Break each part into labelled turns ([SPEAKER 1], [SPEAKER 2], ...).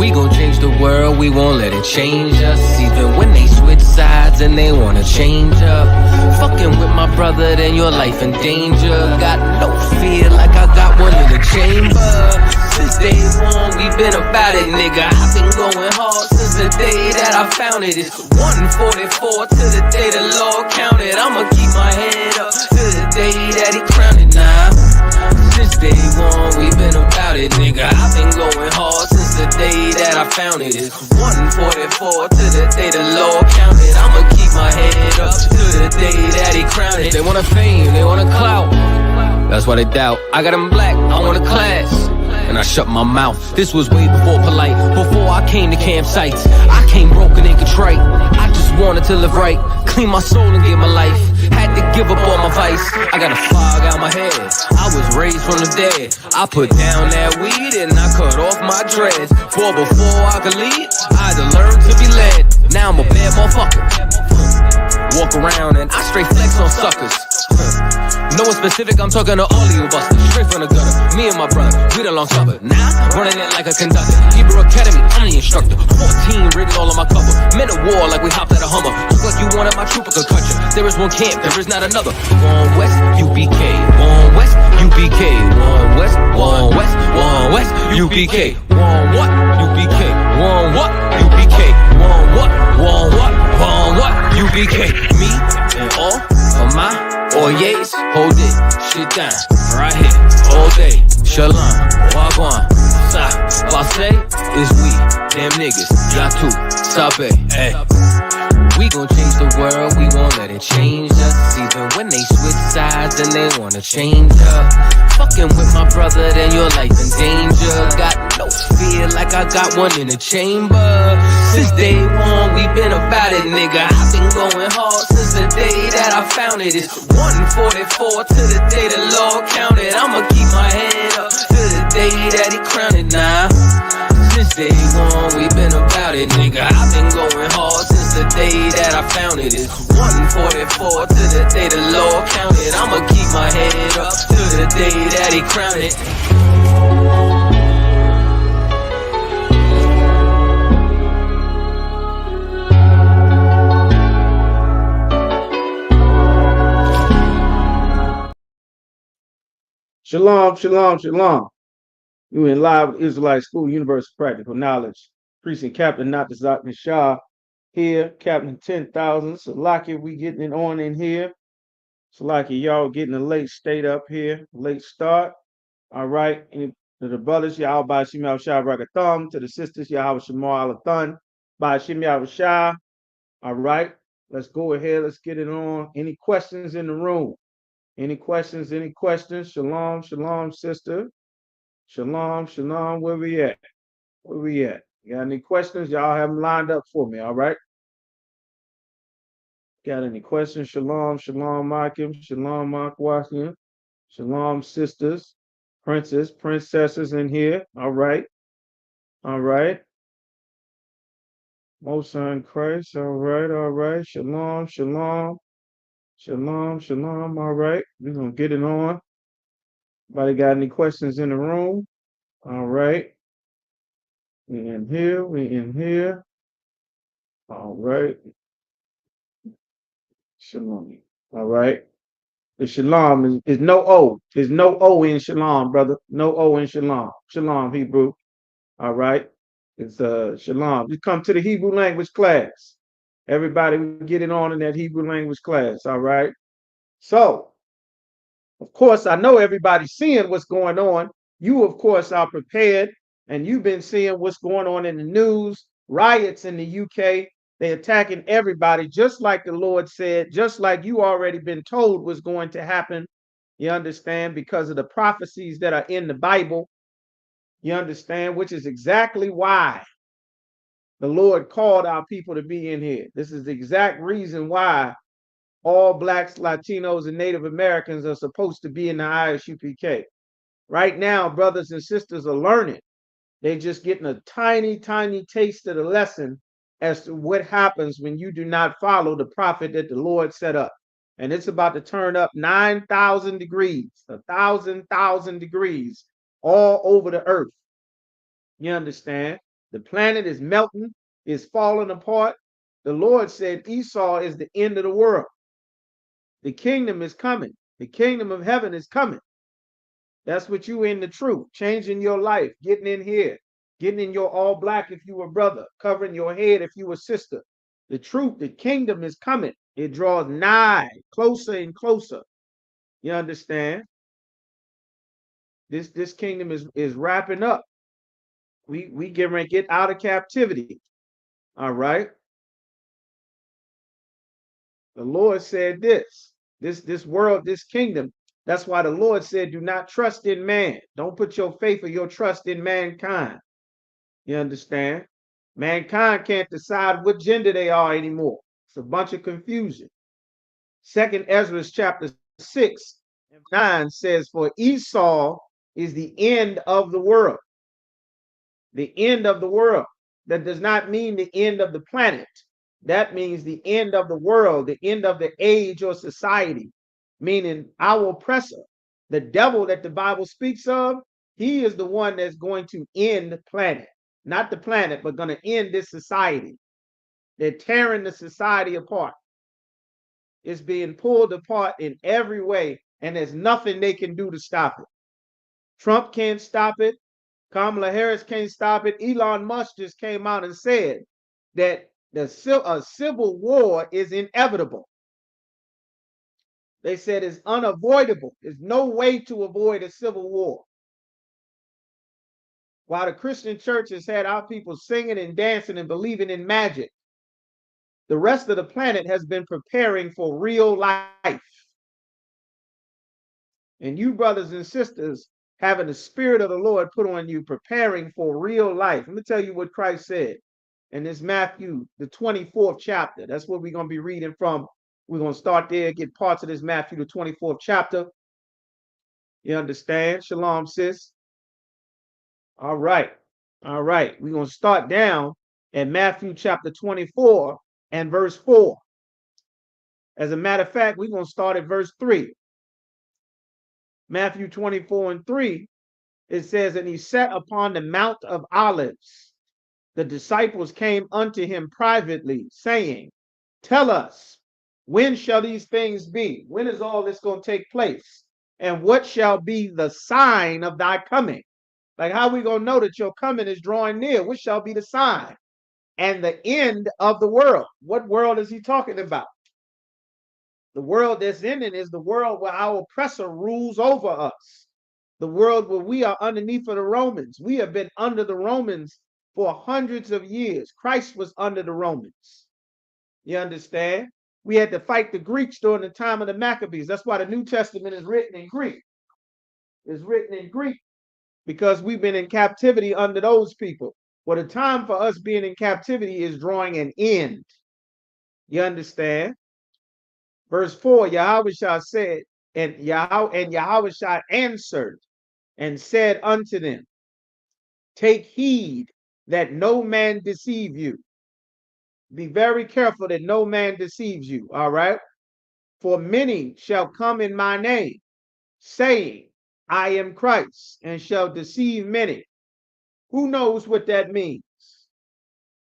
[SPEAKER 1] We gon' change the world, we won't let it change us. Even when they switch sides and they wanna change up. Fucking with my brother, then your life in danger. Got no fear like I got one in the chamber. Since day one, we been about it, nigga. I've been going hard since the day that I found it. It's 144 to the day the Lord counted. I'ma keep my head up to the day that he crowned it now. Since day one, we been about it, nigga. I've been going hard since the day that I found it. It's 144 to the day the Lord counted. I'ma keep my head up to the day that he crowned it. They want a fame, they want a clout. That's why they doubt. I got them black, I want a class. And I shut my mouth. This was way before polite, before I came to campsites. I came broken and contrite. I just wanted to live right, clean my soul and give my life. Had to give up all my vice. I got a fog out my head. I was raised from the dead. I put down that weed and I cut off my dreads. For before I could lead, I had to learn to be led. Now I'm a bad motherfucker. Walk around and I straight flex on suckers. No one specific, I'm talking to all of you busters. Straight from the gutter, me and my brother, we the long supper. Now, running it like a conductor. Hebrew Academy, I'm the instructor. 14 written all on my cover. Men of war like we hopped at a Hummer. Look like you wanted my trooper could cut you. There is one camp, there is not another. One West, UBK. One West, UBK. One West, one West, one West, UBK. One what? UBK. One what? UBK. One what? One what? One what? UBK. Me and all of my Oyes, hold it, shit down, right here, all day. Shalom, wagwan, sa, say is we, damn niggas, yatu, sabe, hey. We gon' change the world, we won't let it change us. Even when they switch sides and they wanna change up. Fucking with my brother, then your life in danger. Got no fear like I got one in the chamber. Since day one, we been about it, nigga. I've been going hard since the day that I found it. It's 144 to the day the Lord counted. I'ma keep my head up to the day that he crowned it now. Since day one, we been about it, nigga. I've been going hard since the day that I found it. It's 144 to the day the Lord counted. I'ma keep my head up to the day that he crowned it.
[SPEAKER 2] Shalom, shalom, shalom. You in live with Israelite School, Universal Practical Knowledge. Precinct Captain, not the Zakna Shah. Here, Captain 10,000. Salaki, we getting it on in here. Salaki, y'all getting a late state up here, late start. All right. And to the brothers, y'all by Shimei Shah Ragatham. To the sisters, y'all Shamar Alathun by Shimei Shah. All right. Let's go ahead. Let's get it on. Any questions in the room? Any questions? Any questions? Shalom, shalom, sister. Shalom, shalom. Where we at? Where we at? You got any questions? Y'all have them lined up for me, all right? Got any questions? Shalom, shalom, Makim. Shalom, Makwakim. Shalom, sisters, princesses in here. All right. All right. Most in Christ. All right. All right. Shalom, shalom. Shalom, shalom. All right. We're going to get it on. Anybody got any questions in the room? All right. We in here. We in here. All right. Shalom. All right. The shalom is no O. There's no O in shalom, brother. No O in shalom. Shalom, Hebrew. All right. It's shalom. Just come to the Hebrew language class. Everybody get it on in that Hebrew language class. All right. So, of course, I know everybody's seeing what's going on. You, of course, are prepared, and you've been seeing what's going on in the news, riots in the UK. They're attacking everybody, just like the Lord said, just like you already been told was going to happen. You understand? Because of the prophecies that are in the Bible. You understand? Which is exactly why the Lord called our people to be in here. This is the exact reason why all Blacks, Latinos, and Native Americans are supposed to be in the Isupk. Right now, brothers and sisters are learning. They're just getting a tiny, tiny taste of the lesson as to what happens when you do not follow the prophet that the Lord set up. And it's about to turn up 9,000 degrees, 1,000 degrees all over the earth. You understand? The planet is melting, is falling apart. The Lord said Esau is the end of the world. The kingdom is coming. The kingdom of heaven is coming. That's what you in the truth, changing your life, getting in here, getting in your all black if you were brother, covering your head if you were sister. The truth, the kingdom is coming. It draws nigh, closer and closer. You understand? This kingdom is wrapping up. We get ready to get out of captivity. All right. The Lord said this world, this kingdom. That's why the Lord said, do not trust in man. Don't put your faith or your trust in mankind. You understand? Mankind can't decide what gender they are anymore. It's a bunch of confusion. Second Ezra chapter 6 and 9 says, for Esau is the end of the world. The end of the world. That does not mean the end of the planet. That means the end of the world, the end of the age or society, meaning our oppressor, the devil that the Bible speaks of. He is the one that's going to end the planet, not the planet, but going to end this society. They're tearing the society apart. It's being pulled apart in every way, and there's nothing they can do to stop it. Trump can't stop it. Kamala Harris can't stop it. Elon Musk just came out and said that a civil war is inevitable. They said it's unavoidable. There's no way to avoid a civil war. While the Christian church has had our people singing and dancing and believing in magic, the rest of the planet has been preparing for real life. And you, brothers and sisters, having the Spirit of the Lord put on you, preparing for real life. Let me tell you what Christ said in this Matthew, the 24th chapter. That's what we're going to be reading from. We're going to start there, get parts of this Matthew, the 24th chapter. You understand? Shalom, sis. All right. All right. We're going to start down at Matthew chapter 24 and verse 4. As a matter of fact, we're going to start at verse 3. Matthew 24 and 3, it says, and he sat upon the Mount of Olives. The disciples came unto him privately, saying, tell us, when shall these things be? When is all this going to take place? And what shall be the sign of thy coming? Like, how we going to know that your coming is drawing near? What shall be the sign? And the end of the world. What world is he talking about? The world that's ending is the world where our oppressor rules over us. The world where we are underneath of the Romans. We have been under the Romans for hundreds of years. Christ was under the Romans. You understand? We had to fight the Greeks during the time of the Maccabees. That's why the New Testament is written in Greek. It's written in Greek because we've been in captivity under those people. Well, the time for us being in captivity is drawing an end. You understand? Verse 4, Yahweh said, and Yahweh answered and said unto them, take heed that no man deceive you. Be very careful that no man deceives you, all right? For many shall come in my name, saying, I am Christ, and shall deceive many. Who knows what that means?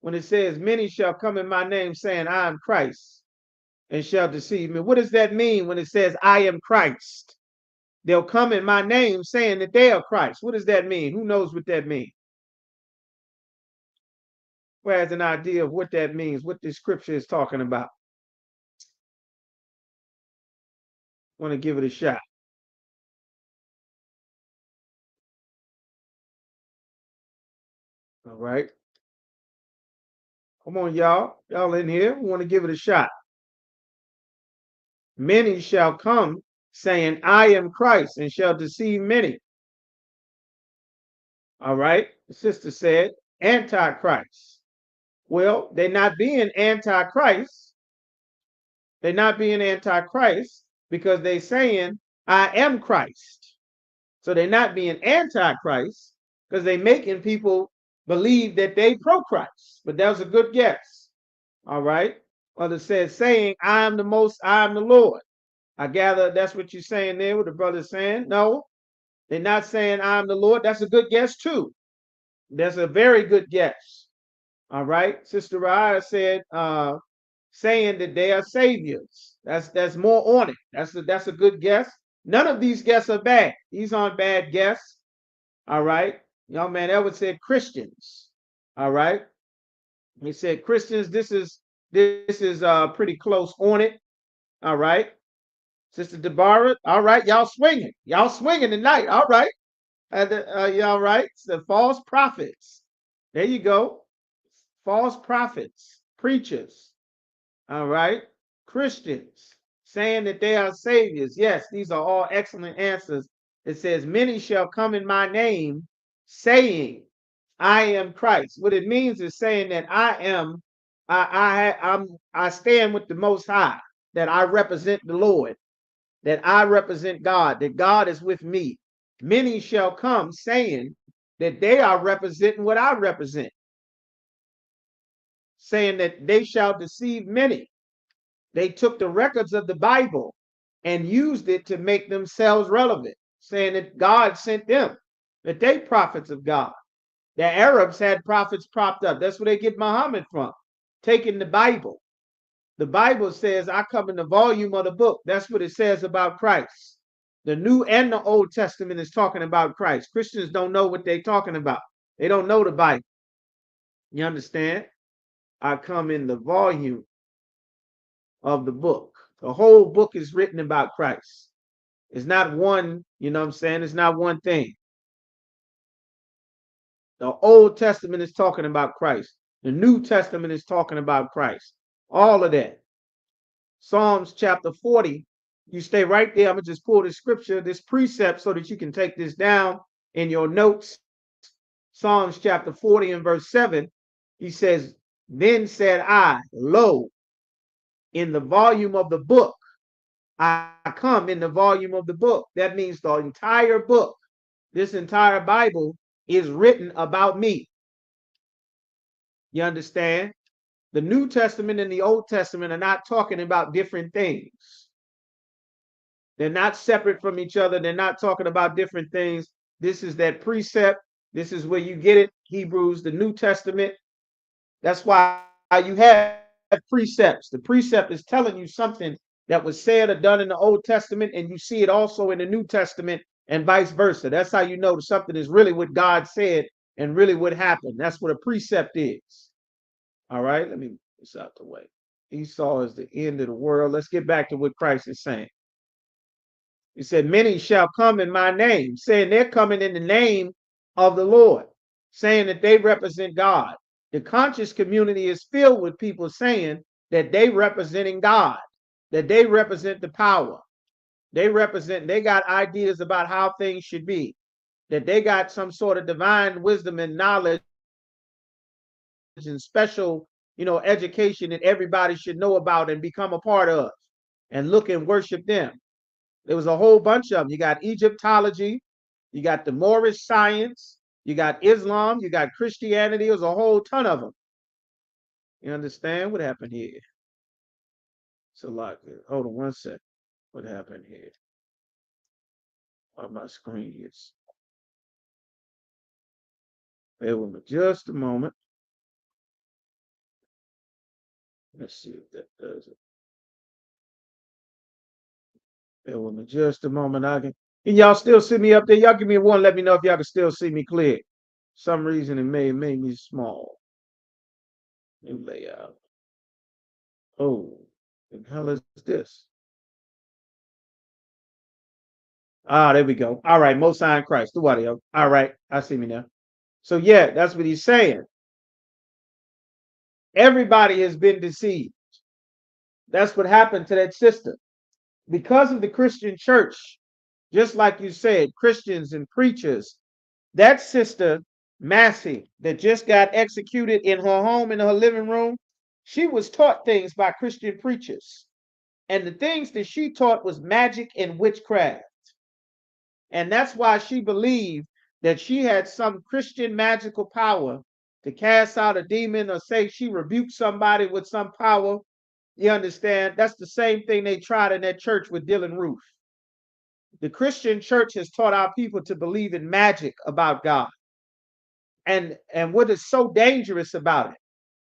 [SPEAKER 2] When it says, many shall come in my name, saying, I am Christ, and shall deceive me. What does that mean when it says, I am Christ? They'll come in my name saying that they are Christ. What does that mean? Who knows what that means? Who has an idea of what that means, what this scripture is talking about? Want to give it a shot. All right. Come on, y'all. Y'all in here. We want to give it a shot. Many shall come saying, I am Christ, and shall deceive many. All right. The sister said, Antichrist. Well, they're not being Antichrist. They're not being Antichrist because they're saying, I am Christ. So they're not being Antichrist because they're making people believe that they pro-Christ. But that was a good guess. All right. Well, it says, saying, I am the Lord. I gather that's what you're saying there, what the brother's saying. No, they're not saying I'm the Lord. That's a good guess too. That's a very good guess. All right. Sister Raya said, saying that they are saviors. That's more on it. That's a good guess. None of these guesses are bad. These aren't bad guess. All right. Young man Edward said Christians. All right. He said Christians. This is pretty close on it. All right. Sister Deborah. All right. Y'all swinging. Y'all swinging tonight. All right. Y'all right. The false prophets. There you go. False prophets, preachers. All right. Christians saying that they are saviors. Yes, these are all excellent answers. It says, many shall come in my name saying, I am Christ. What it means is saying that I stand with the Most High, that I represent the Lord, that I represent God, that God is with me. Many shall come saying that they are representing what I represent, saying that they shall deceive many. They took the records of the Bible and used it to make themselves relevant, saying that God sent them, that they prophets of God. The Arabs had prophets propped up. That's where they get Muhammad from, taking the Bible. The Bible says, I come in the volume of the book. That's what it says about Christ. The New and the Old Testament is talking about Christ. Christians don't know what they're talking about. They don't know the Bible. You understand? I come in the volume of the book. The whole book is written about Christ. It's not one, you know what I'm saying? It's not one thing. The Old Testament is talking about Christ. The New Testament is talking about Christ. All of that. Psalms chapter 40. You stay right there. I'm going to just pull this scripture, this precept, so that you can take this down in your notes. Psalms chapter 40 and verse 7. He says, then said I, lo, in the volume of the book, I come in the volume of the book. That means the entire book, this entire Bible is written about me. You understand? The New Testament and the Old Testament are not talking about different things. They're not separate from each other. They're not talking about different things. This is that precept. This is where you get it. Hebrews, the New Testament. That's why you have precepts. The precept is telling you something that was said or done in the Old Testament, and you see it also in the New Testament, and vice versa. That's how you know something is really what God said and really what happened. That's what a precept is. All right, let me get this out the way. Esau is the end of the world. Let's get back to what Christ is saying. He said, many shall come in my name, saying they're coming in the name of the Lord, saying that they represent God. The conscious community is filled with people saying that they representing God, that they represent the power. They got ideas about how things should be, that they got some sort of divine wisdom and knowledge and special, education that everybody should know about and become a part of and look and worship them. There was a whole bunch of them. You got Egyptology, you got the Moorish science, you got Islam, you got Christianity. There's a whole ton of them. You understand what happened here? It's a lot. Hold on one second. What happened here? On my screen is. Bear with me just a moment. Let's see if that does it. Bear with me just a moment. Can y'all still see me up there? Y'all give me one. Let me know if y'all can still see me clear. For some reason it made me small. New layout. Oh, what the hell is this? Ah, there we go. All right, Most High in Christ. The audio. All right, I see me now. So yeah, that's what he's saying. Everybody has been deceived. That's what happened to that sister. Because of the Christian church, just like you said, Christians and preachers, that sister, Massey, that just got executed in her home, in her living room, she was taught things by Christian preachers. And the things that she taught was magic and witchcraft. And that's why she believed that she had some Christian magical power to cast out a demon or say she rebuked somebody with some power. You understand? That's the same thing they tried in that church with Dylan Roof. The Christian church has taught our people to believe in magic about God. And what is so dangerous about it?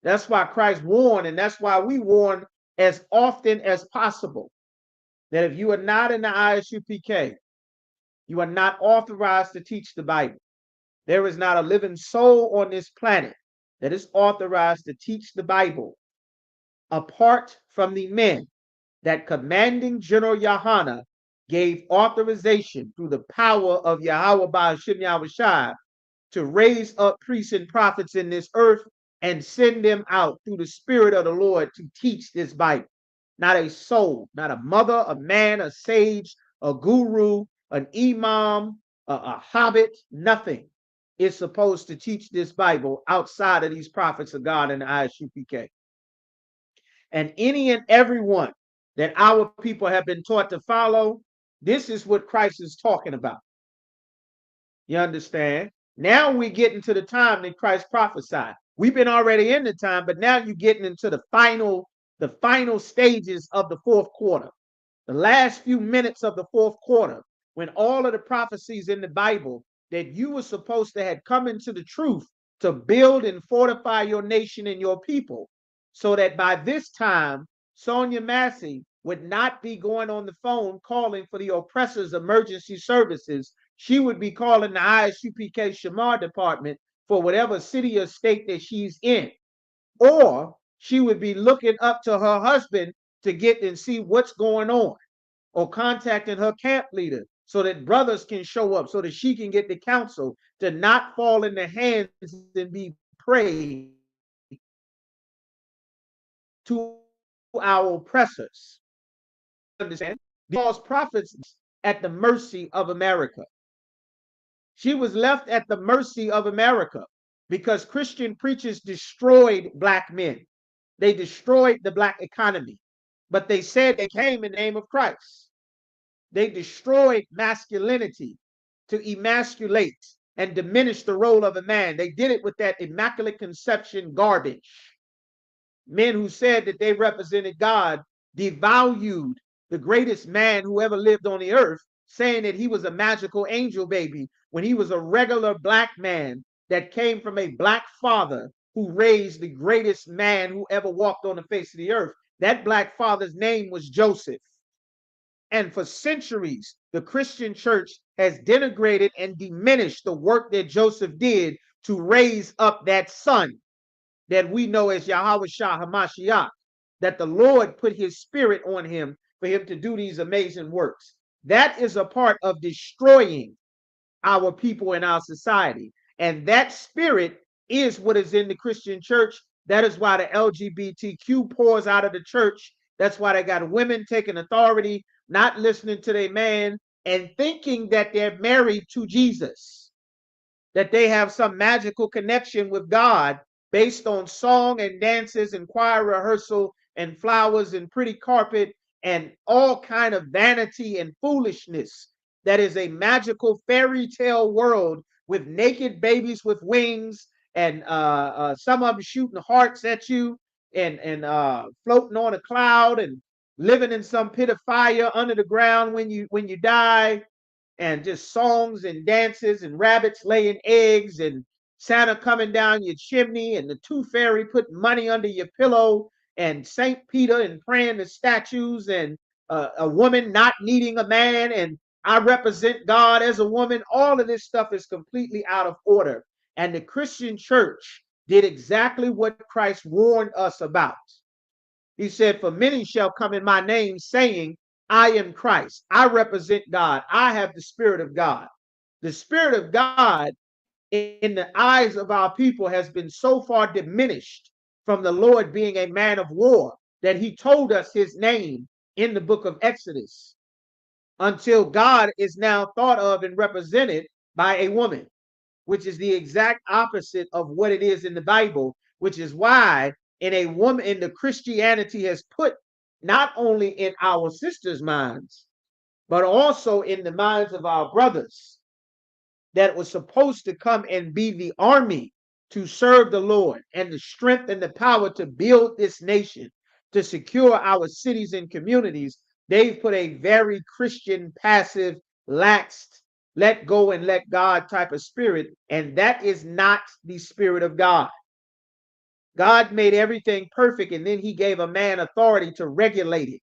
[SPEAKER 2] That's why Christ warned, and that's why we warn as often as possible that if you are not in the ISUPK, you are not authorized to teach the Bible. There is not a living soul on this planet that is authorized to teach the Bible apart from the men that commanding General Yohana gave authorization through the power of Yahweh Ba'ashim Yahushai to raise up priests and prophets in this earth and send them out through the Spirit of the Lord to teach this Bible. Not a soul, not a mother, a man, a sage, a guru, an imam, a hobbit, nothing is supposed to teach this Bible outside of these prophets of God in the ISUPK. And any and everyone that our people have been taught to follow, this is what Christ is talking about. You understand? Now we're getting to the time that Christ prophesied. We've been already in the time, but now you're getting into the final stages of the fourth quarter, the last few minutes of the fourth quarter, when all of the prophecies in the Bible that you were supposed to have come into the truth to build and fortify your nation and your people, so that by this time, Sonia Massey would not be going on the phone calling for the oppressors' emergency services. She would be calling the ISUPK Shamar department for whatever city or state that she's in. Or she would be looking up to her husband to get and see what's going on, or contacting her camp leader so that brothers can show up, so that she can get the counsel to not fall in the hands and be prey to our oppressors. Understand? The false prophets at the mercy of America. She was left at the mercy of America because Christian preachers destroyed black men. They destroyed the black economy, but they said they came in the name of Christ. They destroyed masculinity to emasculate and diminish the role of a man. They did it with that immaculate conception garbage. Men who said that they represented God devalued the greatest man who ever lived on the earth, saying that he was a magical angel baby when he was a regular black man that came from a black father who raised the greatest man who ever walked on the face of the earth. That black father's name was Joseph. And for centuries, the Christian church has denigrated and diminished the work that Joseph did to raise up that son that we know as Yahweh Shah HaMashiach, that the Lord put his spirit on him for him to do these amazing works. That is a part of destroying our people in our society. And that spirit is what is in the Christian church. That is why the LGBTQ pours out of the church. That's why they got women taking authority, not listening to their man, and thinking that they're married to Jesus, that they have some magical connection with God based on song and dances and choir rehearsal and flowers and pretty carpet and all kind of vanity and foolishness. That is a magical fairy tale world with naked babies with wings and some of them shooting hearts at you and floating on a cloud and living in some pit of fire under the ground when you die, and just songs and dances and rabbits laying eggs and Santa coming down your chimney and the tooth fairy putting money under your pillow and Saint Peter and praying to statues and a woman not needing a man and I represent God as a woman. All of this stuff is completely out of order. And the Christian church did exactly what Christ warned us about. He said, for many shall come in my name saying, I am Christ. I represent God. I have the Spirit of God. The Spirit of God in the eyes of our people has been so far diminished from the Lord being a man of war that he told us his name in the book of Exodus, until God is now thought of and represented by a woman, which is the exact opposite of what it is in the Bible, which is why in a woman in the Christianity has put not only in our sisters' minds, but also in the minds of our brothers, that was supposed to come and be the army to serve the Lord and the strength and the power to build this nation, to secure our cities and communities. They've put a very Christian, passive, laxed, let go and let God type of spirit, and that is not the spirit of God. God made everything perfect, and then he gave a man authority to regulate it,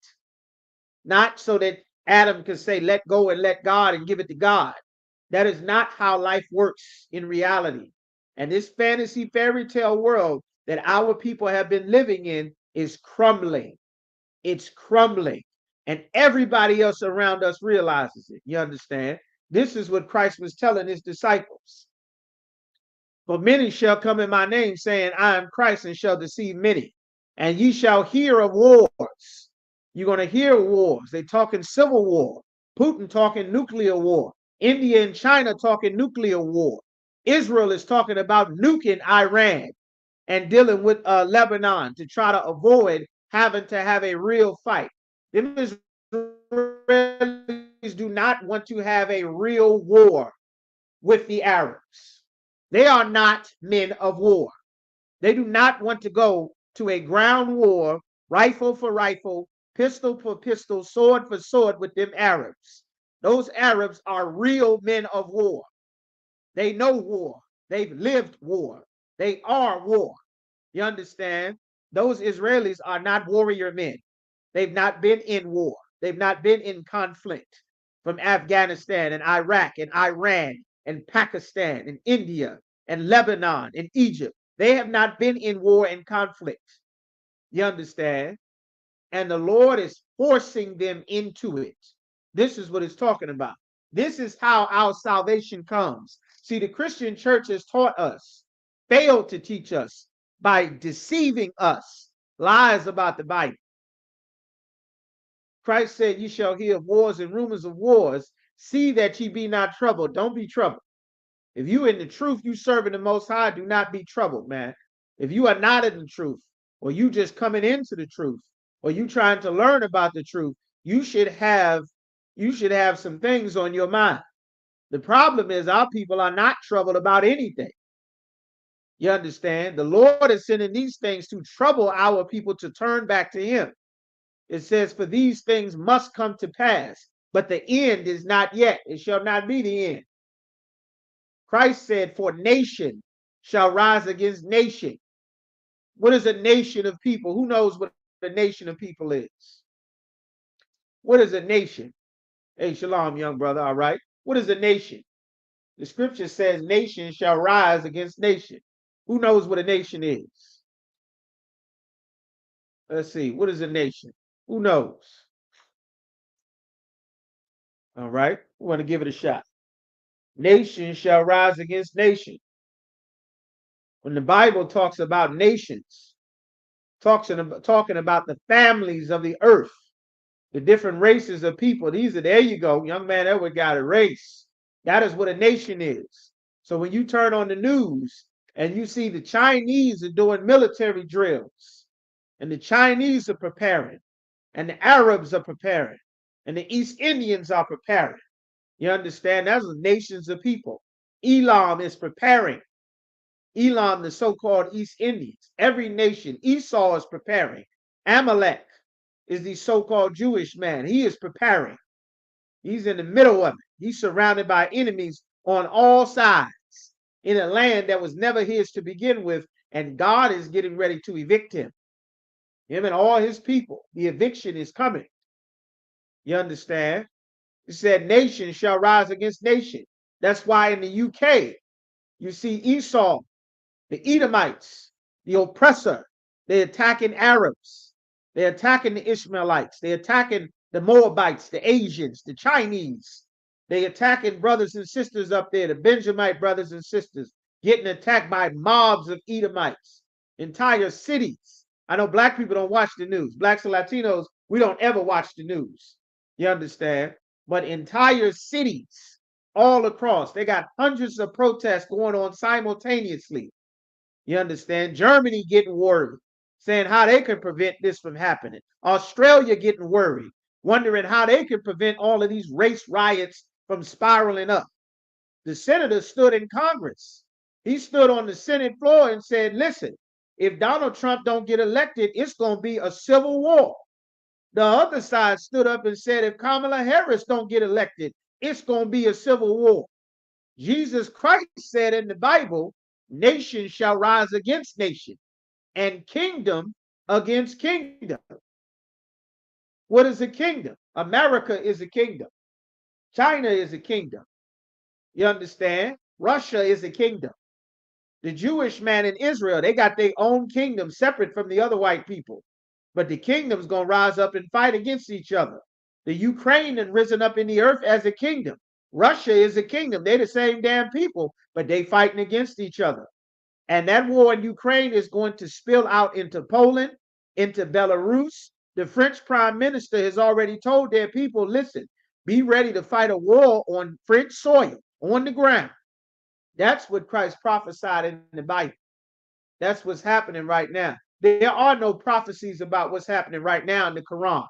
[SPEAKER 2] not so that Adam could say, let go and let God and give it to God. That is not how life works in reality. And this fantasy fairy tale world that our people have been living in is crumbling. It's crumbling. And everybody else around us realizes it. You understand? This is what Christ was telling his disciples. For many shall come in my name, saying, I am Christ, and shall deceive many. And ye shall hear of wars. You're going to hear wars. They talking civil war. Putin talking nuclear war. India and China talking nuclear war. Israel is talking about nuking Iran and dealing with Lebanon to try to avoid having to have a real fight. Them Israelis do not want to have a real war with the Arabs. They are not men of war. They do not want to go to a ground war, rifle for rifle, pistol for pistol, sword for sword with them Arabs. Those Arabs are real men of war. They know war. They've lived war. They are war. You understand? Those Israelis are not warrior men. They've not been in war. They've not been in conflict from Afghanistan and Iraq and Iran and Pakistan and India and Lebanon and Egypt. They have not been in war and conflict. You understand? And the Lord is forcing them into it. This is what it's talking about. This is how our salvation comes. See, the Christian church has taught us, failed to teach us by deceiving us, lies about the Bible. Christ said, "You shall hear of wars and rumors of wars. See that ye be not troubled." Don't be troubled. If you in the truth, you serving the Most High, do not be troubled, man. If you are not in the truth, or you just coming into the truth, or you trying to learn about the truth, you should have some things on your mind. The problem is our people are not troubled about anything. You understand? The Lord is sending these things to trouble our people to turn back to him. It says, for these things must come to pass, but the end is not yet. It shall not be the end. Christ said, for nation shall rise against nation. What is a nation of people? Who knows what a nation of people is? What is a nation? Hey, shalom, young brother. All right. What is a nation? The scripture says nation shall rise against nation. Who knows what a nation is? Let's see. What is a nation? Who knows? All right. We want to give it a shot. Nation shall rise against nation. When the Bible talks about nations, talking about the families of the earth, the different races of people. There you go, young man, Edward got a race. That is what a nation is. So when you turn on the news and you see the Chinese are doing military drills, and the Chinese are preparing, and the Arabs are preparing, and the East Indians are preparing. You understand? That's nations of people. Elam is preparing. Elam, the so-called East Indians. Every nation. Esau is preparing. Amalek is the so-called Jewish man. He is preparing. He's in the middle of it. He's surrounded by enemies on all sides in a land that was never his to begin with, and God is getting ready to evict him. Him and all his people. The eviction is coming. You understand? It said nation shall rise against nation. That's why in the UK, you see Esau, the Edomites, the oppressor. They're attacking Arabs. They're attacking the Ishmaelites. They're attacking the Moabites, the Asians, the Chinese. They're attacking brothers and sisters up there, the Benjamite brothers and sisters, getting attacked by mobs of Edomites, entire cities. I know black people don't watch the news. Blacks and Latinos, we don't ever watch the news. You understand? But entire cities all across, they got hundreds of protests going on simultaneously. You understand? Germany getting worried, saying how they can prevent this from happening. Australia getting worried, wondering how they can prevent all of these race riots from spiraling up. The senator stood in Congress. He stood on the Senate floor and said, listen, if Donald Trump don't get elected, it's going to be a civil war. The other side stood up and said, if Kamala Harris don't get elected, it's going to be a civil war. Jesus Christ said in the Bible, nation shall rise against nation and kingdom against kingdom. What is a kingdom? America is a kingdom. China is a kingdom. You understand? Russia is a kingdom. The Jewish man in Israel, they got their own kingdom separate from the other white people. But the kingdom's going to rise up and fight against each other. The Ukraine has risen up in the earth as a kingdom. Russia is a kingdom. They're the same damn people, but they fighting against each other. And that war in Ukraine is going to spill out into Poland, into Belarus. The French prime minister has already told their people, listen, be ready to fight a war on French soil, on the ground. That's what Christ prophesied in the Bible. That's what's happening right now. There are no prophecies about what's happening right now in the Quran.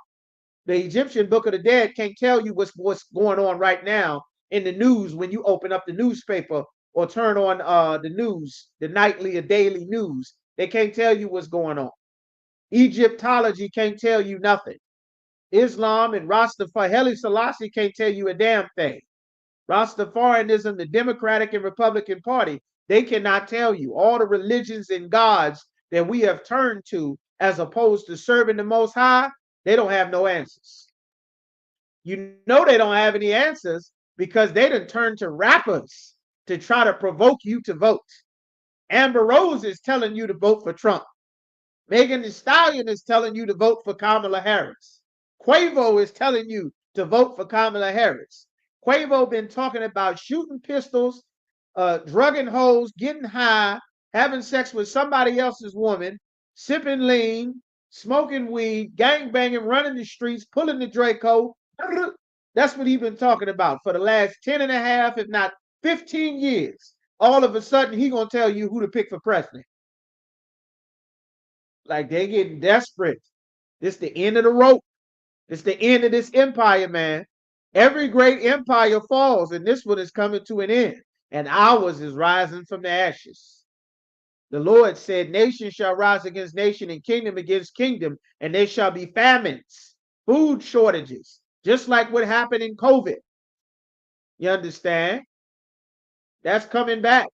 [SPEAKER 2] The Egyptian Book of the Dead can't tell you what's going on right now in the news when you open up the newspaper or turn on the news, the nightly or daily news. They can't tell you what's going on. Egyptology can't tell you nothing. Islam and Rastafari, Haile Selassie can't tell you a damn thing. Rastafarianism, the Democratic and Republican Party, they cannot tell you. All the religions and gods that we have turned to as opposed to serving the Most High, they don't have no answers. You know they don't have any answers because they done turned to rappers to try to provoke you to vote. Amber Rose is telling you to vote for Trump. Megan Thee Stallion is telling you to vote for Kamala Harris. Quavo is telling you to vote for Kamala Harris. Quavo been talking about shooting pistols, drugging hoes, getting high, having sex with somebody else's woman, sipping lean, smoking weed, gang banging, running the streets, pulling the Draco. That's what he's been talking about for the last 10 and a half, if not 15 years. All of a sudden, he gonna tell you who to pick for president. Like they getting desperate. This the end of the rope. It's the end of this empire, man. Every great empire falls, and this one is coming to an end, and ours is rising from the ashes. The Lord said, nation shall rise against nation and kingdom against kingdom, and there shall be famines, food shortages, just like what happened in COVID. You understand? That's coming back.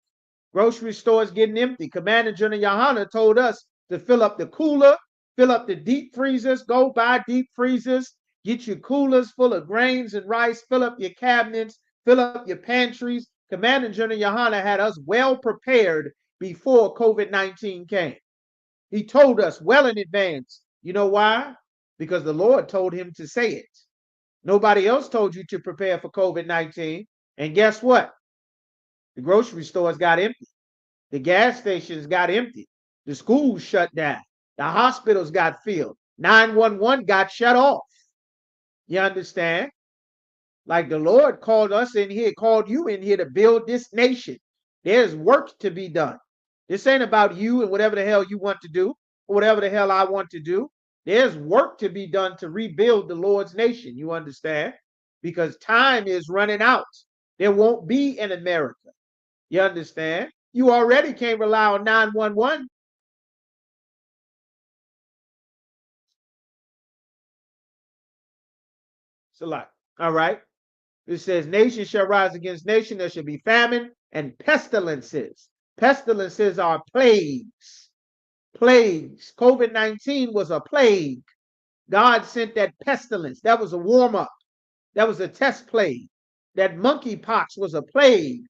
[SPEAKER 2] Grocery stores getting empty. Commander General Yohana told us to fill up the cooler, fill up the deep freezers, go buy deep freezers, get your coolers full of grains and rice, fill up your cabinets, fill up your pantries. Commander General Yohana had us well prepared before COVID-19 came. He told us well in advance. You know why? Because the Lord told him to say it. Nobody else told you to prepare for COVID-19. And guess what? The grocery stores got empty. The gas stations got empty. The schools shut down. The hospitals got filled. 911 got shut off. You understand? Like the Lord called us in here, called you in here to build this nation. There's work to be done. This ain't about you and whatever the hell you want to do, or whatever the hell I want to do. There's work to be done to rebuild the Lord's nation. You understand? Because time is running out. There won't be an America. You understand? You already can't rely on 911. It's a lot. All right. It says, nation shall rise against nation. There shall be famine and pestilences. Pestilences are plagues. Plagues. COVID-19 was a plague. God sent that pestilence. That was a warm up. That was a test plague. That monkeypox was a plague.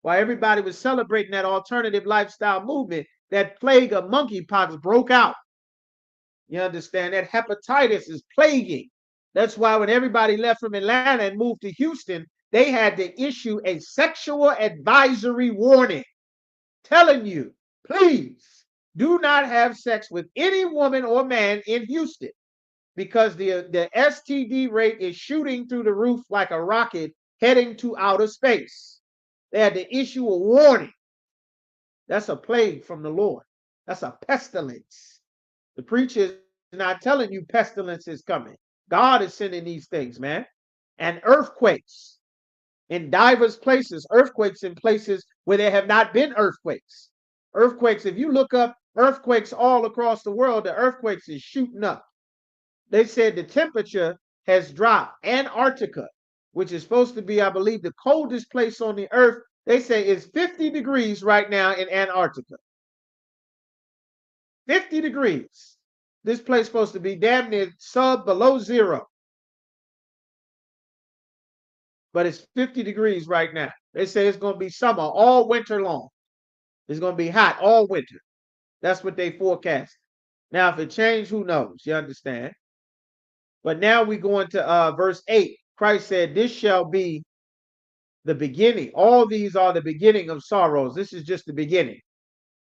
[SPEAKER 2] While everybody was celebrating that alternative lifestyle movement, that plague of monkeypox broke out. You understand? That hepatitis is plaguing. That's why when everybody left from Atlanta and moved to Houston, they had to issue a sexual advisory warning telling you, please do not have sex with any woman or man in Houston because the STD rate is shooting through the roof like a rocket heading to outer space. They had to issue a warning. That's a plague from the Lord. That's a pestilence. The preacher is not telling you pestilence is coming. God is sending these things, man. And earthquakes in diverse places, earthquakes in places where there have not been earthquakes. Earthquakes, if you look up earthquakes all across the world, the earthquakes is shooting up. They said the temperature has dropped. Antarctica, which is supposed to be, I believe, the coldest place on the earth. They say it's 50 degrees right now in Antarctica. 50 degrees. This place is supposed to be damn near below zero, but it's 50 degrees right now. They say it's going to be summer all winter long. It's going to be hot all winter. That's what they forecast. Now, if it changed, who knows? You understand? But now we go into verse 8. Christ said, this shall be the beginning. All these are the beginning of sorrows. This is just the beginning.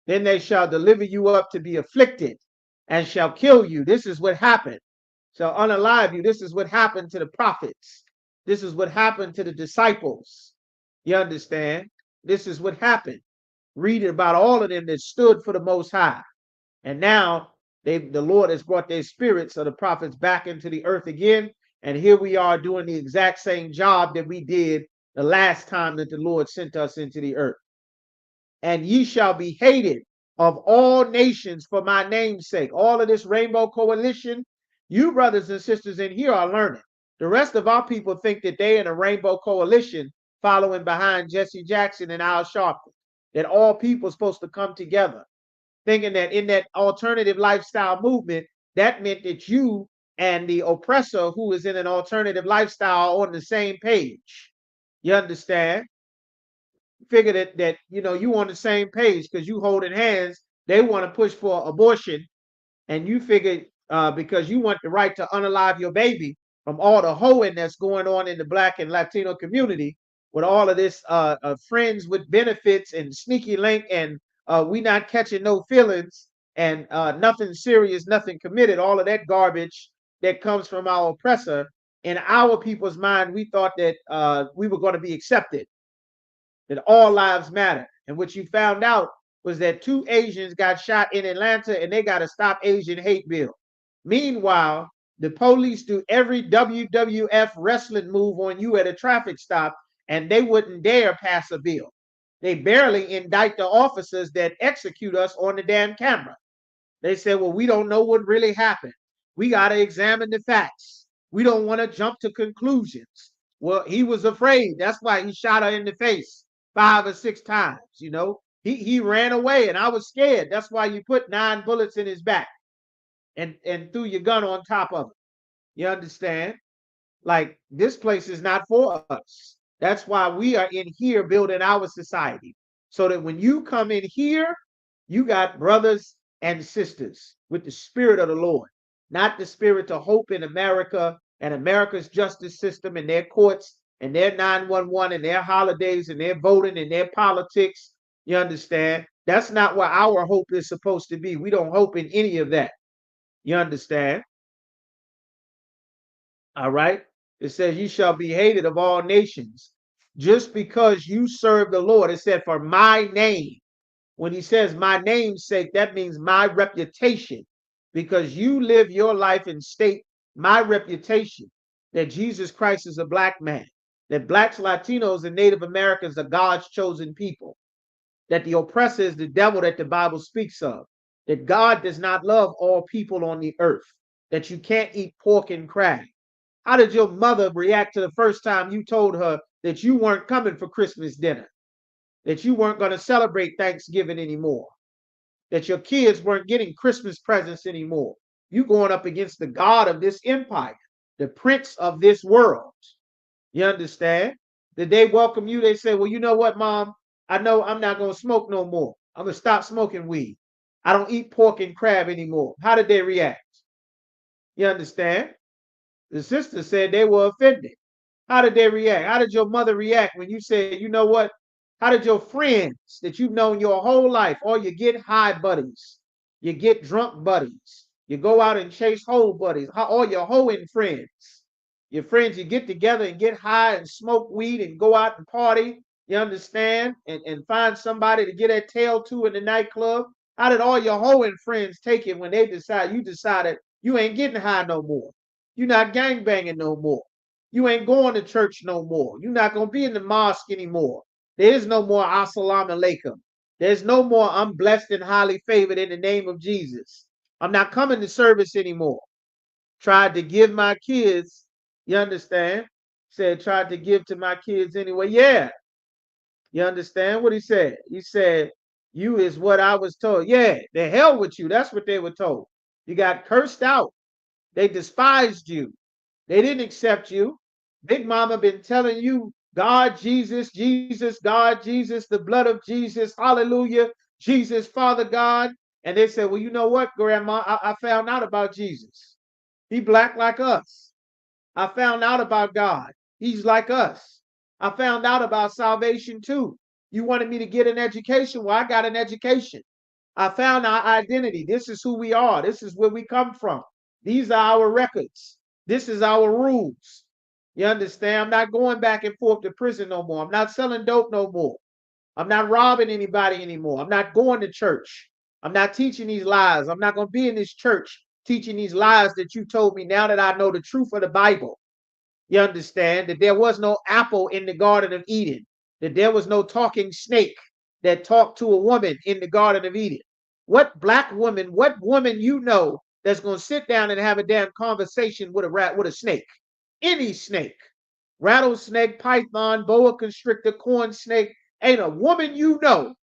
[SPEAKER 2] Then they shall deliver you up to be afflicted and shall kill you. This is what happened. Shall unalive you. This is what happened to the prophets. This is what happened to the disciples. You understand? This is what happened. Read about all of them that stood for the Most High. And now the Lord has brought their spirits of the prophets back into the earth again. And here we are doing the exact same job that we did the last time that the Lord sent us into the earth. And ye shall be hated of all nations for my name's sake. All of this rainbow coalition, you brothers and sisters in here are learning. The rest of our people think that they in a rainbow coalition following behind Jesse Jackson and Al Sharpton, that all people are supposed to come together, thinking that in that alternative lifestyle movement, that meant that you and the oppressor who is in an alternative lifestyle are on the same page. You understand? Figure that you on the same page because you holding hands. They want to push for abortion, and you figure because you want the right to unalive your baby from all the hoeing that's going on in the Black and Latino community with all of this friends with benefits and sneaky link and we not catching no feelings and nothing serious, nothing committed, all of that garbage that comes from our oppressor. In our people's mind, we thought that we were going to be accepted, that all lives matter. And what you found out was that 2 Asians got shot in Atlanta and they got to stop Asian hate bill. Meanwhile, the police do every WWF wrestling move on you at a traffic stop and they wouldn't dare pass a bill. They barely indict the officers that execute us on the damn camera. They said, well, we don't know what really happened. We got to examine the facts. We don't want to jump to conclusions. Well, he was afraid. That's why he shot her in the face 5 or 6 times. He ran away and I was scared. That's why you put 9 bullets in his back and threw your gun on top of it. You understand? Like, this place is not for us. That's why we are in here building our society. So that when you come in here, you got brothers and sisters with the spirit of the Lord, not the spirit to hope in America and America's justice system and their courts and their 911 and their holidays and their voting and their politics. You understand? That's not where our hope is supposed to be. We don't hope in any of that. You understand? All right. It says, you shall be hated of all nations just because you serve the Lord. It said, for my name. When he says my name's sake, that means my reputation, because you live your life and state my reputation that Jesus Christ is a Black man, that Blacks, Latinos, and Native Americans are God's chosen people, that the oppressor is the devil that the Bible speaks of, that God does not love all people on the earth, that you can't eat pork and crab. How did your mother react to the first time you told her that you weren't coming for Christmas dinner, that you weren't going to celebrate Thanksgiving anymore, that your kids weren't getting Christmas presents anymore? You going up against the God of this empire, the prince of this world. You understand? Did they welcome you? They say, well, you know what, Mom? I know I'm not going to smoke no more. I'm going to stop smoking weed. I don't eat pork and crab anymore. How did they react? You understand? The sister said they were offended. How did they react? How did your mother react when you said, you know what? How did your friends that you've known your whole life, or you get high buddies, you get drunk buddies, you go out and chase hoe buddies, all your hoeing friends, your friends, you get together and get high and smoke weed and go out and party, you understand, and find somebody to get a tail to in the nightclub. How did all your hoeing friends take it when they decided you ain't getting high no more? You're not gangbanging no more. You ain't going to church no more. You're not going to be in the mosque anymore. There is no more assalamu alaikum. There's no more I'm blessed and highly favored in the name of Jesus. I'm not coming to service anymore. Tried to give my kids, you understand, Said, tried to give to my kids anyway. Yeah, you understand what he said? He said, you is what I was told. Yeah, the hell with you. That's what they were told. You got cursed out. They despised you. They didn't accept you. Big Mama been telling you God, Jesus, Jesus, God, Jesus, the blood of Jesus, hallelujah, Jesus, Father God. And they said, well, you know what, Grandma? I found out about Jesus. He black like us. I found out about God. He's like us. I found out about salvation too. You wanted me to get an education? Well, I got an education. I found our identity. This is who we are. This is where we come from. These are our records. This is our rules. You understand? I'm not going back and forth to prison no more. I'm not selling dope no more. I'm not robbing anybody anymore. I'm not going to church. I'm not teaching these lies. I'm not going to be in this church teaching these lies that you told me now that I know the truth of the Bible. You understand that there was no apple in the Garden of Eden, that there was no talking snake that talked to a woman in the Garden of Eden. What black woman, what woman you know that's going to sit down and have a damn conversation with a snake? Any snake, rattlesnake, python, boa constrictor, corn snake. Ain't a woman you know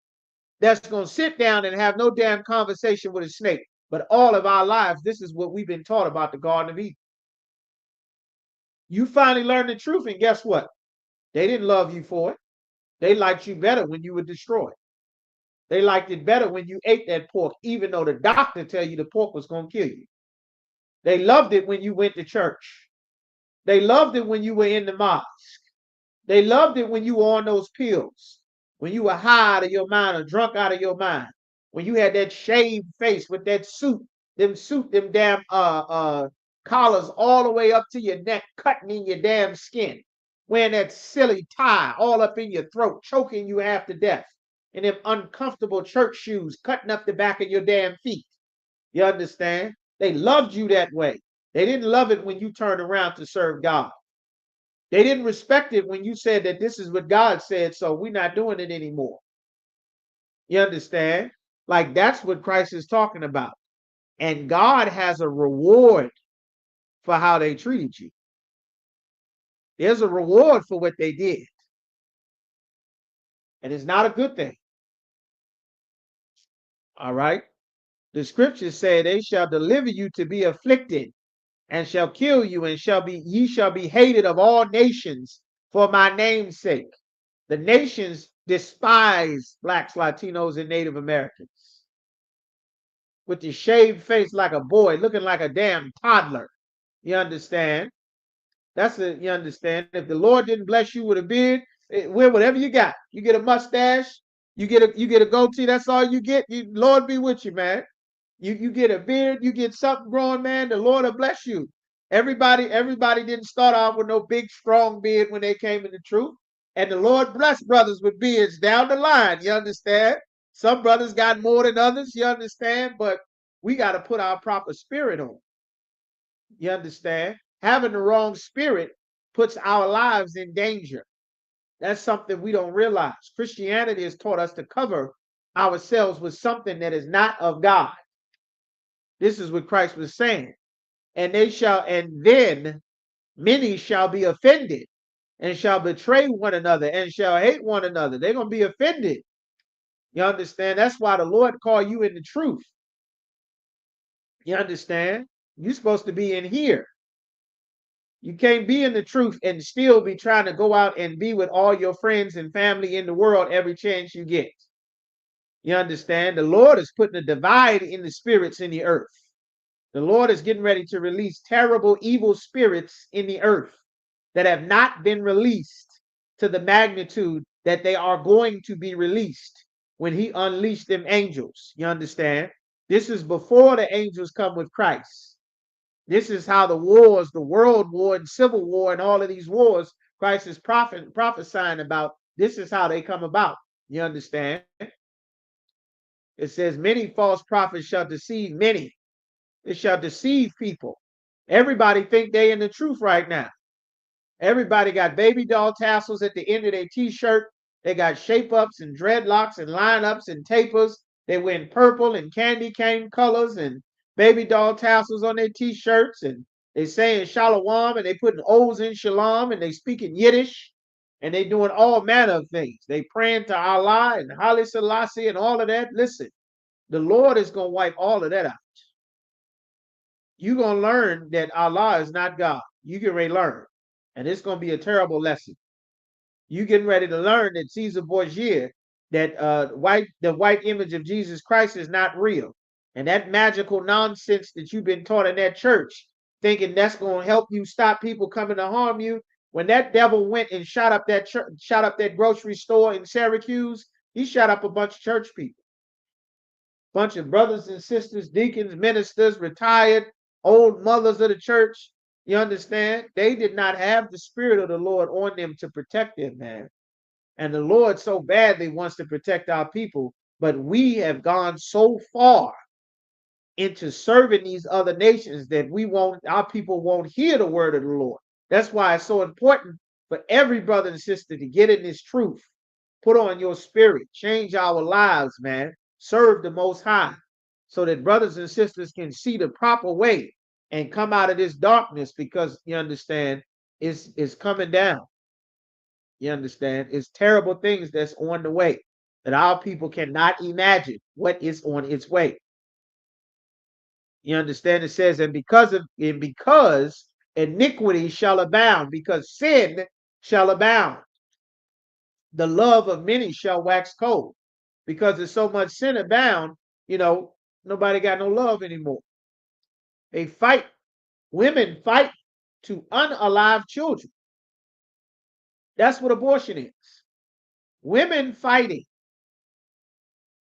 [SPEAKER 2] that's going to sit down and have no damn conversation with a snake. But all of our lives, this is what we've been taught about the Garden of Eden. You finally learned the truth, and guess what? They didn't love you for it. They liked you better when you were destroyed. They liked it better when you ate that pork, even though the doctor tell you the pork was going to kill you. They loved it when you went to church. They loved it when you were in the mosque. They loved it when you were on those pills, when you were high out of your mind or drunk out of your mind, when you had that shaved face with that suit, them damn collars all the way up to your neck, cutting in your damn skin, wearing that silly tie all up in your throat, choking you half to death, and them uncomfortable church shoes cutting up the back of your damn feet. You understand? They loved you that way. They didn't love it when you turned around to serve God. They didn't respect it when you said that this is what God said, so we're not doing it anymore. You understand? Like that's what Christ is talking about. And God has a reward for how they treated you. There's a reward for what they did. And it's not a good thing. All right. The scriptures say they shall deliver you to be afflicted and shall kill you and ye shall be hated of all nations for my name's sake. The nations despise blacks, Latinos, and Native Americans. With the shaved face like a boy, looking like a damn toddler. You understand? You understand. If the Lord didn't bless you with a beard, wear whatever you got. You get a mustache, you get a goatee, that's all you get. Lord be with you, man. You get a beard, you get something growing, man, the Lord will bless you. Everybody didn't start off with no big, strong beard when they came in the truth. And the Lord blessed brothers with beards down the line, you understand? Some brothers got more than others, you understand? But we got to put our proper spirit on. You understand? Having the wrong spirit puts our lives in danger. That's something we don't realize. Christianity has taught us to cover ourselves with something that is not of God. This is what Christ was saying. And then many shall be offended and shall betray one another and shall hate one another. They're going to be offended. You understand? That's why the Lord called you in the truth. You understand? You're supposed to be in here. You can't be in the truth and still be trying to go out and be with all your friends and family in the world every chance you get. You understand? The Lord is putting a divide in the spirits in the earth. The Lord is getting ready to release terrible, evil spirits in the earth that have not been released to the magnitude that they are going to be released when he unleashed them angels. You understand? This is before the angels come with Christ. This is how the wars, the world war and civil war and all of these wars Christ is prophesying about. This is how they come about. You understand? It says many false prophets shall deceive many. It shall deceive people. Everybody think they in the truth right now. Everybody got baby doll tassels at the end of their t-shirt. They got shape ups and dreadlocks and lineups and tapers. They wearing purple and candy cane colors and baby doll tassels on their t-shirts, and They saying shalom and they putting O's in shalom and they speaking Yiddish and they doing all manner of things. They praying to Allah and Haile Selassie and all of that. Listen, the Lord is going to wipe all of that out. You're going to learn that Allah is not God. You get ready to learn. And it's going to be a terrible lesson. You getting ready to learn that Caesar Borgia, that the white image of Jesus Christ is not real. And that magical nonsense that you've been taught in that church, thinking that's going to help you stop people coming to harm you. When that devil went and shot up that grocery store in Syracuse, he shot up a bunch of church people. Bunch of brothers and sisters, deacons, ministers, retired, old mothers of the church. You understand? They did not have the spirit of the Lord on them to protect them, man. And the Lord so badly wants to protect our people, but we have gone so far into serving these other nations that our people won't hear the word of the Lord. That's why it's so important for every brother and sister to get in this truth. Put on your spirit, change our lives, man. Serve the Most High so that brothers and sisters can see the proper way and come out of this darkness, because you understand it's coming down. You understand? It's terrible things that's on the way that our people cannot imagine what is on its way. You understand? It says, and because iniquity shall abound, because sin shall abound, the love of many shall wax cold. Because there's so much sin abound, nobody got no love anymore. They fight. Women fight to unalive children. That's what abortion is. Women fighting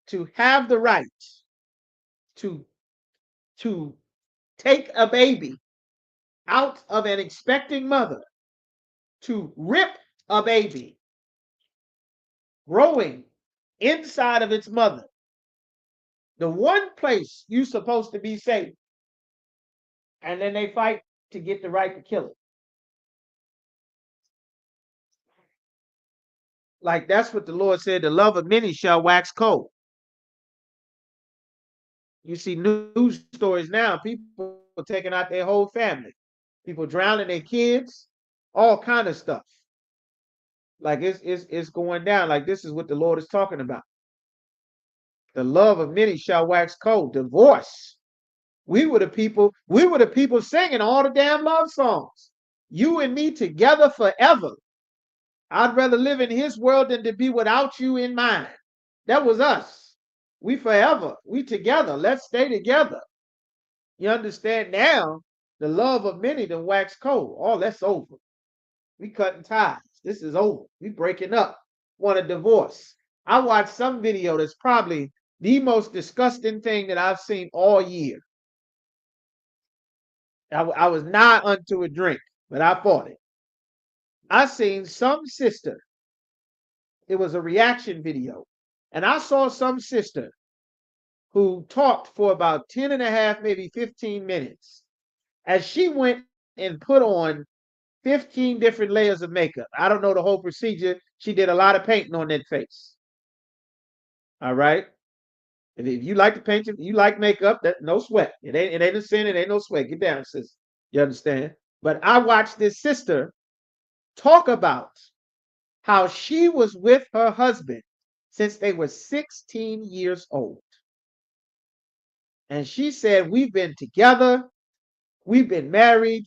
[SPEAKER 2] to have the right to take a baby out of an expecting mother, to rip a baby growing inside of its mother, the one place you're supposed to be safe, and then they fight to get the right to kill it. Like that's what the Lord said, the love of many shall wax cold. You see news stories now, people taking out their whole family, people drowning their kids, all kind of stuff. Like it's going down. Like this is what the Lord is talking about. The love of many shall wax cold. Divorce. We were the people singing all the damn love songs. You and me together forever. I'd rather live in his world than to be without you in mine. That was us. We forever. We together. Let's stay together. You understand now? The love of many done wax cold. Oh, that's over. We cutting ties. This is over. We breaking up. Want a divorce. I watched some video that's probably the most disgusting thing that I've seen all year. I was nigh unto a drink, but I fought it. I seen some sister. It was a reaction video. And I saw some sister who talked for about 10 and a half, maybe 15 minutes, as she went and put on 15 different layers of makeup. I don't know the whole procedure. She did a lot of painting on that face. All right. And if you like to paint, you like makeup, that no sweat. It ain't a sin, it ain't no sweat. Get down, sis. You understand? But I watched this sister talk about how she was with her husband since they were 16 years old. And she said, we've been together, we've been married,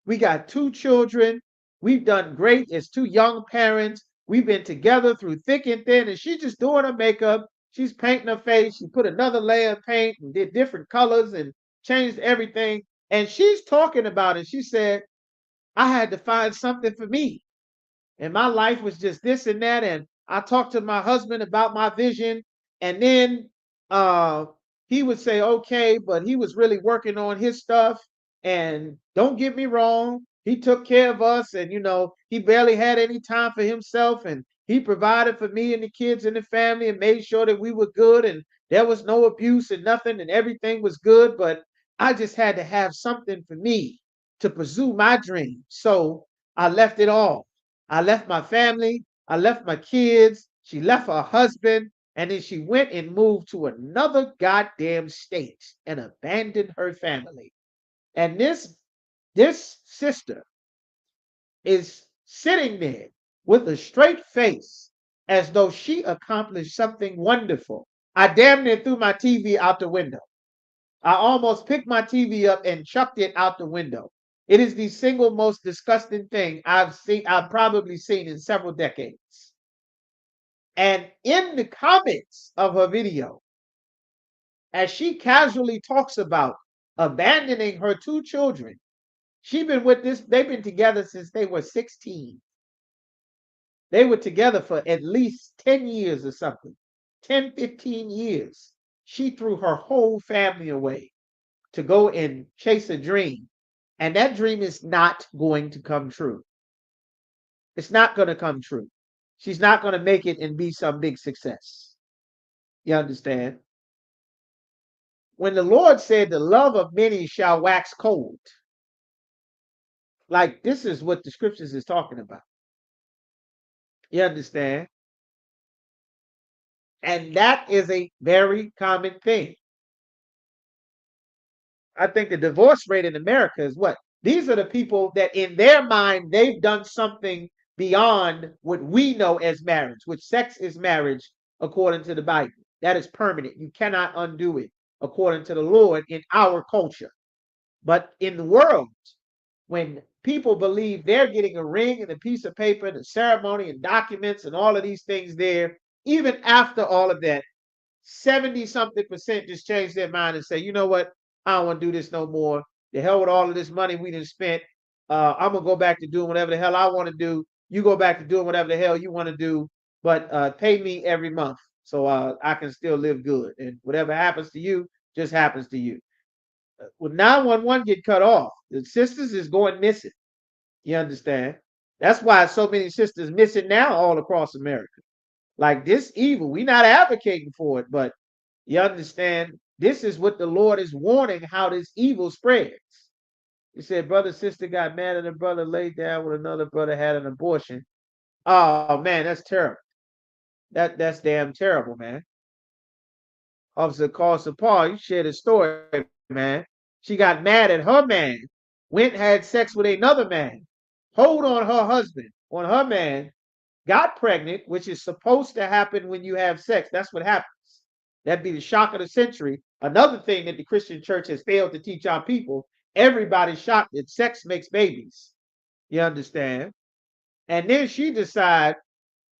[SPEAKER 2] we got 2 children, we've done great as 2 young parents, we've been together through thick and thin, and she's just doing her makeup, she's painting her face, she put another layer of paint and did different colors and changed everything. And she's talking about it. She said, I had to find something for me. And my life was just this and that. And I talked to my husband about my vision. And then he would say, okay, but he was really working on his stuff. And don't get me wrong, he took care of us. And, he barely had any time for himself. And he provided for me and the kids and the family and made sure that we were good. And there was no abuse and nothing. And everything was good. But I just had to have something for me to pursue my dream. So I left it all. I left my family. I left my kids. She left her husband. And then she went and moved to another goddamn state and abandoned her family. And this This sister is sitting there with a straight face as though she accomplished something wonderful. I damn near threw my TV out the window. I almost picked my TV up and chucked it out the window. It is the single most disgusting thing I've probably seen in several decades. And in the comments of her video, as she casually talks about abandoning her two children, they've been together since they were 16. They were together for at least 10 years or something. 10, 15 years. She threw her whole family away to go and chase a dream. And that dream is not going to come true. It's not going to come true. She's not going to make it and be some big success. You understand? When the Lord said the love of many shall wax cold, like this is what the scriptures is talking about. You understand? And that is a very common thing. I think the divorce rate in America is what? These are the people that in their mind, they've done something beyond what we know as marriage, which sex is marriage according to the Bible. That is permanent. You cannot undo it according to the Lord in our culture. But in the world, when people believe they're getting a ring and a piece of paper and a ceremony and documents and all of these things there, even after all of that, 70 something percent just change their mind and say, you know what? I don't want to do this no more. The hell with all of this money we done spent. I'm going to go back to doing whatever the hell I want to do. You go back to doing whatever the hell you want to do, but pay me every month so I can still live good. And whatever happens to you just happens to you. When 911 get cut off, the sisters is going missing. You understand? That's why so many sisters missing now all across America. Like this evil, we're not advocating for it, but you understand, this is what the Lord is warning how this evil spreads. He said, brother, sister got mad at a brother, laid down with another brother, had an abortion. Oh man, that's terrible. That's damn terrible, man. Officer Carson Paul, you shared a story, man. She got mad at her man, went had sex with another man, hold on her husband, on her man, got pregnant, which is supposed to happen when you have sex. That's what happens. That'd be the shock of the century. Another thing that the Christian church has failed to teach our people, everybody's shocked that sex makes babies. You understand? And then she decide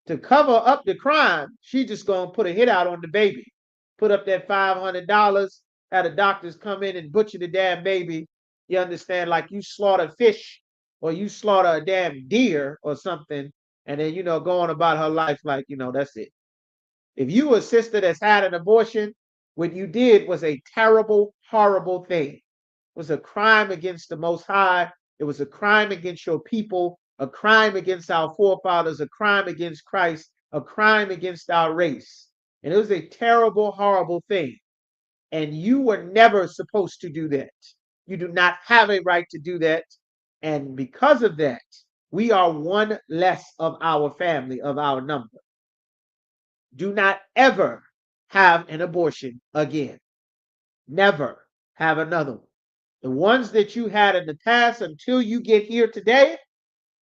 [SPEAKER 2] to cover up the crime. She just gonna put a hit out on the baby. Put up that $500, have the doctors come in and butcher the damn baby. You understand? Like you slaughter fish or you slaughter a damn deer or something, and then go on about her life like that's it. If you a sister that's had an abortion, what you did was a terrible, horrible thing. It was a crime against the Most High. It was a crime against your people, a crime against our forefathers, a crime against Christ, a crime against our race. And it was a terrible, horrible thing. And you were never supposed to do that. You do not have a right to do that. And because of that, we are one less of our family, of our number. Do not ever have an abortion again. Never have another one. The ones that you had in the past until you get here today,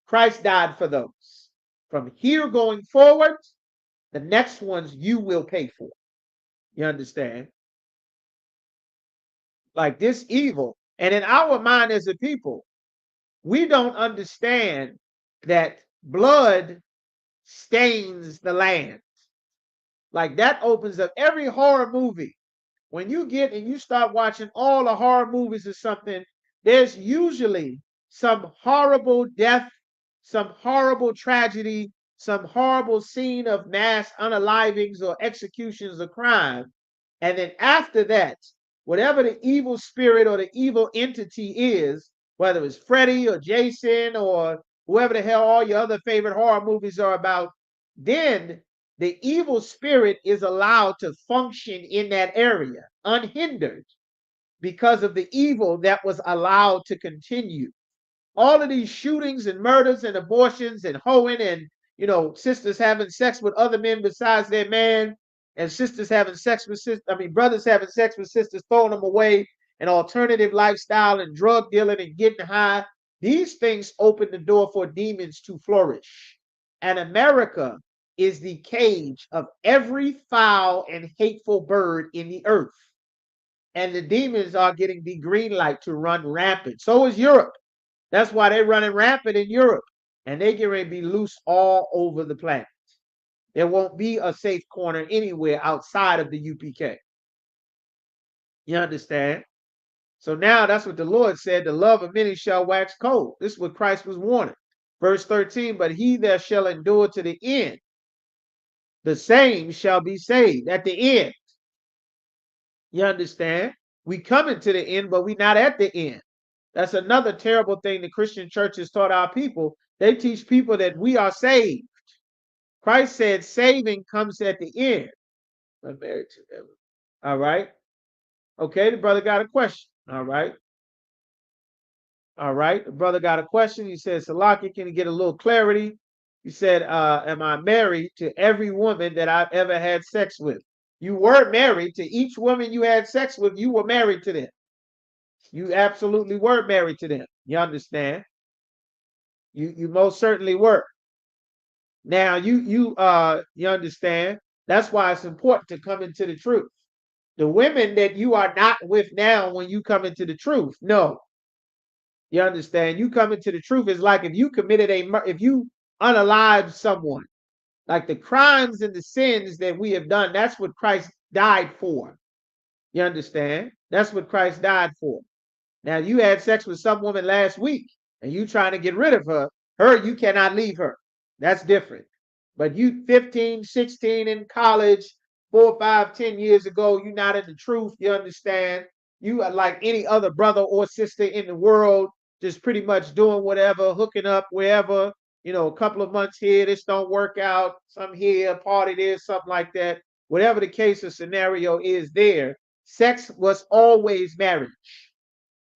[SPEAKER 2] Christ died for those. From here going forward, the next ones you will pay for. You understand? Like this evil. And in our mind as a people, we don't understand that blood stains the land. Like that opens up every horror movie. When you get and you start watching all the horror movies or something, there's usually some horrible death, some horrible tragedy, some horrible scene of mass unalivings or executions or crime. And then after that, whatever the evil spirit or the evil entity is, whether it's Freddy or Jason or whoever the hell all your other favorite horror movies are about, then the evil spirit is allowed to function in that area unhindered because of the evil that was allowed to continue. All of these shootings and murders and abortions and hoeing and sisters having sex with other men besides their man, and sisters having sex with brothers having sex with sisters, throwing them away, an alternative lifestyle and drug dealing and getting high. These things open the door for demons to flourish. And America is the cage of every foul and hateful bird in the earth. And the demons are getting the green light to run rampant. So is Europe. That's why they're running rampant in Europe. And they're going to be loose all over the planet. There won't be a safe corner anywhere outside of the UPK. You understand? So now that's what the Lord said, the love of many shall wax cold. This is what Christ was warning. Verse 13, but he that shall endure to the end, the same shall be saved. At the end. You understand? We coming to the end, but we not at the end. That's another terrible thing the Christian church has taught our people. They teach people that we are saved. Christ said saving comes at the end. I'm married to them. All right. Okay, the brother got a question. All right. All right. The brother got a question. He said, Salaki, can you get a little clarity? He said, am I married to every woman that I've ever had sex with? You were married to each woman you had sex with. You were married to them. You absolutely were married to them. You understand? You most certainly were. Now you understand. That's why it's important to come into the truth. The women that you are not with now, when you come into the truth, no. You understand? You come into the truth is like if you committed if you unalived someone, like the crimes and the sins that we have done. That's what Christ died for. You understand? That's what Christ died for. Now you had sex with some woman last week and you trying to get rid of her. You cannot leave her. That's different. But you 15, 16 in college, 4, 5, 10 years ago, you're not in the truth. You understand? You are like any other brother or sister in the world, just pretty much doing whatever, hooking up wherever, a couple of months here, this don't work out, some here, party there, something like that. Whatever the case or scenario is there, sex was always marriage.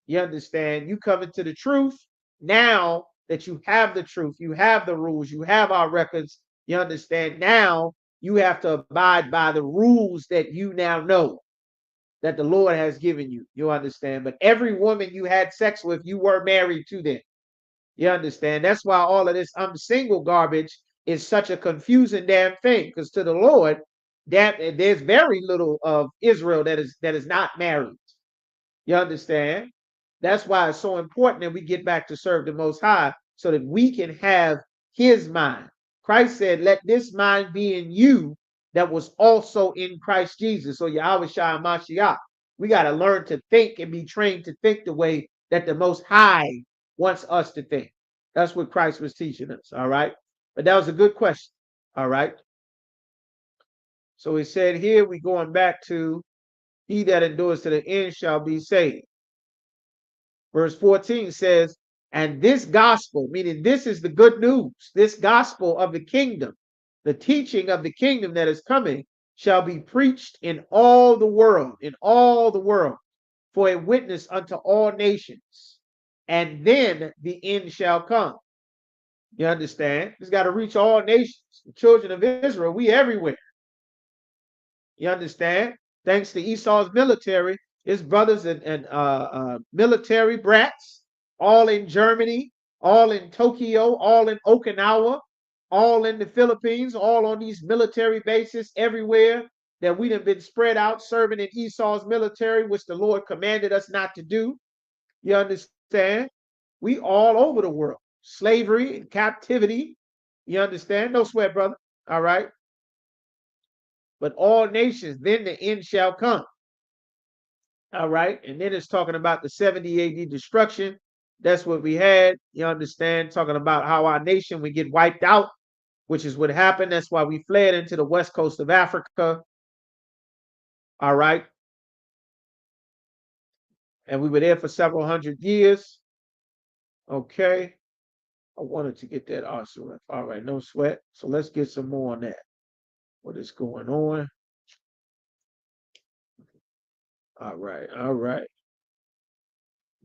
[SPEAKER 2] You understand? You come into the truth. Now that you have the truth, you have the rules, you have our records, you understand? Now you have to abide by the rules that you now know that the Lord has given you. You understand? But every woman you had sex with, you were married to them. You understand? That's why all of this I'm single garbage is such a confusing damn thing. Because to the Lord, there's very little of Israel that is not married. You understand? That's why it's so important that we get back to serve the Most High so that we can have his mind. Christ said, let this mind be in you that was also in Christ Jesus. So Yahweh Shai Mashiach, we got to learn to think and be trained to think the way that the Most High wants us to think. That's what Christ was teaching us. All right. But that was a good question. All right. So he said here, we going back to he that endures to the end shall be saved. Verse 14 says, and this gospel, meaning this is the good news, this gospel of the kingdom, the teaching of the kingdom that is coming, shall be preached in all the world, for a witness unto all nations, and then the end shall come. You understand? It's got to reach all nations. The children of Israel, we everywhere. You understand? Thanks to Esau's military, his brothers and military brats, all in Germany, all in Tokyo, all in Okinawa, all in the Philippines, all on these military bases everywhere that we have been spread out serving in Esau's military, which the Lord commanded us not to do. You understand? We all over the world. Slavery and captivity. You understand? No sweat, brother. All right. But all nations, then the end shall come. All right. And then it's talking about the 70 AD destruction. That's what we had. You understand? Talking about how our nation would get wiped out, which is what happened. That's why we fled into the west coast of Africa. All right. And we were there for several hundred years. Okay. I wanted to get that also. All right. No sweat. So let's get some more on that. What is going on? All right. All right.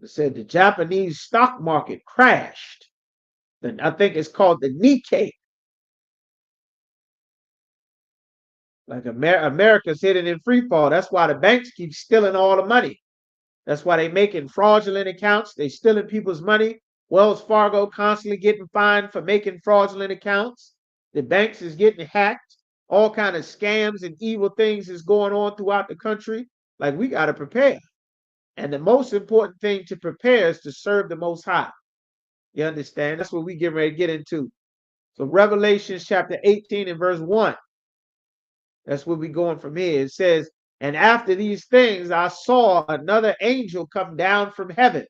[SPEAKER 2] It said the Japanese stock market crashed. And I think it's called the Nikkei. Like America's hidden in free fall. That's why the banks keep stealing all the money. That's why they making fraudulent accounts. They stealing people's money. Wells Fargo constantly getting fined for making fraudulent accounts. The banks is getting hacked. All kind of scams and evil things is going on throughout the country. Like we got to prepare. And the most important thing to prepare is to serve the Most High. You understand? That's what we get ready to get into. So Revelation chapter 18 and verse 1. That's where we're going from here. It says, and after these things, I saw another angel come down from heaven.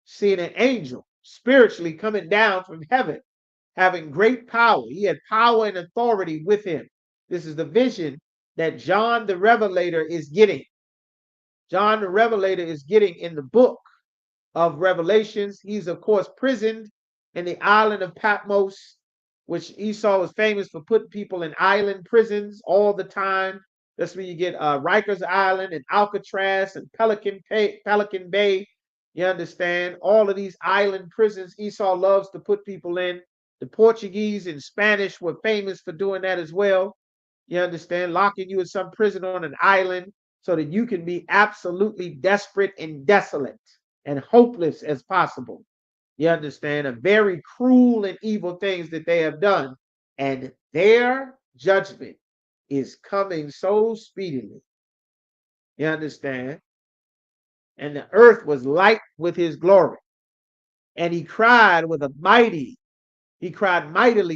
[SPEAKER 2] Seeing an angel spiritually coming down from heaven, having great power. He had power and authority with him. This is the vision that John the Revelator is getting. John the Revelator is getting in the book of Revelations. He's, of course, prisoned in the island of Patmos, which Esau was famous for putting people in island prisons all the time. That's where you get Rikers Island and Alcatraz and Pelican Bay. You understand? All of these island prisons Esau loves to put people in. The Portuguese and Spanish were famous for doing that as well. You understand? Locking you in some prison on an island so that you can be absolutely desperate and desolate and hopeless as possible. You understand? A very cruel and evil things that they have done. And their judgment is coming so speedily. You understand? And the earth was light with his glory. And he cried mightily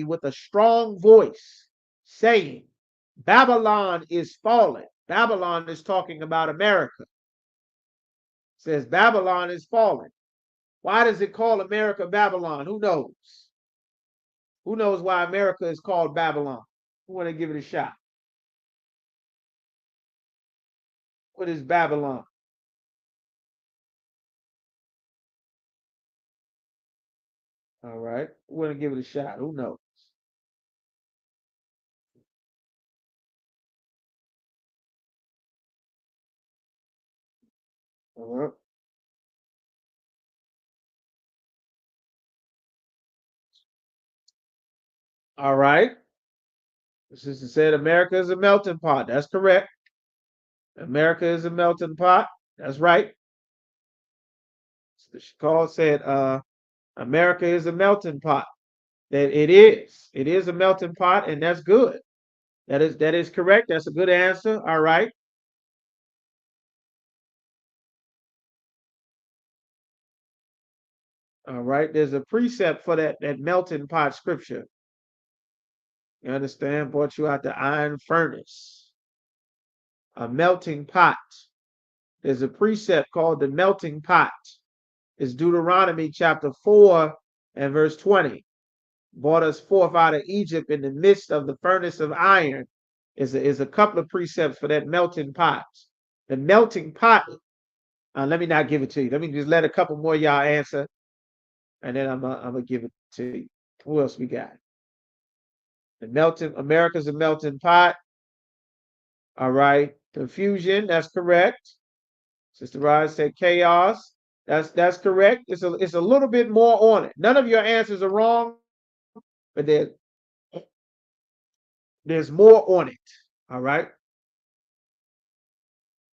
[SPEAKER 2] with a strong voice, saying, Babylon is fallen. Babylon is talking about America. It says Babylon is fallen. Why does it call America Babylon? Who knows? Who knows why America is called Babylon? Who want to give it a shot? What is Babylon? All right. Who want to give it a shot? Who knows? All right. All right. The sister said America is a melting pot. That's correct. America is a melting pot. That's right. Sister Shakal said America is a melting pot. That it is. It is a melting pot, and that's good. That is correct. That's a good answer. All right. All right. There's a precept for that melting pot scripture. You understand? Brought you out the iron furnace. A melting pot. There's a precept called the melting pot. It's Deuteronomy chapter 4 and verse 20. Brought us forth out of Egypt in the midst of the furnace of iron. Is a couple of precepts for that melting pot. The melting pot. Let me not give it to you. Let me just let a couple more y'all answer, and then I'm gonna give it to you. Who else we got? America's a melting pot. All right. Confusion. That's correct. Sister Rod said chaos. That's correct. It's a little bit more on it. None of your answers are wrong, but there's more on it. All right.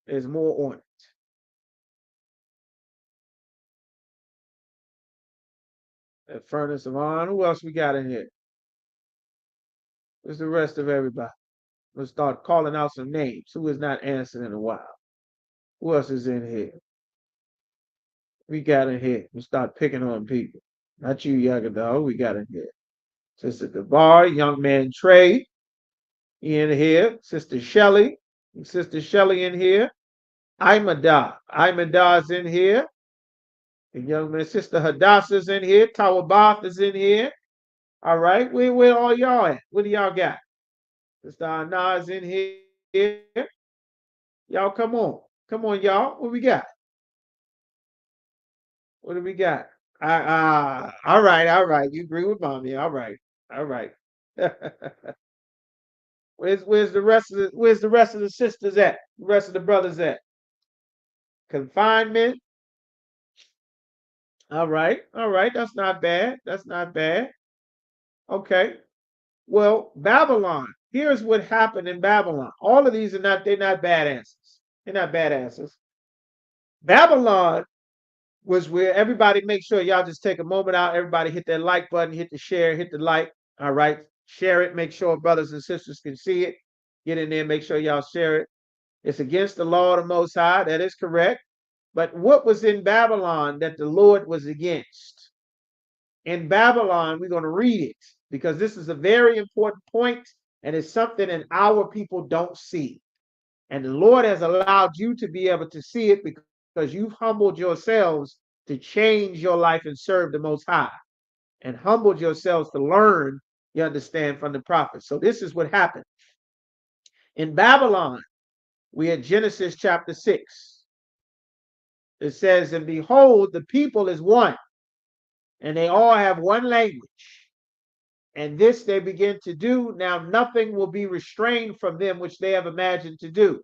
[SPEAKER 2] There's more on it. That furnace of on. Who else we got in here? Where's the rest of everybody? Let's start calling out some names. Who is not answering in a while? Who else is in here? We got in here. We start picking on people. Not you, Yaga dog. We got in here. Sister Debar, young man Trey, in here. Sister Shelley, Sister Shelley in here. Imadah is in here. The young man, Sister Hadassah's in here. Tawabath is in here. All right, where all y'all at? What do y'all got? Sister Anah's in here. Y'all come on, y'all. What we got? What do we got? All right. You agree with mommy. All right. Where's the rest of the sisters at? The rest of the brothers at? Confinement. All right. That's not bad. Okay. Well, Babylon. Here's what happened in Babylon. All of these they're not bad answers. They're not bad answers. Babylon was where everybody make sure y'all just take a moment out. Everybody hit that like button, hit the share, hit the like. All right. Share it. Make sure brothers and sisters can see it. Get in there, make sure y'all share it. It's against the law of the Most High. That is correct. But what was in Babylon that the Lord was against? In Babylon, we're going to read it because this is a very important point and it's something that our people don't see. And the Lord has allowed you to be able to see it because you've humbled yourselves to change your life and serve the Most High and humbled yourselves to learn, you understand, from the prophets. So this is what happened. In Babylon, we had Genesis chapter 6. It says, and behold, the people is one, and they all have one language. And this they begin to do. Now nothing will be restrained from them which they have imagined to do.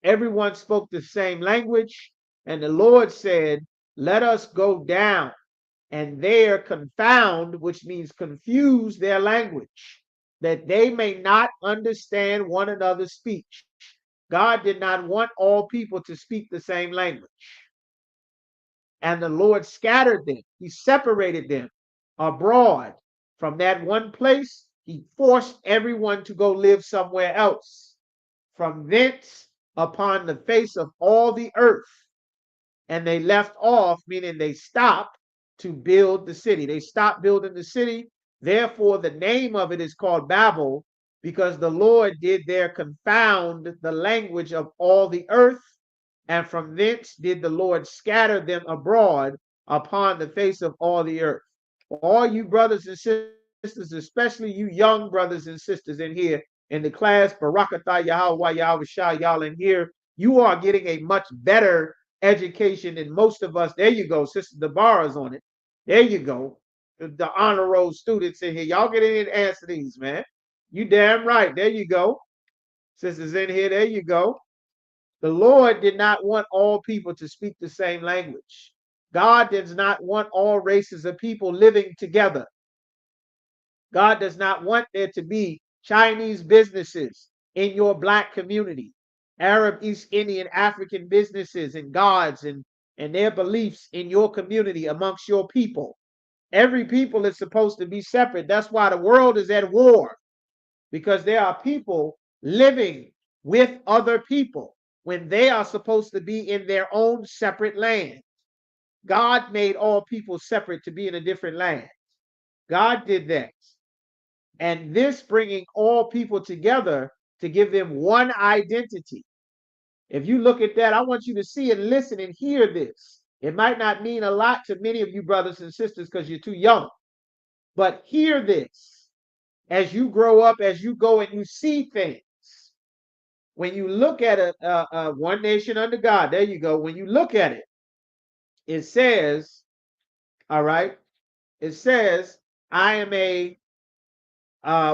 [SPEAKER 2] Everyone spoke the same language. And the Lord said, let us go down and there confound, which means confuse their language, that they may not understand one another's speech. God did not want all people to speak the same language. And the Lord scattered them. He separated them abroad from that one place. He forced everyone to go live somewhere else. From thence upon the face of all the earth. And they left off, meaning they stopped to build the city. They stopped building the city. Therefore, the name of it is called Babel, because the Lord did there confound the language of all the earth. And from thence did the Lord scatter them abroad upon the face of all the earth. All you brothers and sisters, especially you young brothers and sisters in here in the class, Barakatah Yahweh Yahweh Shah, y'all in here, you are getting a much better education than most of us. There you go, Sister Debarra's on it. There you go. The honor roll students in here. Y'all get in here and answer these, man. You damn right. There you go. Sisters in here, there you go. The Lord did not want all people to speak the same language. God does not want all races of people living together. God does not want there to be Chinese businesses in your black community, Arab, East Indian, African businesses and gods and their beliefs in your community amongst your people. Every people is supposed to be separate. That's why the world is at war, because there are people living with other people when they are supposed to be in their own separate land. God made all people separate to be in a different land. God did that. And this bringing all people together to give them one identity. If you look at that, I want you to see and listen and hear this. It might not mean a lot to many of you brothers and sisters because you're too young, but hear this as you grow up, as you go and you see things. When you look at a one nation under God, there you go. When you look at it, it says, all right, it says, I am a,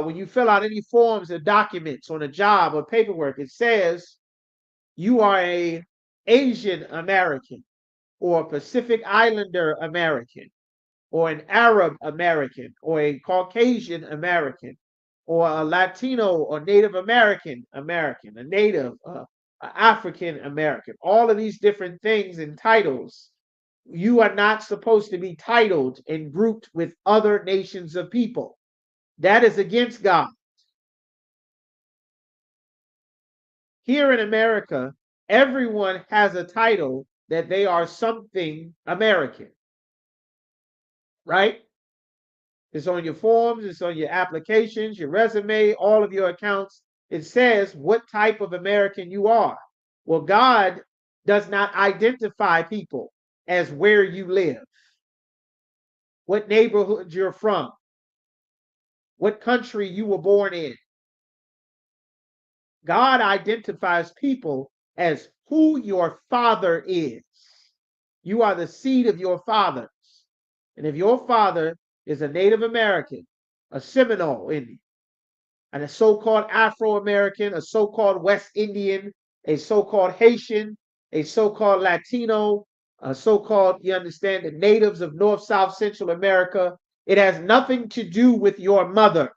[SPEAKER 2] when you fill out any forms or documents on a job or paperwork, it says you are a Asian American or a Pacific Islander American or an Arab American or a Caucasian American or a Latino or Native American American, a Native, African American, all of these different things and titles. You are not supposed to be titled and grouped with other nations of people. That is against God. Here in America, everyone has a title that they are something American, right? It's on your forms, it's on your applications, your resume, all of your accounts. It says what type of American you are. Well, God does not identify people as where you live, what neighborhood you're from, what country you were born in. God identifies people as who your father is. You are the seed of your fathers. And if your father is a Native American, a Seminole Indian, and a so-called Afro-American, a so-called West Indian, a so-called Haitian, a so-called Latino, a so-called, you understand, the natives of North, South, Central America, it has nothing to do with your mother.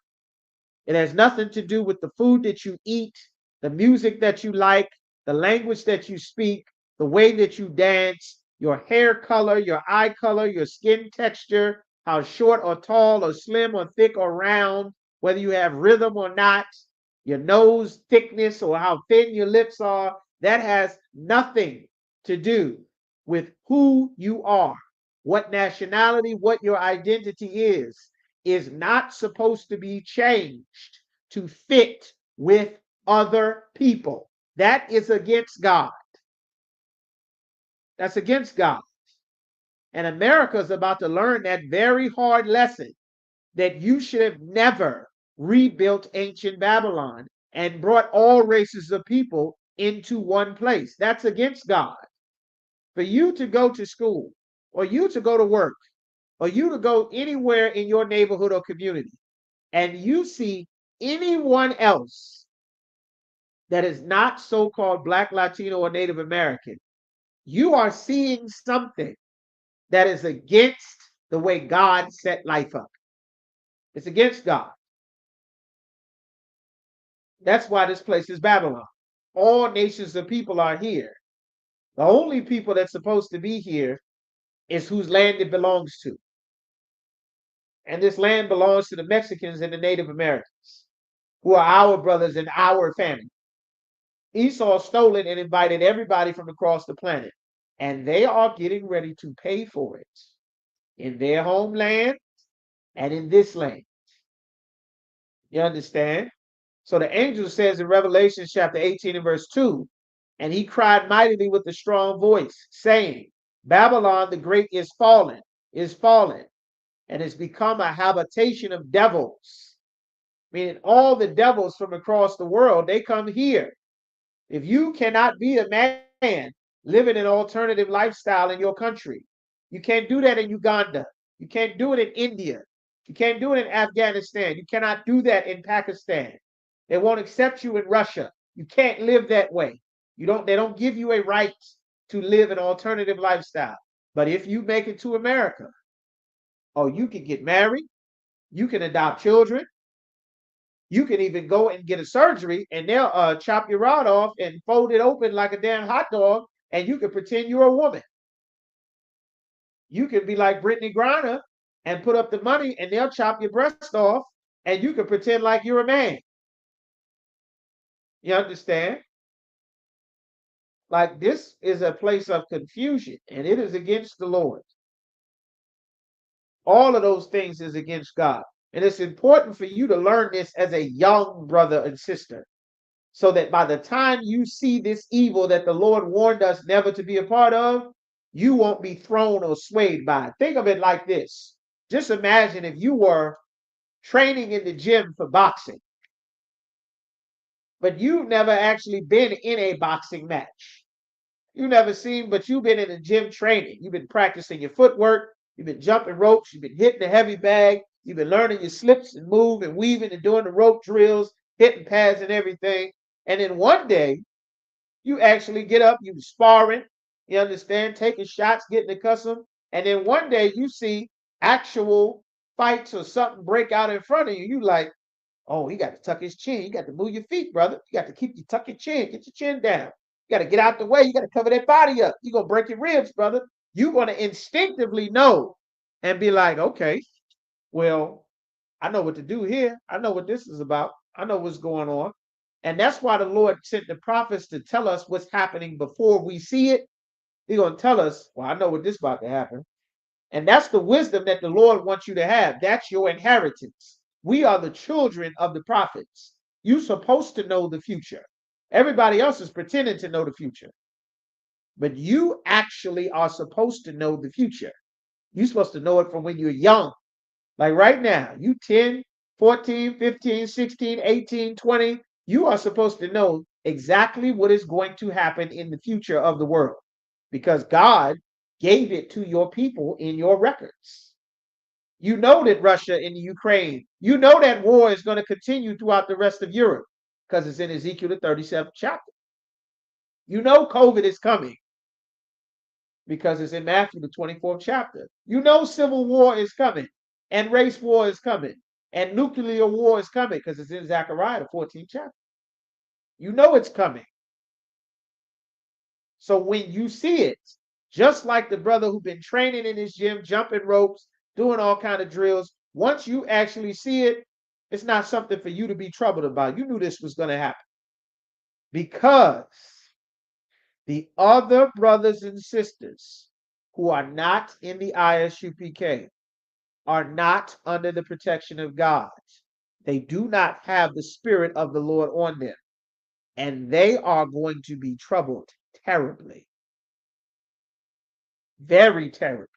[SPEAKER 2] It has nothing to do with the food that you eat, the music that you like, the language that you speak, the way that you dance, your hair color, your eye color, your skin texture, how short or tall or slim or thick or round, whether you have rhythm or not, your nose thickness or how thin your lips are, that has nothing to do with who you are. What nationality, what your identity is not supposed to be changed to fit with other people. That is against God. That's against God. And America is about to learn that very hard lesson that you should have never rebuilt ancient Babylon and brought all races of people into one place. That's against God. For you to go to school, or you to go to work, or you to go anywhere in your neighborhood or community, and you see anyone else that is not so-called Black, Latino, or Native American, you are seeing something that is against the way God set life up. It's against God. That's why this place is Babylon. All nations of people are here. The only people that's supposed to be here is whose land it belongs to. And this land belongs to the Mexicans and the Native Americans, who are our brothers and our family. Esau stole it and invited everybody from across the planet. And they are getting ready to pay for it in their homeland and in this land. You understand? So the angel says in Revelation chapter 18 and verse 2, and he cried mightily with a strong voice, saying, Babylon the great is fallen, and has become a habitation of devils. Meaning all the devils from across the world, they come here. If you cannot be a man living an alternative lifestyle in your country, you can't do that in Uganda. You can't do it in India. You can't do it in Afghanistan. You cannot do that in Pakistan. They won't accept you in Russia. You can't live that way. They don't give you a right to live an alternative lifestyle. But if you make it to America, oh, you can get married, you can adopt children, you can even go and get a surgery and they'll chop your rod off and fold it open like a damn hot dog, and you can pretend you're a woman. You can be like Brittany Griner and put up the money and they'll chop your breast off and you can pretend like you're a man. You understand? Like, this is a place of confusion and it is against the Lord. All of those things is against God. And it's important for you to learn this as a young brother and sister, so that by the time you see this evil that the Lord warned us never to be a part of, you won't be thrown or swayed by it. Think of it like this. Just imagine if you were training in the gym for boxing, but you've never actually been in a boxing match. You never seen, but you've been in the gym training. You've been practicing your footwork. You've been jumping ropes. You've been hitting the heavy bag. You've been learning your slips and move and weaving and doing the rope drills, hitting pads and everything. And then one day, you actually get up, you sparring, you understand, taking shots, getting accustomed. And then one day you see actual fights or something break out in front of you. You like, oh, he got to tuck his chin. You got to move your feet, brother. You got to tuck your chin, get your chin down. You got to get out the way. You got to cover that body up. You're going to break your ribs, brother. You're going to instinctively know and be like, okay, well, I know what to do here. I know what this is about. I know what's going on. And that's why the Lord sent the prophets to tell us what's happening before we see it. He's going to tell us, well, I know what this is about to happen. And that's the wisdom that the Lord wants you to have. That's your inheritance. We are the children of the prophets. You're supposed to know the future. Everybody else is pretending to know the future. But you actually are supposed to know the future. You're supposed to know it from when you're young. Like right now, you 10, 14, 15, 16, 18, 20, you are supposed to know exactly what is going to happen in the future of the world, because God gave it to your people in your records. You know that Russia and the Ukraine, you know that war is going to continue throughout the rest of Europe because it's in Ezekiel the 37th chapter. You know COVID is coming because it's in Matthew the 24th chapter. You know civil war is coming and race war is coming and nuclear war is coming because it's in Zechariah the 14th chapter. You know it's coming. So when you see it, just like the brother who been training in his gym, jumping ropes, doing all kind of drills, once you actually see it, it's not something for you to be troubled about. You knew this was going to happen because the other brothers and sisters who are not in the ISUPK are not under the protection of God. They do not have the Spirit of the Lord on them, and they are going to be troubled terribly, very terribly.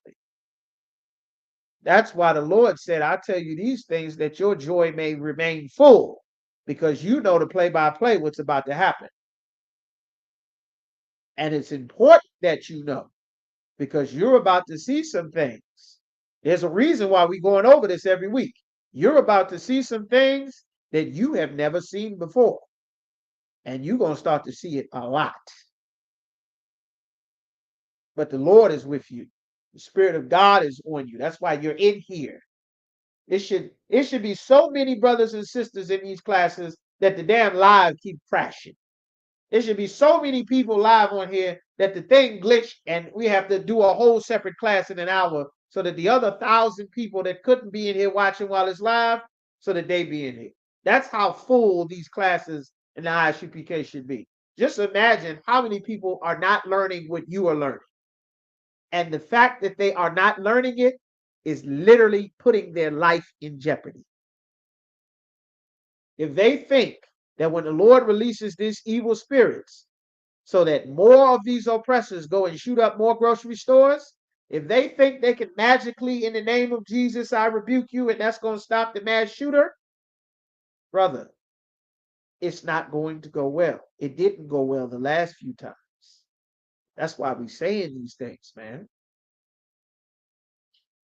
[SPEAKER 2] That's why the Lord said, I tell you these things that your joy may remain full, because you know the play by play what's about to happen. And it's important that you know, because you're about to see some things. There's a reason why we're going over this every week. You're about to see some things that you have never seen before. And you're going to start to see it a lot. But the Lord is with you. The Spirit of God is on you. That's why you're in here. It should be so many brothers and sisters in these classes that the damn live keep crashing. There should be so many people live on here that the thing glitched and we have to do a whole separate class in an hour so that the other 1,000 people that couldn't be in here watching while it's live, so that they be in here. That's how full these classes in the ISUPK should be. Just imagine how many people are not learning what you are learning. And the fact that they are not learning it is literally putting their life in jeopardy. If they think that when the Lord releases these evil spirits, so that more of these oppressors go and shoot up more grocery stores, if they think they can magically, in the name of Jesus, I rebuke you, and that's going to stop the mass shooter, brother, it's not going to go well. It didn't go well the last few times. That's why we're saying these things, man.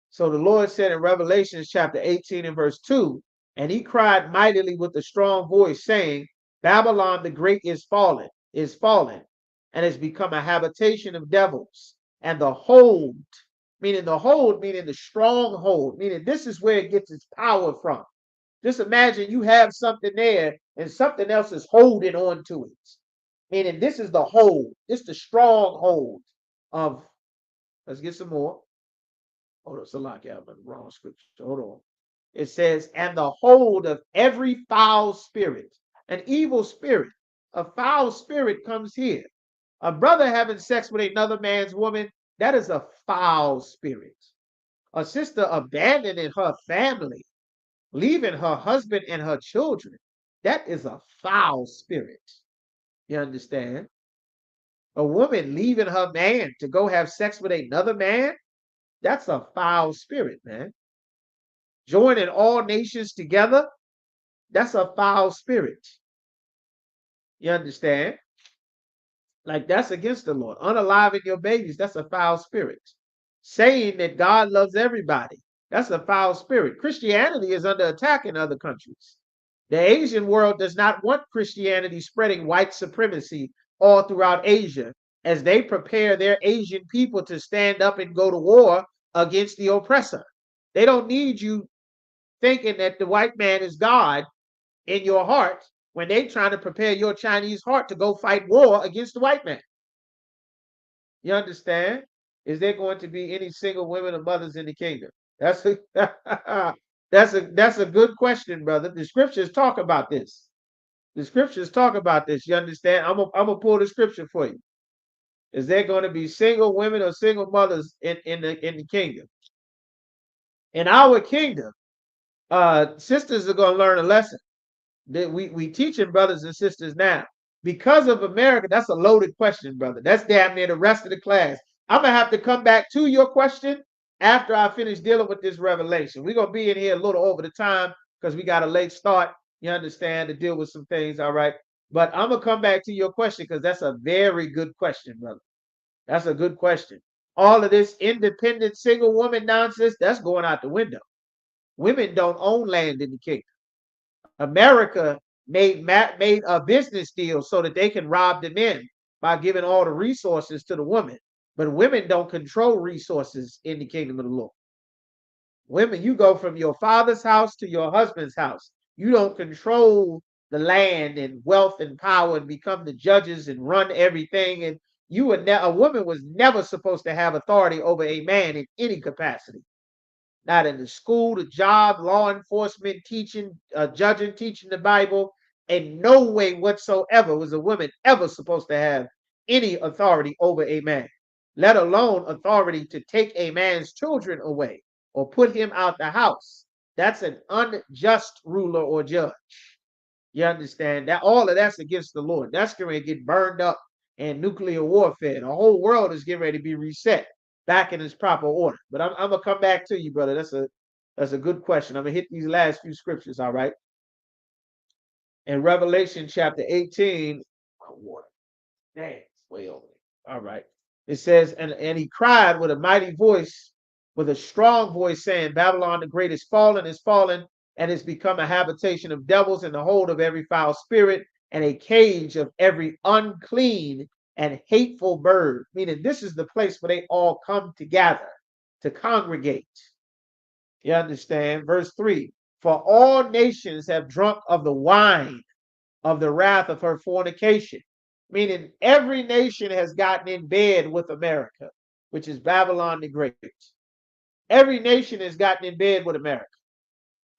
[SPEAKER 2] So the Lord said in Revelation chapter 18 and verse 2, and he cried mightily with a strong voice, saying, Babylon the great is fallen, and has become a habitation of devils. And the hold, meaning the stronghold, meaning this is where it gets its power from. Just imagine you have something there and something else is holding on to it. Meaning this is the hold, this is the stronghold of, let's get some more. Hold on, Salaki, I'm in the wrong scripture. Hold on. It says, and the hold of every foul spirit, an evil spirit, a foul spirit comes here. A brother having sex with another man's woman, that is a foul spirit. A sister abandoning her family, leaving her husband and her children, that is a foul spirit. You understand? A woman leaving her man to go have sex with another man, that's a foul spirit, man. Joining all nations together, that's a foul spirit. You understand? Like that's against the Lord. Unaliving your babies, that's a foul spirit. Saying that God loves everybody, that's a foul spirit. Christianity is under attack in other countries. The Asian world does not want Christianity spreading white supremacy all throughout Asia as they prepare their Asian people to stand up and go to war against the oppressor. They don't need you thinking that the white man is God in your heart when they trying to prepare your Chinese heart to go fight war against the white man. You understand? Is there going to be any single women or mothers in the kingdom? That's a that's a good question, brother. The scriptures talk about this. The scriptures talk about this. You understand? I'm gonna pull the scripture for you. Is there going to be single women or single mothers in the kingdom? In our kingdom, sisters are going to learn a lesson. We teaching brothers and sisters now. Because of America, that's a loaded question, brother. That's damn near the rest of the class. I'm going to have to come back to your question after I finish dealing with this revelation. We're going to be in here a little over the time because we got a late start, you understand, to deal with some things, all right? But I'm going to come back to your question because that's a very good question, brother. That's a good question. All of this independent single woman nonsense, that's going out the window. Women don't own land in the kingdom. America made a business deal so that they can rob the men by giving all the resources to the women. But women don't control resources in the kingdom of the Lord. Women, you go from your father's house to your husband's house. You don't control the land and wealth and power and become the judges and run everything. And A woman was never supposed to have authority over a man in any capacity. Not in the school, the job, law enforcement, teaching, judging, teaching the Bible. In no way whatsoever was a woman ever supposed to have any authority over a man, let alone authority to take a man's children away or put him out the house. That's an unjust ruler or judge. You understand that all of that's against the Lord. That's going to get burned up in nuclear warfare. The whole world is getting ready to be reset back in its proper order. But I'm gonna come back to you, brother. That's a good question. I'm gonna hit these last few scriptures. All right. In Revelation chapter 18, oh, water. Dang, it's way over there. All right. It says, and he cried with a mighty voice, with a strong voice, saying, Babylon the great is fallen, and is become a habitation of devils, and the hold of every foul spirit, and a cage of every unclean and hateful bird. Meaning, this is the place where they all come together to congregate. You understand? Verse 3, for all nations have drunk of the wine of the wrath of her fornication. Meaning every nation has gotten in bed with America, which is Babylon the Great. Every nation has gotten in bed with America.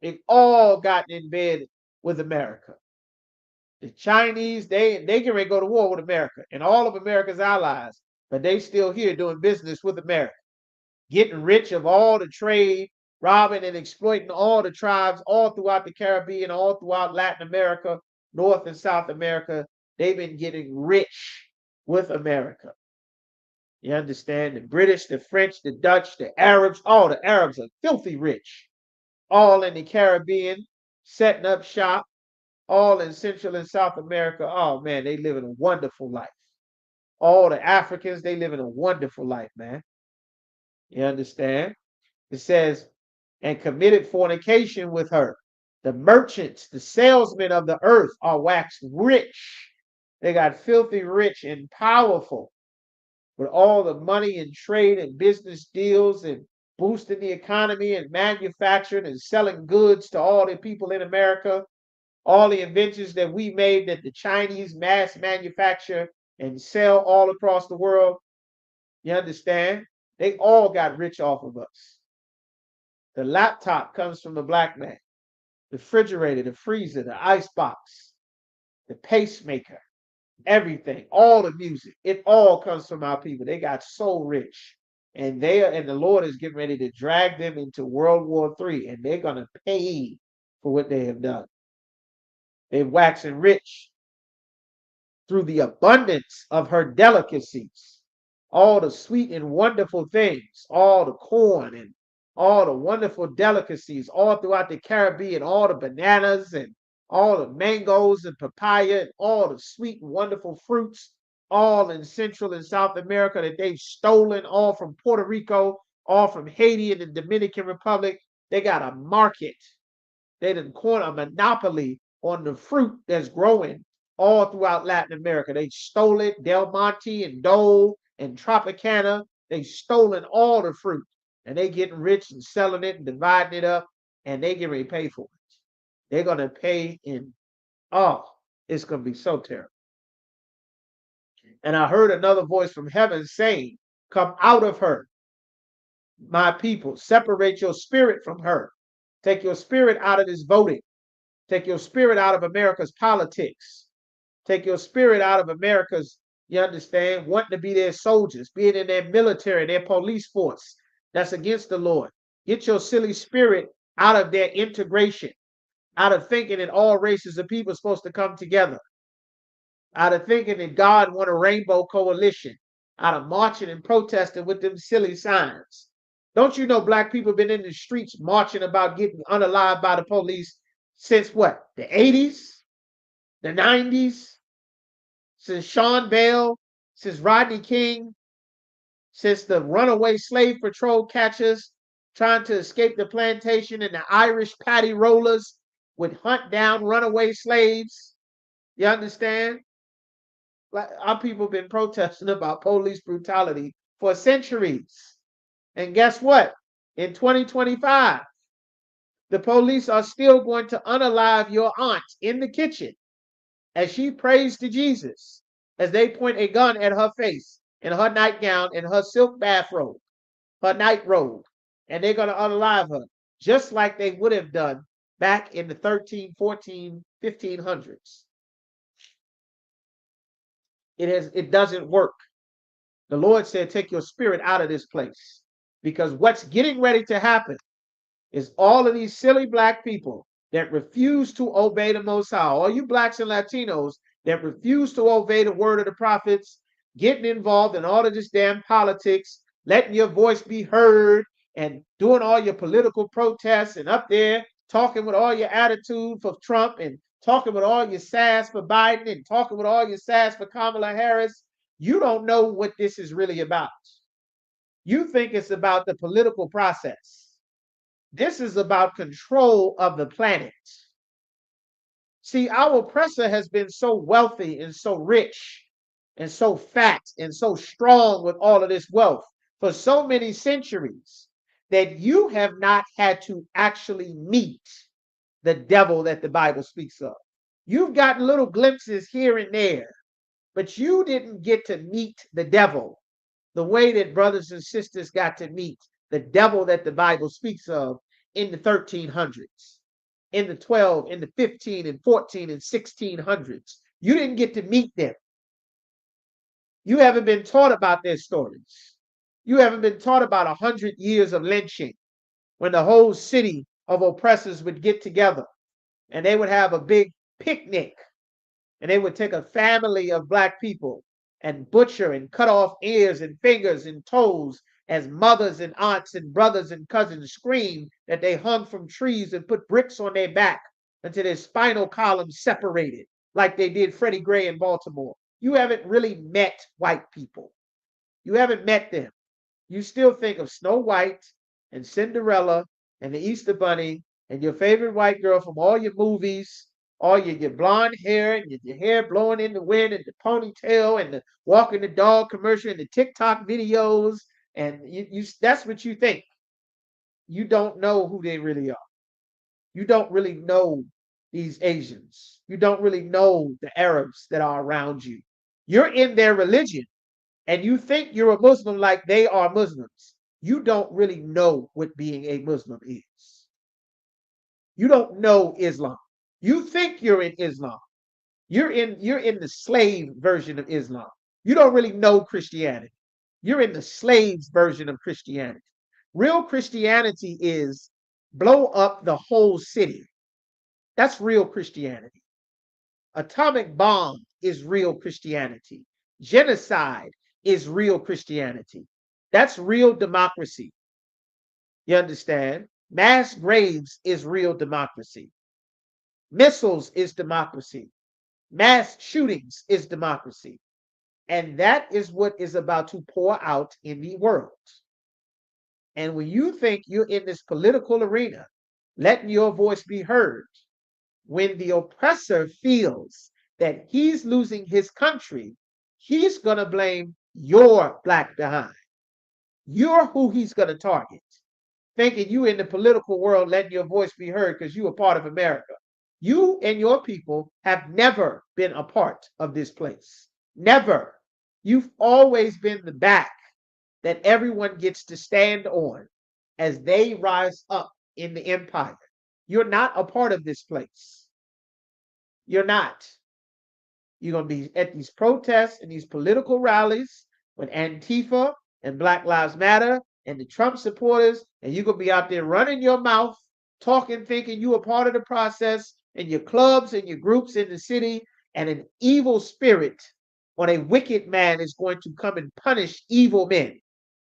[SPEAKER 2] They've all gotten in bed with America. The Chinese, they get ready to go to war with America and all of America's allies, but they still here doing business with America, getting rich of all the trade, robbing and exploiting all the tribes all throughout the Caribbean, all throughout Latin America, North and South America. They've been getting rich with America. You understand? The British, the French, the Dutch, the Arabs, all the Arabs are filthy rich. All in the Caribbean, setting up shop, all in Central and South America. Oh man, they live in a wonderful life. All the Africans, they live in a wonderful life, man. You understand? It says, and committed fornication with her. The merchants, the salesmen of the earth are waxed rich. They got filthy rich and powerful with all the money and trade and business deals and boosting the economy and manufacturing and selling goods to all the people in America. All the inventions that we made that the Chinese mass manufacture and sell all across the world. You understand? They all got rich off of us. The laptop comes from a black man. The refrigerator, the freezer, the icebox, the pacemaker, everything, all the music, it all comes from our people. They got so rich. And the Lord is getting ready to drag them into World War III, and they're gonna pay for what they have done. They're waxing rich through the abundance of her delicacies, all the sweet and wonderful things, all the corn and all the wonderful delicacies all throughout the Caribbean, all the bananas and all the mangoes and papaya and all the sweet and wonderful fruits, all in Central and South America that they've stolen, all from Puerto Rico, all from Haiti and the Dominican Republic. They got a market. They done corner a monopoly on the fruit that's growing all throughout Latin America. They stole it, Del Monte and Dole and Tropicana. They stolen all the fruit, and they getting rich and selling it and dividing it up, and they get ready to pay for it. They're gonna pay in, oh, it's gonna be so terrible. And I heard another voice from heaven saying, come out of her, my people, separate your spirit from her. Take your spirit out of this voting. Take your spirit out of America's politics. Take your spirit out of America's, you understand, wanting to be their soldiers, being in their military, their police force. That's against the Lord. Get your silly spirit out of their integration, out of thinking that all races of people are supposed to come together, out of thinking that God want a rainbow coalition, out of marching and protesting with them silly signs. Don't you know black people been in the streets marching about getting unalived by the police since what? The 80s? The 90s? Since Sean Bell? Since Rodney King? Since the runaway slave patrol catchers trying to escape the plantation and the Irish patty rollers would hunt down runaway slaves? You understand? Our people have been protesting about police brutality for centuries. And guess what? In 2025, the police are still going to unalive your aunt in the kitchen as she prays to Jesus, as they point a gun at her face in her nightgown and her silk bathrobe, her night robe, and they're going to unalive her, just like they would have done back in the 13, 14, 1500s. It doesn't work. The Lord said, take your spirit out of this place, because what's getting ready to happen is all of these silly black people that refuse to obey the Most High, all you blacks and Latinos that refuse to obey the word of the prophets, getting involved in all of this damn politics, letting your voice be heard, and doing all your political protests, and up there talking with all your attitude for Trump, and talking with all your sass for Biden, and talking with all your sass for Kamala Harris. You don't know what this is really about. You think it's about the political process. This is about control of the planet. See, our oppressor has been so wealthy and so rich and so fat and so strong with all of this wealth for so many centuries that you have not had to actually meet the devil that the Bible speaks of. You've gotten little glimpses here and there, but you didn't get to meet the devil the way that brothers and sisters got to meet the devil that the Bible speaks of in the 1300s, in the 12, in the 15 and 14 and 1600s. You didn't get to meet them. You haven't been taught about their stories. You haven't been taught about 100 years of lynching, when the whole city of oppressors would get together and they would have a big picnic, and they would take a family of black people and butcher and cut off ears and fingers and toes as mothers and aunts and brothers and cousins screamed that they hung from trees and put bricks on their back until their spinal column separated, like they did Freddie Gray in Baltimore. You haven't really met white people. You haven't met them. You still think of Snow White and Cinderella and the Easter Bunny and your favorite white girl from all your movies, all your blonde hair and your hair blowing in the wind and the ponytail and the walking the dog commercial and the TikTok videos. And that's what you think. You don't know who they really are. You don't really know these Asians. You don't really know the Arabs that are around you. You're in their religion and you think you're a Muslim like they are Muslims. You don't really know what being a Muslim is. You don't know Islam. You think you're in Islam. You're in the slave version of Islam. You don't really know Christianity. You're in the slaves version of Christianity. Real Christianity is blow up the whole city. That's real Christianity. Atomic bomb is real Christianity. Genocide is real Christianity. That's real democracy. You understand? Mass graves is real democracy. Missiles is democracy. Mass shootings is democracy. And that is what is about to pour out in the world. And when you think you're in this political arena, letting your voice be heard, when the oppressor feels that he's losing his country, he's going to blame your black behind. You're who he's going to target, thinking you in the political world letting your voice be heard because you are part of America. You and your people have never been a part of this place. Never. You've always been the back that everyone gets to stand on as they rise up in the empire. You're not a part of this place. You're not. You're going to be at these protests and these political rallies with Antifa and Black Lives Matter and the Trump supporters, and you're going to be out there running your mouth, talking, thinking you are part of the process, and your clubs and your groups in the city, and an evil spirit or a wicked man is going to come and punish evil men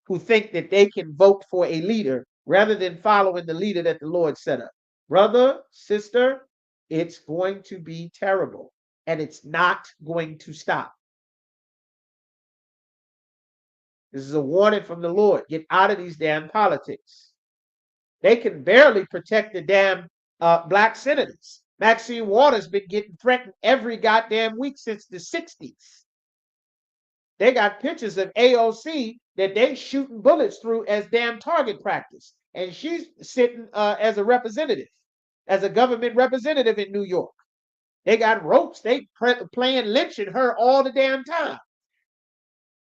[SPEAKER 2] who think that they can vote for a leader rather than following the leader that the Lord set up. Brother, sister, it's going to be terrible, and it's not going to stop. This is a warning from the Lord. Get out of these damn politics. They can barely protect the damn black senators. Maxine Waters been getting threatened every goddamn week since the 60s. They got pictures of AOC that they shooting bullets through as damn target practice. And she's sitting as a representative, as a government representative in New York. They got ropes. They playing lynching her all the damn time.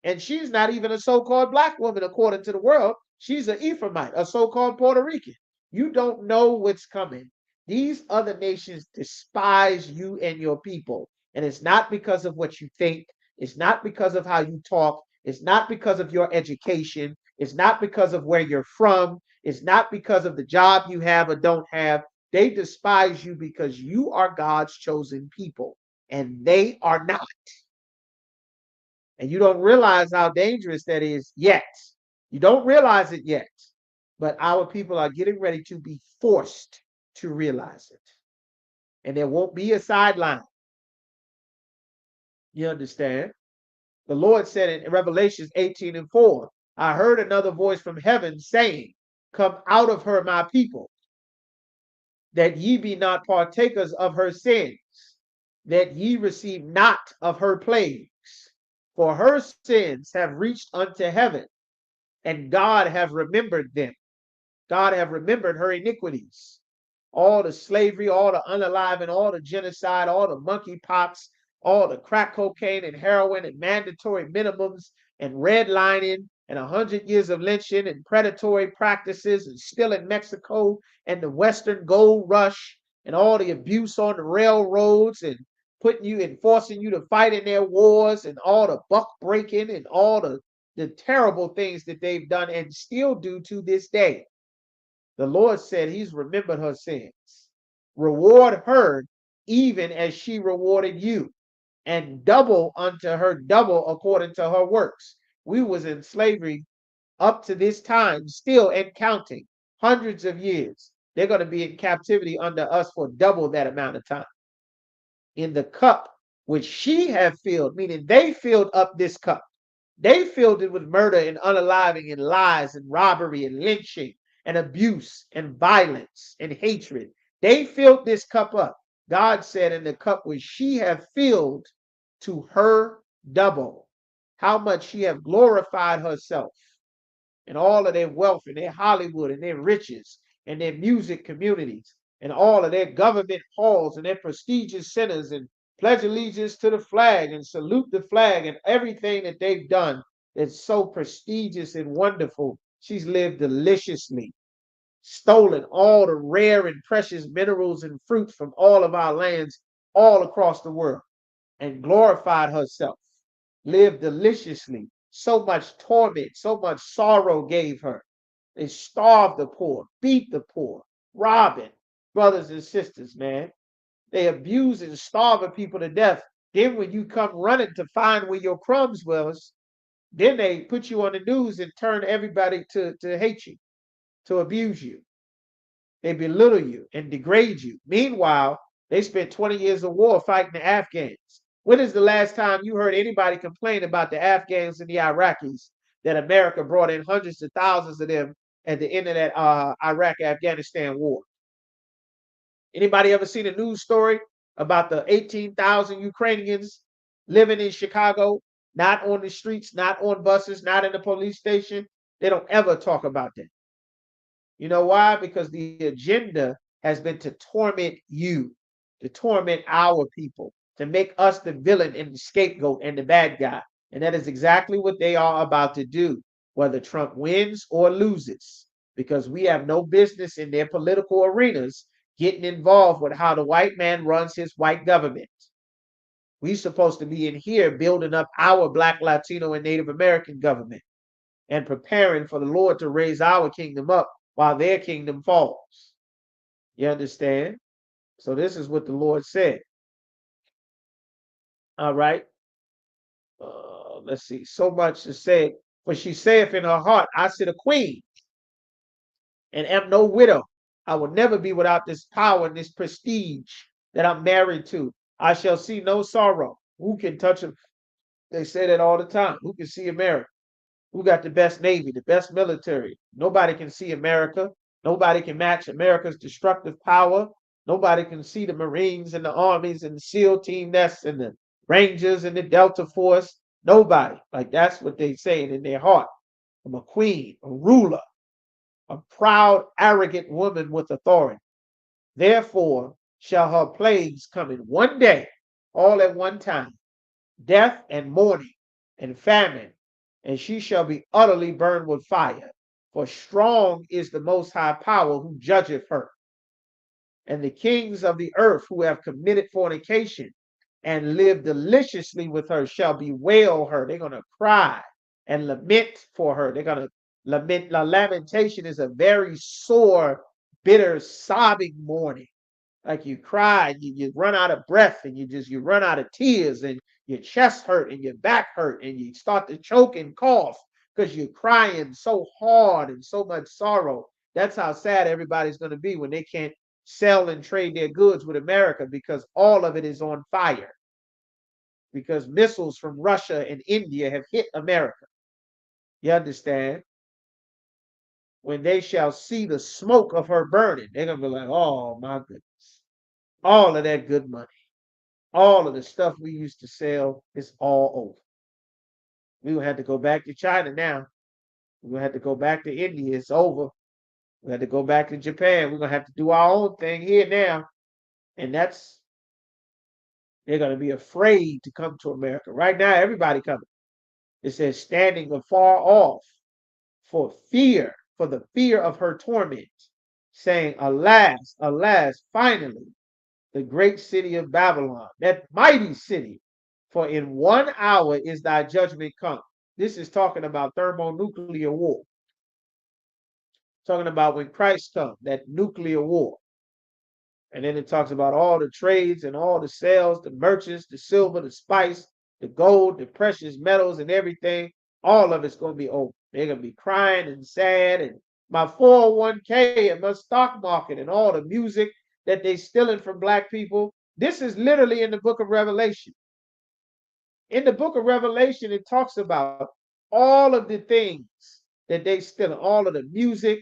[SPEAKER 2] And she's not even a so-called black woman according to the world. She's an Ephraimite, a so-called Puerto Rican. You don't know what's coming. These other nations despise you and your people. And it's not because of what you think. It's not because of how you talk. It's not because of your education. It's not because of where you're from. It's not because of the job you have or don't have. They despise you because you are God's chosen people, and they are not. And you don't realize how dangerous that is yet. You don't realize it yet. But our people are getting ready to be forced to realize it. And there won't be a sideline. You understand? The Lord said in Revelations 18:4, I heard another voice from heaven saying, come out of her, my people, that ye be not partakers of her sins, that ye receive not of her plagues. For her sins have reached unto heaven, and God have remembered them. God have remembered her iniquities. All the slavery, all the unaliving, all the genocide, all the monkeypox, all the crack cocaine and heroin and mandatory minimums and redlining and 100 years of lynching and predatory practices and still in Mexico and the Western gold rush and all the abuse on the railroads and putting you and forcing you to fight in their wars and all the buck breaking and all the terrible things that they've done and still do to this day. The Lord said he's remembered her sins. Reward her even as she rewarded you, and double unto her double according to her works. We was in slavery up to this time, still and counting, hundreds of years. They're going to be in captivity under us for double that amount of time. In the cup which she have filled, meaning they filled up this cup. They filled it with murder and unaliving and lies and robbery and lynching and abuse and violence and hatred. They filled this cup up. God said, in the cup which she have filled, to her double, how much she have glorified herself and all of their wealth and their Hollywood and their riches and their music communities and all of their government halls and their prestigious centers and pledge allegiance to the flag and salute the flag and everything that they've done that's so prestigious and wonderful. She's lived deliciously, stolen all the rare and precious minerals and fruits from all of our lands all across the world and glorified herself, lived deliciously. So much torment, so much sorrow gave her. They starved the poor, beat the poor, robbing brothers and sisters, man. They abuse and starving people to death. Then when you come running to find where your crumbs was, then they put you on the news and turn everybody to hate you, to abuse you. They belittle you and degrade you. Meanwhile, they spent 20 years of war fighting the Afghans. When is the last time you heard anybody complain about the Afghans and the Iraqis that America brought in hundreds of thousands of them at the end of that Iraq-Afghanistan war? Anybody ever seen a news story about the 18,000 Ukrainians living in Chicago, not on the streets, not on buses, not in the police station? They don't ever talk about that. You know why? Because the agenda has been to torment you, to torment our people, to make us the villain and the scapegoat and the bad guy. And that is exactly what they are about to do, whether Trump wins or loses, because we have no business in their political arenas getting involved with how the white man runs his white government. We're supposed to be in here building up our Black, Latino, and Native American government and preparing for the Lord to raise our kingdom up while their kingdom falls. You understand? So this is what the Lord said. All right. Let's see. So much to say. For she saith in her heart, I sit a queen and am no widow. I will never be without this power and this prestige that I'm married to. I shall see no sorrow. Who can touch them? They say that all the time. Who can see America? Who got the best Navy, the best military? Nobody can see America. Nobody can match America's destructive power. Nobody can see the Marines and the armies and the SEAL team nests and the Rangers and the Delta Force. Nobody. Like that's what they saying in their heart. I'm a queen, a ruler, a proud, arrogant woman with authority. Therefore shall her plagues come in one day, all at one time, death and mourning and famine and she shall be utterly burned with fire. For strong is the Most High Power who judgeth her. And the kings of the earth who have committed fornication and lived deliciously with her shall bewail her. They're going to cry and lament for her. They're going to lament. Lamentation is a very sore, bitter, sobbing mourning. Like you cry, you run out of breath, and you run out of tears, and your chest hurt and your back hurt, and you start to choke and cough because you're crying so hard and so much sorrow. That's how sad everybody's going to be when they can't sell and trade their goods with America, because all of it is on fire. Because missiles from Russia and India have hit America. You understand? When they shall see the smoke of her burning, they're going to be like, oh my goodness. All of that good money, all of the stuff we used to sell is all over. We will have to go back to China now. We're going to have to go back to India. It's over. We have to go back to Japan. We're going to have to do our own thing here now. And they're going to be afraid to come to America. Right now, everybody coming. It says standing afar off for the fear of her torment, saying, alas, alas, finally, the great city of Babylon, that mighty city, for in 1 hour is thy judgment come. This is talking about thermonuclear war. Talking about when Christ comes, that nuclear war. And then it talks about all the trades and all the sales, the merchants, the silver, the spice, the gold, the precious metals, and everything. All of it's going to be over. They're going to be crying and sad. And my 401k and my stock market and all the music that they stealing from black people. This is literally in the book of Revelation. In the book of Revelation, it talks about all of the things that they stealing, all of the music,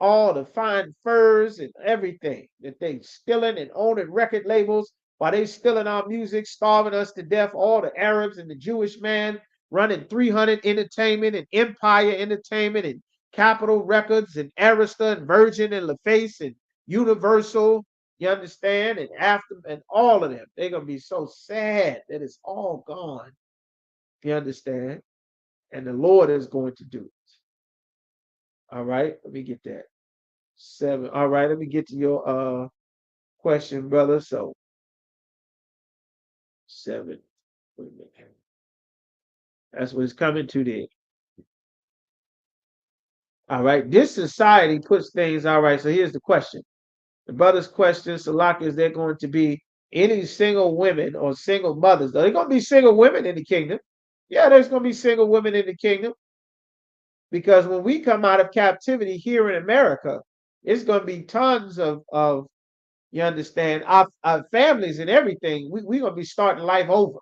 [SPEAKER 2] all the fine furs and everything that they stealing and owning record labels while they stealing our music, starving us to death. All the Arabs and the Jewish man running 300 Entertainment and Empire Entertainment and Capitol Records and Arista and Virgin and LaFace and Universal. You understand? And after and all of them, they're gonna be so sad that it's all gone. You understand? And the Lord is going to do it. All right, let me get that. 7. All right, let me get to your question, brother. So 7. Wait a minute. That's what it's coming to there. All right, this society puts things. All right, so here's the question. The brother's question, Salak, is there going to be any single women or single mothers? Are there going to be single women in the kingdom? Yeah, there's going to be single women in the kingdom. Because when we come out of captivity here in America, it's going to be tons of you understand, our families and everything. We're going to be starting life over.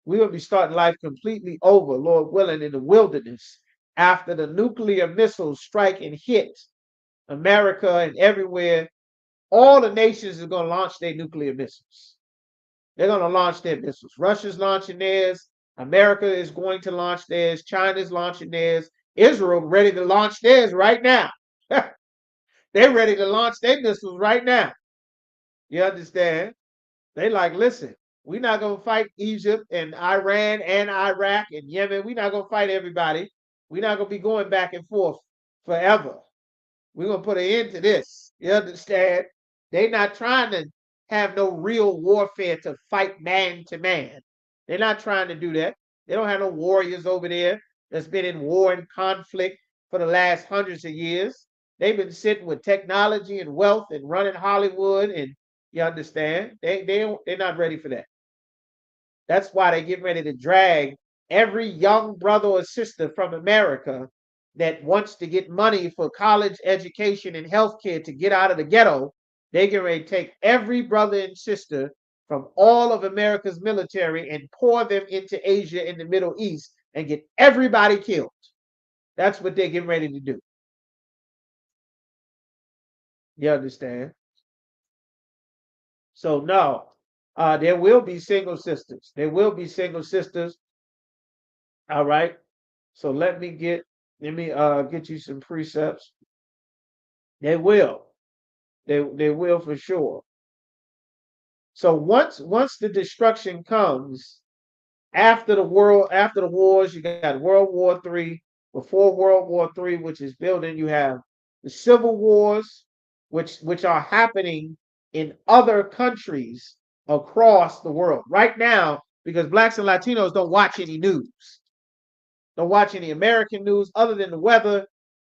[SPEAKER 2] We're going to be starting life completely over, Lord willing, in the wilderness after the nuclear missiles strike and hit America and everywhere. All the nations are going to launch their nuclear missiles. They're going to launch their missiles. Russia's launching theirs. America is going to launch theirs. China's launching theirs. Israel ready to launch theirs right now. They're ready to launch their missiles right now. You understand? They like, listen, we're not going to fight Egypt and Iran and Iraq and Yemen. We're not going to fight everybody. We're not going to be going back and forth forever. We're going to put an end to this. You understand? They're not trying to have no real warfare to fight man to man. They're not trying to do that. They don't have no warriors over there that's been in war and conflict for the last hundreds of years. They've been sitting with technology and wealth and running Hollywood, and you understand? They're not ready for that. That's why they get ready to drag every young brother or sister from America that wants to get money for college education and healthcare to get out of the ghetto. They get ready to take every brother and sister from all of America's military and pour them into Asia and the Middle East and get everybody killed. That's what they're getting ready to do. You understand? So no, there will be single sisters. There will be single sisters. All right. So let me get you some precepts. They will. They will for sure. So once the destruction comes, After the wars, you got World War III. Before World War III, which is building, you have the civil wars, which are happening in other countries across the world right now, because blacks and Latinos don't watch any news, don't watch any American news other than the weather.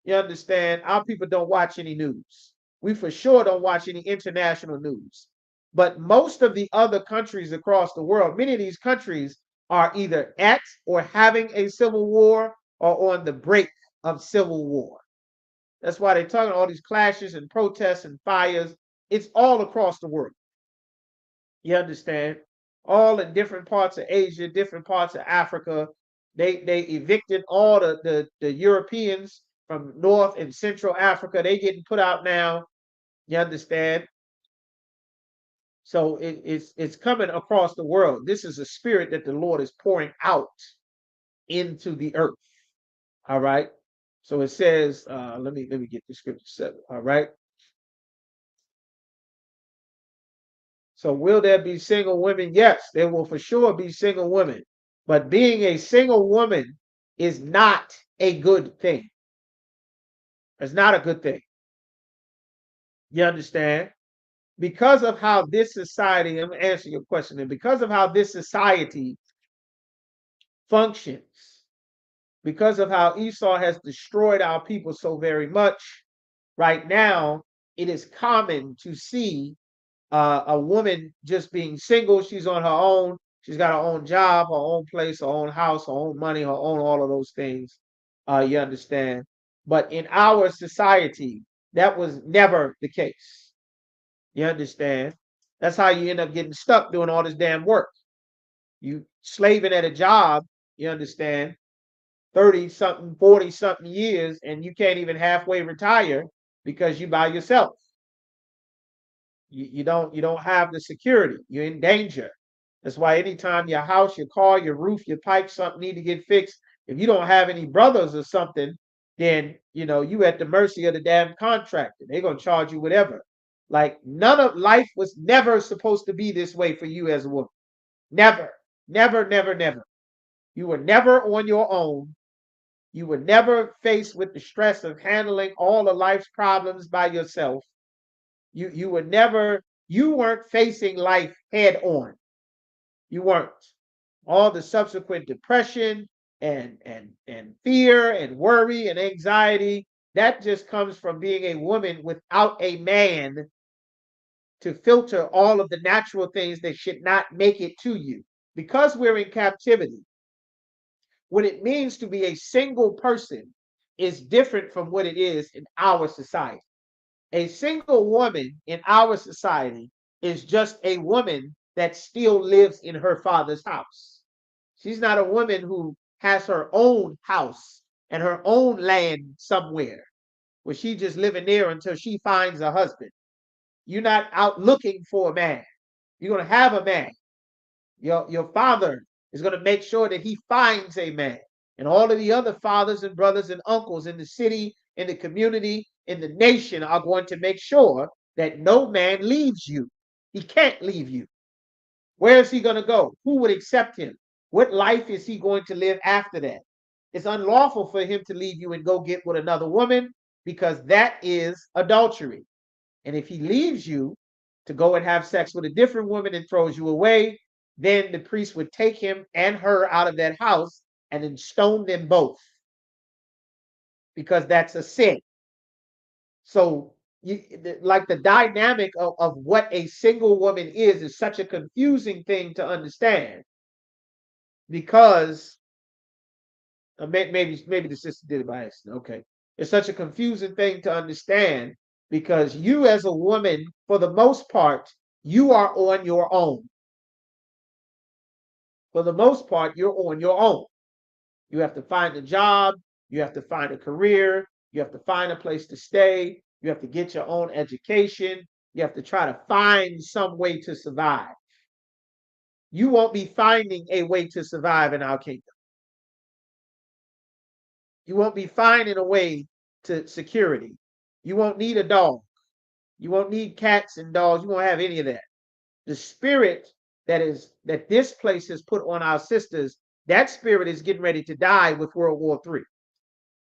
[SPEAKER 2] You understand? Our people don't watch any news. We for sure don't watch any international news. But most of the other countries across the world, many of these countries are either at or having a civil war or on the brink of civil war. That's why they're talking all these clashes and protests and fires. It's all across the world. You understand? All in different parts of Asia, different parts of Africa. They evicted all the Europeans from North and Central Africa. They getting put out now. You understand? So it's coming across the world. This is a spirit that the Lord is pouring out into the earth. All right. So it says, let me get the scripture set. All right. So will there be single women? Yes, there will for sure be single women. But being a single woman is not a good thing. It's not a good thing. You understand? Because of how this society, I'm answering your question, and because of how this society functions, because of how Esau has destroyed our people so very much, right now, it is common to see a woman just being single. She's on her own. She's got her own job, her own place, her own house, her own money, her own all of those things. You understand? But in our society, that was never the case. You understand? That's how you end up getting stuck doing all this damn work. You slaving at a job, you understand, 30 something, 40 something years, and you can't even halfway retire because you by yourself. You don't have the security. You're in danger. That's why anytime your house, your car, your roof, your pipe, something need to get fixed, if you don't have any brothers or something, then you at the mercy of the damn contractor. They're gonna charge you whatever. Like none of life was never supposed to be this way for you as a woman. Never, never, never, never. You were never on your own. You were never faced with the stress of handling all of life's problems by yourself. You weren't facing life head on. You weren't. All the subsequent depression and fear and worry and anxiety, that just comes from being a woman without a man to filter all of the natural things that should not make it to you. Because we're in captivity, what it means to be a single person is different from what it is in our society. A single woman in our society is just a woman that still lives in her father's house. She's not a woman who has her own house and her own land somewhere where she just living there until she finds a husband. You're not out looking for a man. You're going to have a man. Your father is going to make sure that he finds a man. And all of the other fathers and brothers and uncles in the city, in the community, in the nation are going to make sure that no man leaves you. He can't leave you. Where is he going to go? Who would accept him? What life is he going to live after that? It's unlawful for him to leave you and go get with another woman because that is adultery. And if he leaves you to go and have sex with a different woman and throws you away, then the priest would take him and her out of that house and then stone them both because that's a sin. So, like the dynamic of what a single woman is such a confusing thing to understand because maybe the sister did it by accident. Okay, it's such a confusing thing to understand because you as a woman, for the most part, you are on your own. For the most part, you're on your own. You have to find a job, you have to find a career, you have to find a place to stay, you have to get your own education, you have to try to find some way to survive. You won't be finding a way to survive in our kingdom. You won't be finding a way to security. You won't need a dog. You won't need cats and dogs. You won't have any of that. The spirit that this place has put on our sisters, that spirit is getting ready to die with World War III.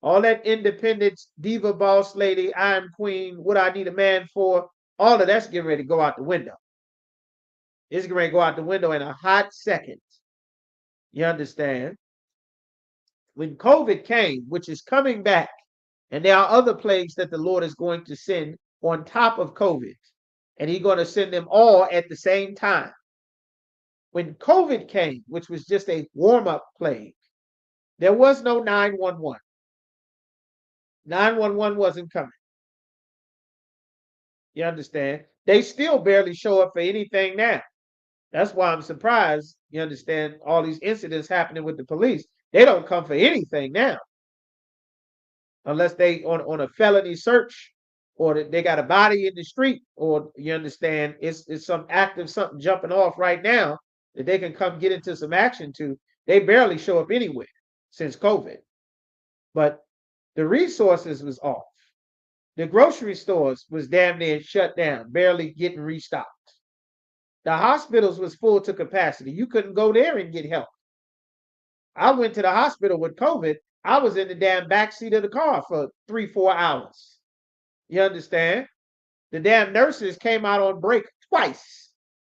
[SPEAKER 2] All that independence, diva, boss lady, I am queen, what I need a man for, all of that's getting ready to go out the window. It's getting ready to go out the window in a hot second. You understand? When COVID came, which is coming back, and there are other plagues that the Lord is going to send on top of COVID, and He's going to send them all at the same time. When COVID came, which was just a warm-up plague, there was no 911. 911 wasn't coming. You understand? They still barely show up for anything now. That's why I'm surprised, you understand, all these incidents happening with the police. They don't come for anything now. Unless they on a felony search or they got a body in the street, or you understand, it's some active something jumping off right now that they can come get into some action to. They barely show up anywhere since COVID. But the resources was off. The grocery stores was damn near shut down, barely getting restocked. The hospitals was full to capacity. You couldn't go there and get help. I went to the hospital with COVID. I was in the damn backseat of the car for 3-4 hours. You understand? The damn nurses came out on break twice.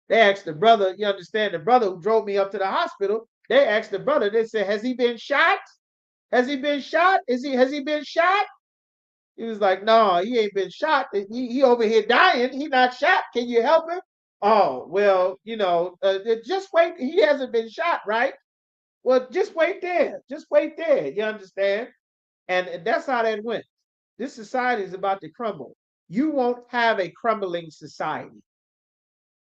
[SPEAKER 2] They asked the brother, you understand, the brother who drove me up to the hospital, they asked the brother, they said, has he been shot? Has he been shot? Has he been shot? He was like, no, he ain't been shot. He over here dying. He not shot. Can you help him? Oh, well, just wait. He hasn't been shot, right? Well, just wait there. Just wait there. You understand? And that's how that went. This society is about to crumble. You won't have a crumbling society.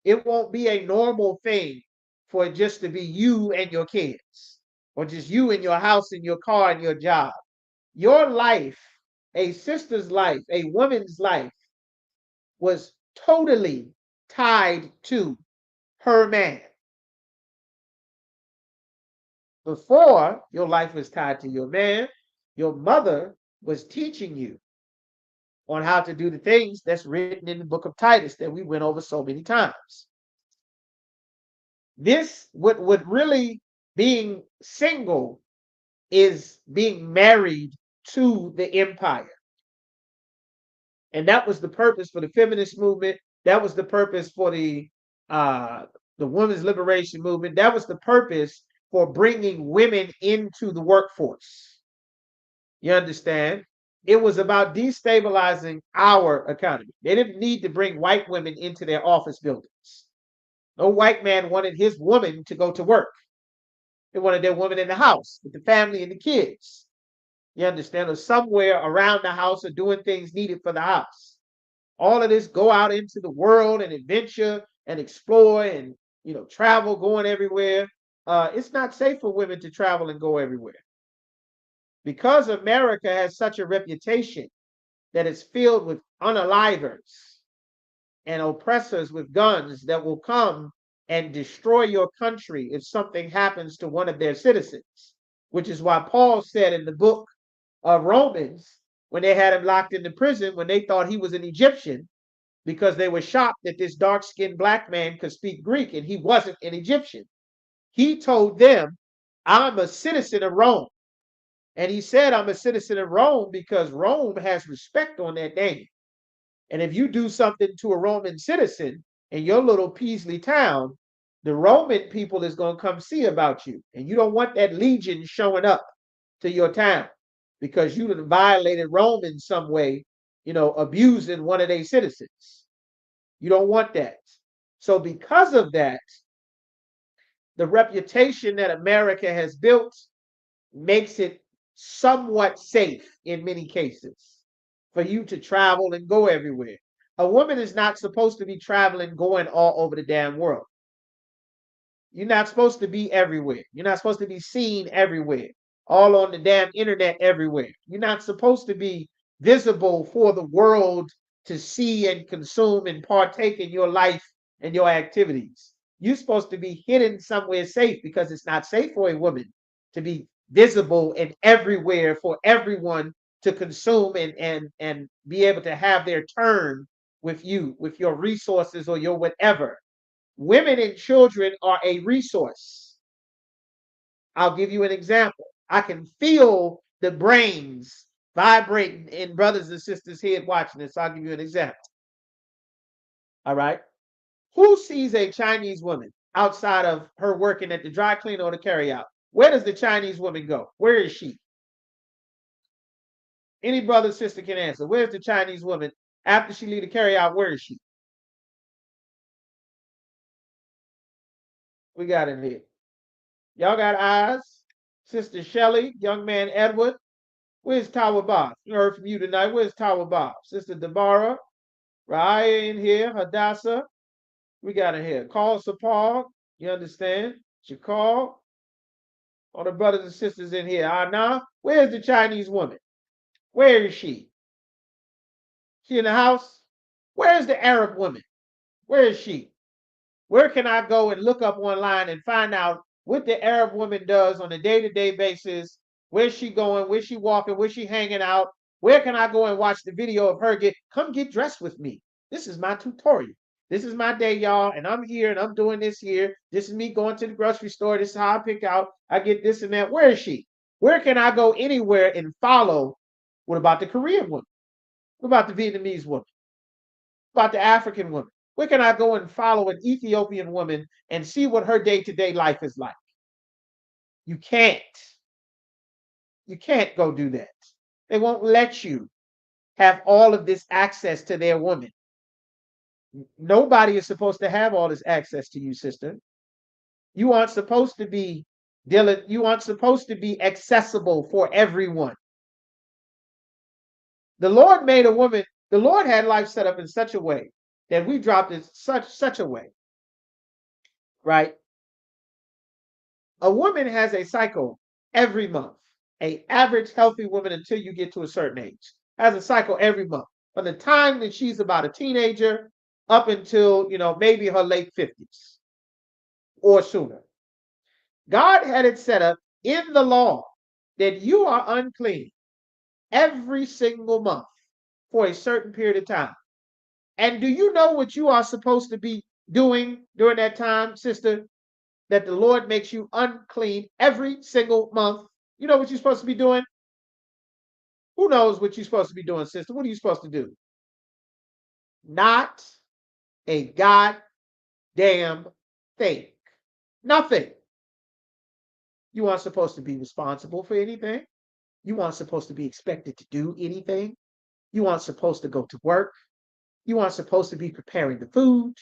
[SPEAKER 2] It won't be a normal thing for it just to be you and your kids, or just you and your house and your car and your job. Your life, a sister's life, a woman's life, was totally tied to her man. Before your life was tied to your man, your mother was teaching you on how to do the things that's written in the book of Titus that we went over so many times. This, what really being single is being married to the empire. And that was the purpose for the feminist movement. That was the purpose for the women's liberation movement. That was the purpose for bringing women into the workforce. You understand? It was about destabilizing our economy. They didn't need to bring white women into their office buildings. No white man wanted his woman to go to work. They wanted their woman in the house with the family and the kids. You understand? Or somewhere around the house or doing things needed for the house. All of this, go out into the world and adventure and explore and, travel, going everywhere. It's not safe for women to travel and go everywhere. Because America has such a reputation that it's filled with unalivers and oppressors with guns that will come and destroy your country if something happens to one of their citizens, which is why Paul said in the book of Romans, when they had him locked into prison, when they thought he was an Egyptian, because they were shocked that this dark-skinned black man could speak Greek and he wasn't an Egyptian. He told them, I'm a citizen of Rome. And he said, I'm a citizen of Rome because Rome has respect on that name. And if you do something to a Roman citizen in your little Peasley town, the Roman people is going to come see about you. And you don't want that legion showing up to your town because you violated Rome in some way, abusing one of their citizens. You don't want that. So because of that, the reputation that America has built makes it somewhat safe in many cases for you to travel and go everywhere. A woman is not supposed to be traveling, going all over the damn world. You're not supposed to be everywhere. You're not supposed to be seen everywhere, all on the damn internet everywhere. You're not supposed to be visible for the world to see and consume and partake in your life and your activities. You're supposed to be hidden somewhere safe because it's not safe for a woman to be visible and everywhere for everyone to consume and be able to have their turn with you, with your resources or your whatever. Women and children are a resource. I'll give you an example. I can feel the brains vibrating in brothers and sisters' head watching this. I'll give you an example. All right. Who sees a Chinese woman outside of her working at the dry cleaner or the carryout? Where does the Chinese woman go? Where is she? Any brother or sister can answer. Where's the Chinese woman after she leave the carryout? Where is she? We got in here. Y'all got eyes? Sister Shelley, young man Edward. Where's Tower Bob? We heard from you tonight. Where's Tower Bob? Sister Deborah, Raya in here, Hadassah. We got in here. Call Sapal. You understand? Shakal. All the brothers and sisters in here. Anna. Where's the Chinese woman? Where is she? She in the house? Where's the Arab woman? Where is she? Where can I go and look up online and find out what the Arab woman does on a day-to-day basis? Where's she going? Where's she walking? Where's she hanging out? Where can I go and watch the video of her come get dressed with me? This is my tutorial. This is my day, y'all, and I'm here and I'm doing this here. This is me going to the grocery store. This is how I pick out. I get this and that. Where is she? Where can I go anywhere and follow? What about the Korean woman? What about the Vietnamese woman? What about the African woman? Where can I go and follow an Ethiopian woman and see what her day-to-day life is like? You can't. You can't go do that. They won't let you have all of this access to their woman. Nobody is supposed to have all this access to you, sister. You aren't supposed to be you aren't supposed to be accessible for everyone. The Lord made a woman, the Lord had life set up in such a way that we dropped it such a way, right? A woman has a cycle every month. A average healthy woman until you get to a certain age has a cycle every month. From the time that she's about a teenager up until, maybe her late 50s or sooner. God had it set up in the law that you are unclean every single month for a certain period of time. And do you know what you are supposed to be doing during that time, sister? That the Lord makes you unclean every single month. You know what you're supposed to be doing? Who knows what you're supposed to be doing, sister? What are you supposed to do? Not a goddamn thing. Nothing. You aren't supposed to be responsible for anything. You aren't supposed to be expected to do anything. You aren't supposed to go to work. You aren't supposed to be preparing the food.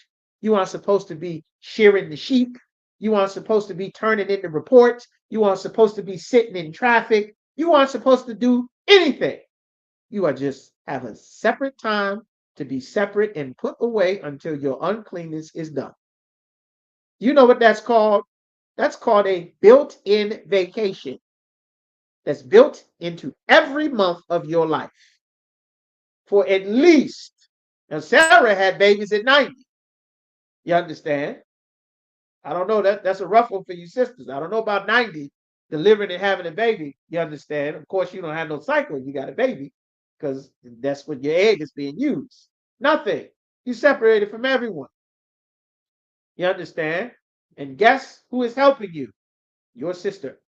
[SPEAKER 2] You aren't supposed to be shearing the sheep. You aren't supposed to be turning in the reports. You aren't supposed to be sitting in traffic. You aren't supposed to do anything. You are just have a separate time to be separate and put away until your uncleanness is done. You know what that's called? That's called a built-in vacation. That's built into every month of your life. For at least, now Sarah had babies at 90. You understand? I don't know, that's a rough one for you sisters. I don't know about 90, delivering and having a baby. You understand? Of course, you don't have no cycle. You got a baby because that's what your egg is being used. Nothing. You separated from everyone. You understand? And guess who is helping you? Your sister.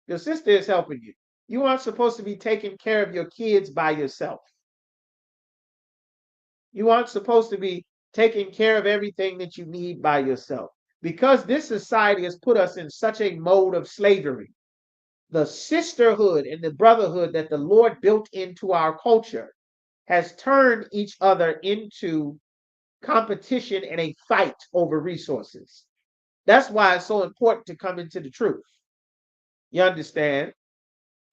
[SPEAKER 2] Your sister is helping you. You aren't supposed to be taking care of your kids by yourself. You aren't supposed to be taking care of everything that you need by yourself. Because this society has put us in such a mode of slavery, the sisterhood and the brotherhood that the Lord built into our culture has turned each other into competition and a fight over resources. That's why it's so important to come into the truth. You understand?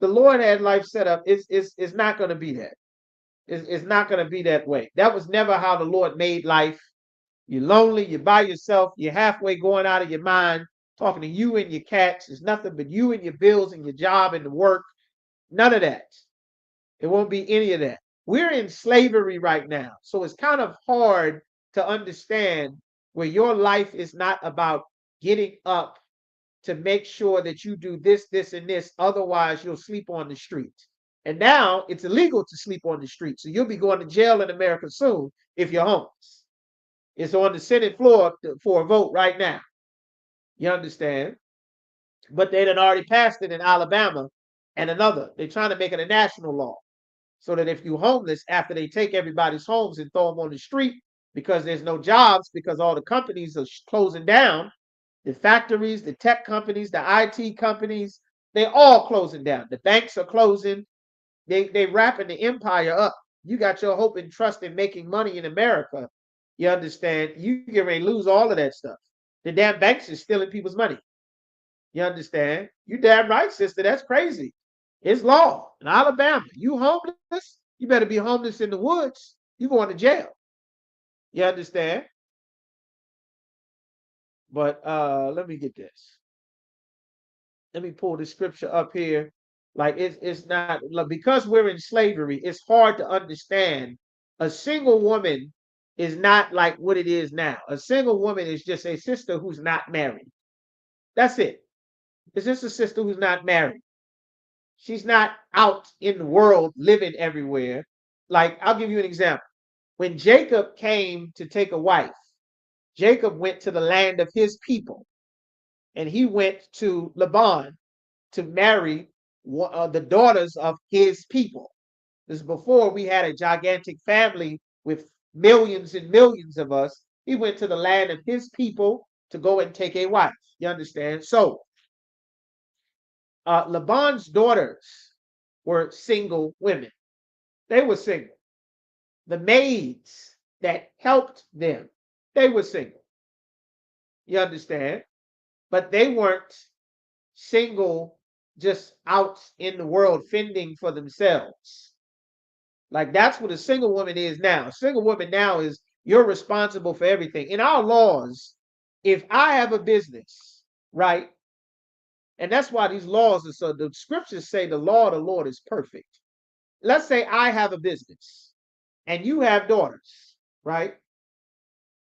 [SPEAKER 2] The Lord had life set up. It's not going to be that. It's not going to be that way. That was never how the Lord made life. You're lonely, you're by yourself, you're halfway going out of your mind, talking to you and your cats. It's nothing but you and your bills and your job and the work. None of that. It won't be any of that. We're in slavery right now. So it's kind of hard to understand where your life is not about getting up to make sure that you do this, this, and this. Otherwise, you'll sleep on the street. And now it's illegal to sleep on the street. So you'll be going to jail in America soon if you're homeless. It's on the Senate floor for a vote right now. You understand? But they had already passed it in Alabama and another. They're trying to make it a national law so that if you're homeless, after they take everybody's homes and throw them on the street because there's no jobs, because all the companies are closing down, the factories, the tech companies, the IT companies, they're all closing down. The banks are closing. They wrapping the empire up. You got your hope and trust in making money in America. You understand? You get ready to lose all of that stuff. The damn banks is stealing people's money. You understand? You damn right, sister. That's crazy. It's law in Alabama. You homeless? You better be homeless in the woods. You going to jail. You understand? But let me get this. Let me pull the scripture up here. Like it's not because we're in slavery, it's hard to understand. A single woman is not like what it is now. A single woman is just a sister who's not married. That's it. It's just a sister who's not married. She's not out in the world living everywhere. Like, I'll give you an example. When Jacob came to take a wife, Jacob went to the land of his people and he went to Laban to marry the daughters of his people. This is before we had a gigantic family with millions and millions of us. He went to the land of his people to go and take a wife. You understand? So, Laban's daughters were single women. They were single. The maids that helped them, they were single. You understand? But they weren't single just out in the world fending for themselves. Like that's what a single woman is now. A single woman now is you're responsible for everything. In our laws, if I have a business, right? And that's why these laws are so the scriptures say the law of the Lord is perfect. Let's say I have a business and you have daughters, right?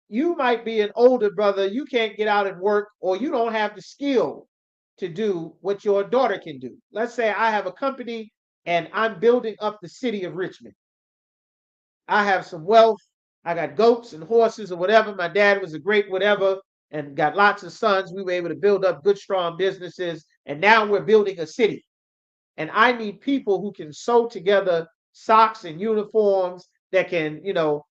[SPEAKER 2] You might be an older brother, you can't get out and work, or you don't have the skill to do what your daughter can do. Let's say I have a company and I'm building up the city of Richmond. I have some wealth. I got goats and horses or whatever. My dad was a great whatever and got lots of sons. We were able to build up good, strong businesses. And now we're building a city. And I need people who can sew together socks and uniforms that can,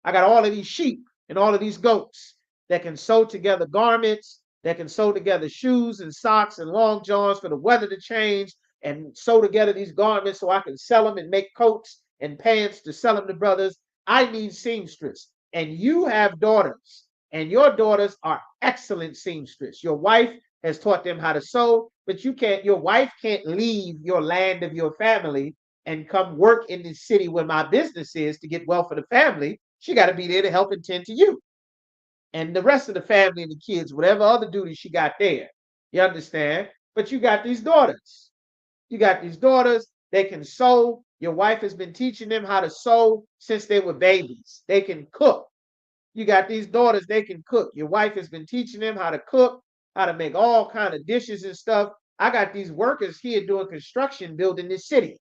[SPEAKER 2] I got all of these sheep and all of these goats that can sew together garments, that can sew together shoes and socks and long johns for the weather to change and sew together these garments so I can sell them and make coats and pants to sell them to brothers. I need seamstress. And you have daughters, and your daughters are excellent seamstress. Your wife has taught them how to sew, but your wife can't leave your land of your family and come work in the city where my business is to get wealth for the family. She got to be there to help and tend to you and the rest of the family and the kids, whatever other duties she got there. You understand? But you got these daughters. You got these daughters. They can sew. Your wife has been teaching them how to sew since they were babies. They can cook. You got these daughters, they can cook. Your wife has been teaching them how to cook, how to make all kind of dishes and stuff. I got these workers here doing construction, building this city.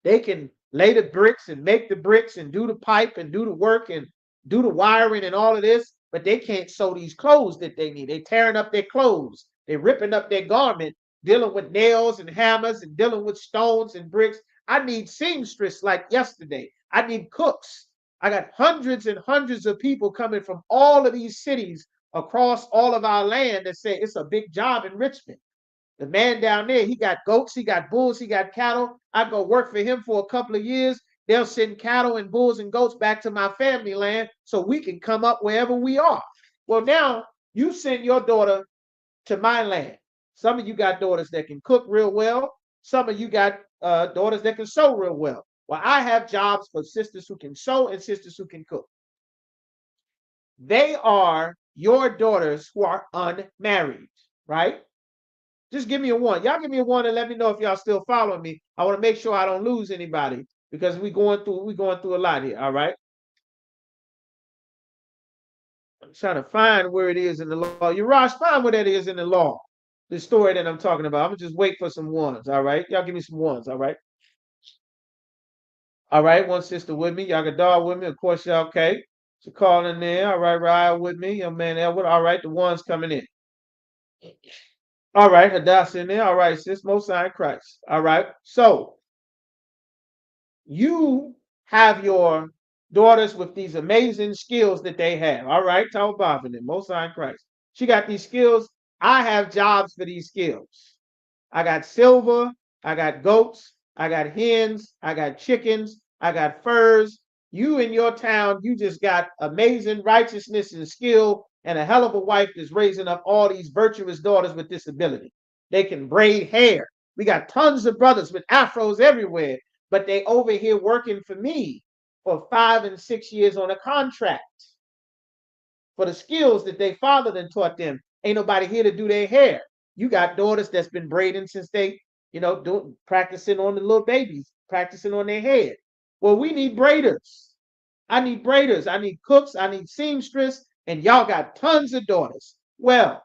[SPEAKER 2] They can lay the bricks and make the bricks and do the pipe and do the work and do the wiring and all of this, but they can't sew these clothes that they need. They're tearing up their clothes. They're ripping up their garment, dealing with nails and hammers and dealing with stones and bricks. I need seamstress like yesterday. I need cooks. I got hundreds and hundreds of people coming from all of these cities across all of our land that say it's a big job in Richmond. The man down there, he got goats, he got bulls, he got cattle. I go work for him for a couple of years. They'll send cattle and bulls and goats back to my family land so we can come up wherever we are. Well, now you send your daughter to my land. Some of you got daughters that can cook real well. Some of you got daughters that can sew real well. Well, I have jobs for sisters who can sew and sisters who can cook. They are your daughters who are unmarried, right? Just give me a one. Y'all give me a one and let me know if y'all still following me. I want to make sure I don't lose anybody because we going through a lot here. All right. I'm trying to find where it is in the law. You Rosh, find where that is in the law. The story that I'm talking about. I'm gonna just wait for some ones. All right. Y'all give me some ones. All right. All right. One sister with me. Y'all got dog with me. Of course, y'all okay. So call in there. All right, ride with me. Young man Edward. All right, the one's coming in. All right, Hadassah in there. All right, sis, most sign Christ. All right. So you have your daughters with these amazing skills that they have. All right, tell Bob in there, most sign Christ. She got these skills. I have jobs for these skills. I got silver, I got goats, I got hens, I got chickens, I got furs. You in your town, you just got amazing righteousness and skill and a hell of a wife that's raising up all these virtuous daughters with this ability. They can braid hair. We got tons of brothers with afros everywhere, but they over here working for me for 5 and 6 years on a contract for the skills that they fathered and taught them. Ain't nobody here to do their hair. You got daughters that's been braiding since they, doing practicing on the little babies, practicing on their head. Well, we need braiders. I need braiders. I need cooks. I need seamstress. And y'all got tons of daughters. Well,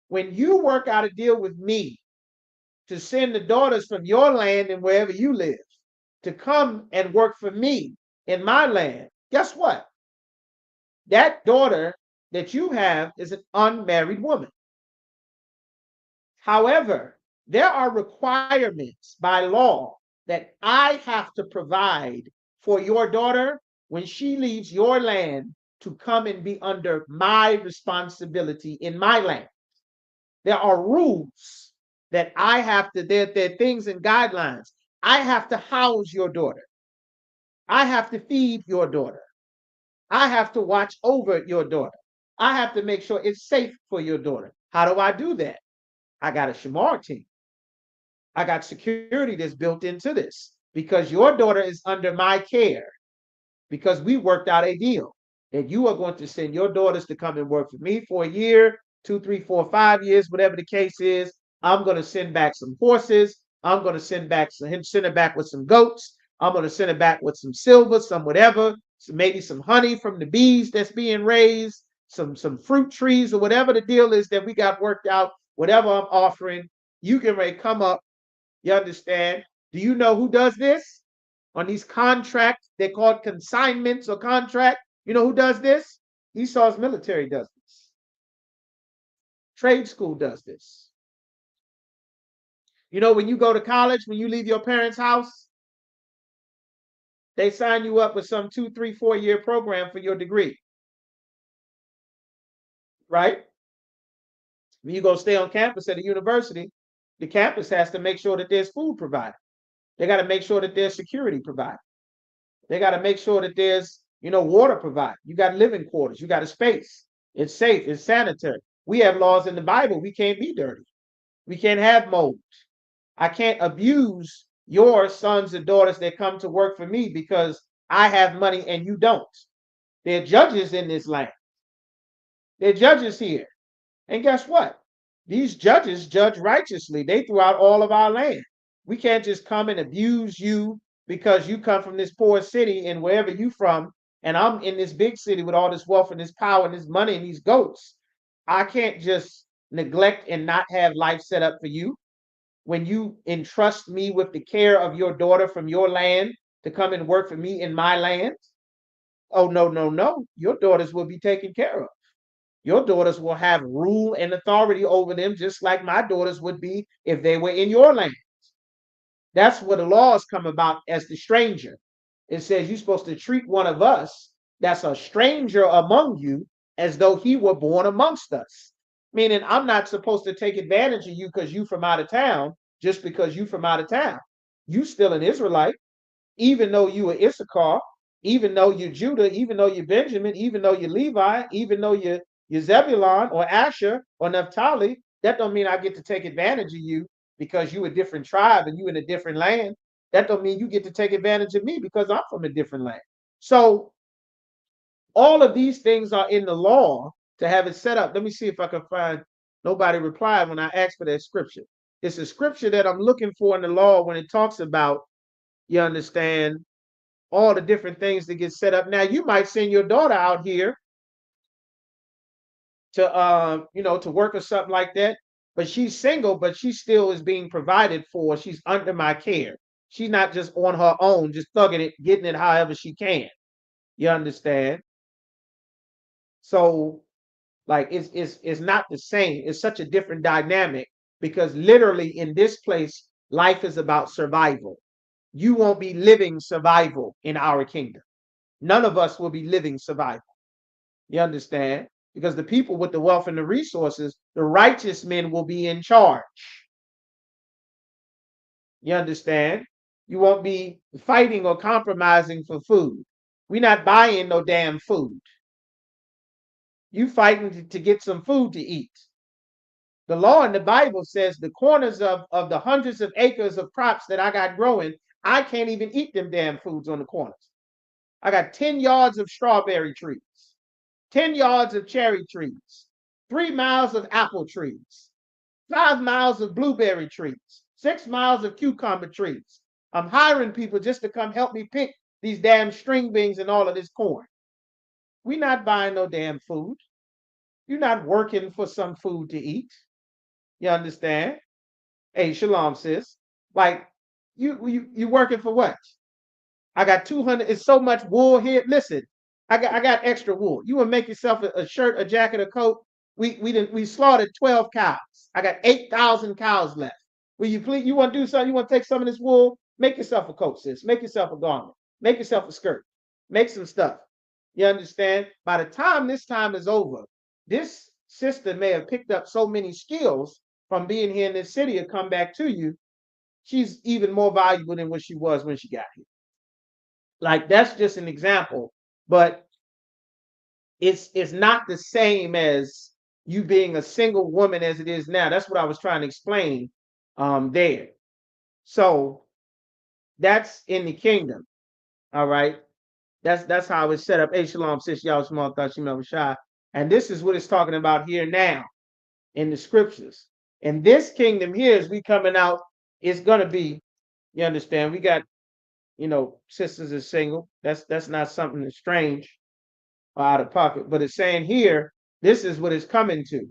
[SPEAKER 2] when you work out a deal with me to send the daughters from your land and wherever you live to come and work for me in my land, guess what? That daughter that you have is an unmarried woman. However, there are requirements by law that I have to provide for your daughter when she leaves your land to come and be under my responsibility in my land. There are rules that I have to, there are things and guidelines. I have to house your daughter. I have to feed your daughter. I have to watch over your daughter. I have to make sure it's safe for your daughter. How do I do that? I got a Shamar team. I got security that's built into this because your daughter is under my care because we worked out a deal that you are going to send your daughters to come and work for me for a year, 2, 3, 4, 5 years, whatever the case is. I'm going to send back some horses. I'm going to send it back with some goats. I'm going to send it back with some silver, some whatever, maybe some honey from the bees that's being raised, some fruit trees or whatever the deal is that we got worked out, whatever I'm offering, you can come up. You understand? Do you know who does this? On these contracts, they're called consignments or contract. You know who does this? Esau's military does this. Trade school does this. You know, when you go to college, when you leave your parents' house, they sign you up with some 2, 3, 4 year program for your degree. Right? When you go stay on campus at a university, the campus has to make sure that there's food provided. They got to make sure that there's security provided. They got to make sure that there's, water provided. You got living quarters. You got a space. It's safe. It's sanitary. We have laws in the Bible. We can't be dirty. We can't have mold. I can't abuse your sons and daughters that come to work for me because I have money and you don't. They're judges in this land. They're judges here. And guess what? These judges judge righteously. They throughout all of our land. We can't just come and abuse you because you come from this poor city and wherever you from, and I'm in this big city with all this wealth and this power and this money and these goats. I can't just neglect and not have life set up for you when you entrust me with the care of your daughter from your land to come and work for me in my land. Oh, no, no, no. Your daughters will be taken care of. Your daughters will have rule and authority over them, just like my daughters would be if they were in your land. That's where the laws come about as the stranger. It says you're supposed to treat one of us that's a stranger among you as though he were born amongst us. Meaning I'm not supposed to take advantage of you because you from out of town, just because you from out of town. You still an Israelite, even though you are Issachar, even though you're Judah, even though you're Benjamin, even though you're Levi, even though you're Zebulon or Asher or Naphtali. That don't mean I get to take advantage of you because you a different tribe and you in a different land. That don't mean you get to take advantage of me because I'm from a different land. So all of these things are in the law to have it set up. Let me see if I can find. Nobody replied when I asked for that scripture. It's a scripture that I'm looking for in the law when it talks about, you understand, all the different things that get set up. Now you might send your daughter out here to to work or something like that, but she's single, but she still is being provided for. She's under my care. She's not just on her own, just thugging it, getting it however she can. You understand? So like it's not the same. It's such a different dynamic because literally in this place, life is about survival. You won't be living survival in our kingdom. None of us will be living survival. You understand? Because the people with the wealth and the resources, the righteous men will be in charge. You understand? You won't be fighting or compromising for food. We're not buying no damn food. You fighting to get some food to eat. The law in the Bible says the corners of the hundreds of acres of crops that I got growing, I can't even eat them damn foods on the corners. I got 10 yards of strawberry trees, 10 yards of cherry trees, 3 miles of apple trees, 5 miles of blueberry trees, 6 miles of cucumber trees. I'm hiring people just to come help me pick these damn string beans and all of this corn. We're not buying no damn food. You're not working for some food to eat. You understand? Hey, shalom, sis. Like, you working for what? I got 200. It's so much wool here. Listen, I got extra wool. You want to make yourself a shirt, a jacket, a coat? We slaughtered 12 cows. I got 8,000 cows left. Will you please? You want to do something? You want to take some of this wool? Make yourself a coat, sis. Make yourself a garment. Make yourself a skirt. Make some stuff. You understand? By the time this time is over, this sister may have picked up so many skills from being here in this city and come back to you. She's even more valuable than what she was when she got here. Like that's just an example, but it's not the same as you being a single woman as it is now. That's what I was trying to explain there. So that's in the kingdom. All right. That's how it's set up. Hey, shalom, sis, y'all small thought you never shy. And this is what it's talking about here now in the scriptures. And this kingdom here, as we coming out, is gonna be, you understand, we got, sisters is single. That's not something that's strange or out of pocket. But it's saying here, this is what it's coming to.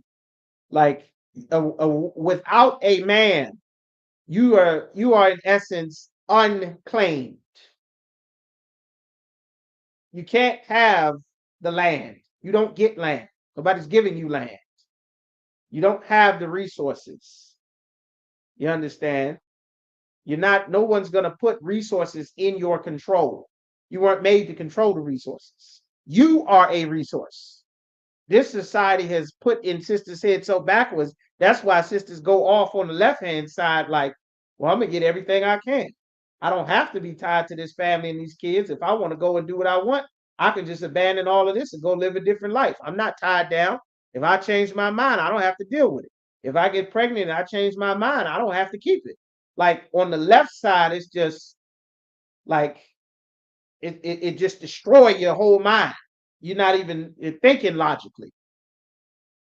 [SPEAKER 2] Like without a man, you are in essence unclaimed. You can't have the land. You don't get land. Nobody's giving you land. You don't have the resources. You understand? No one's going to put resources in your control. You weren't made to control the resources. You are a resource. This society has put in sisters' heads so backwards. That's why sisters go off on the left-hand side like, well, I'm going to get everything I can. I don't have to be tied to this family and these kids. If I want to go and do what I want, I can just abandon all of this and go live a different life. I'm not tied down. If I change my mind, I don't have to deal with it. If I get pregnant and I change my mind, I don't have to keep it. Like on the left side, it's just like it just destroy your whole mind. You're not even thinking logically.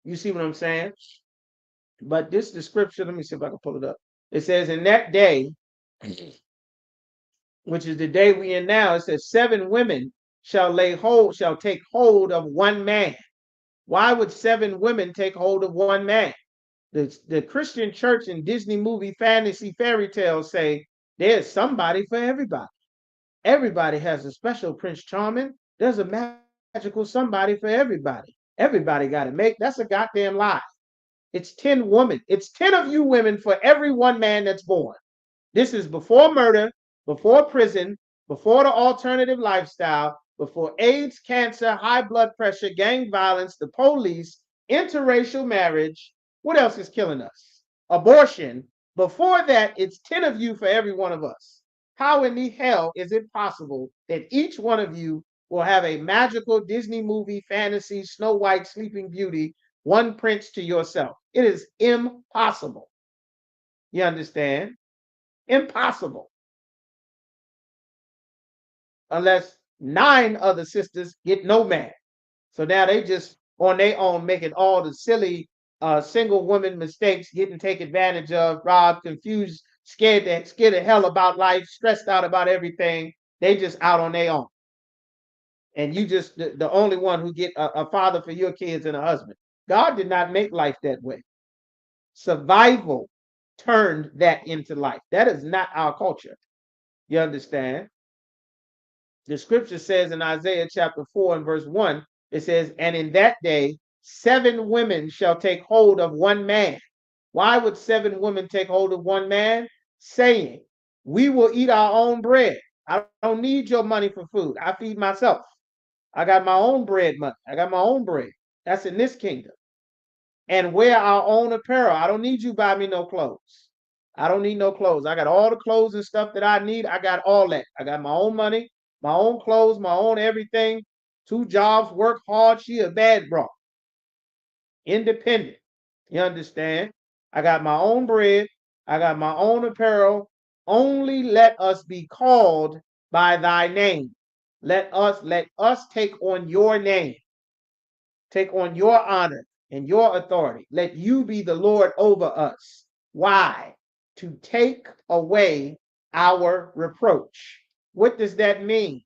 [SPEAKER 2] You see what I'm saying? But this description, let me see if I can pull it up. It says, in that day, which is the day we in now, it says 7 women shall take hold of one man. Why would 7 women take hold of one man? The Christian church and Disney movie fantasy fairy tales say there's somebody for everybody. Everybody has a special Prince Charming. There's a magical somebody for everybody. Everybody got to make. That's a goddamn lie. It's 10 women. It's 10 of you women for every one man that's born. This is before murder, before prison, before the alternative lifestyle, before AIDS, cancer, high blood pressure, gang violence, the police, interracial marriage. What else is killing us? Abortion. Before that, it's 10 of you for every one of us. How in the hell is it possible that each one of you will have a magical Disney movie, fantasy, Snow White, Sleeping Beauty, one prince to yourself? It is impossible. You understand? Impossible. Unless 9 other sisters get no man. So now they just on their own making all the silly single woman mistakes, getting taken advantage of, robbed, confused, scared the hell about life, stressed out about everything. They just out on their own. And you just the only one who get a father for your kids and a husband. God did not make life that way. Survival turned that into life. That is not our culture. You understand? The scripture says in Isaiah chapter 4 and verse 1, It says, and in that day, 7 women shall take hold of one man. Why would 7 women take hold of one man? Saying, we will eat our own bread. I don't need your money for food. I feed myself. I got my own bread money. I got my own bread. That's in this kingdom. And wear our own apparel. I don't need you to buy me no clothes. I don't need no clothes. I got all the clothes and stuff that I need. I got all that. I got my own money, my own clothes, my own everything. 2 jobs, work hard. She a bad bro. Independent. You understand? I got my own bread. I got my own apparel. Only let us be called by thy name. Let us take on your name. Take on your honor and your authority. Let you be the Lord over us. Why? To take away our reproach. What does that mean?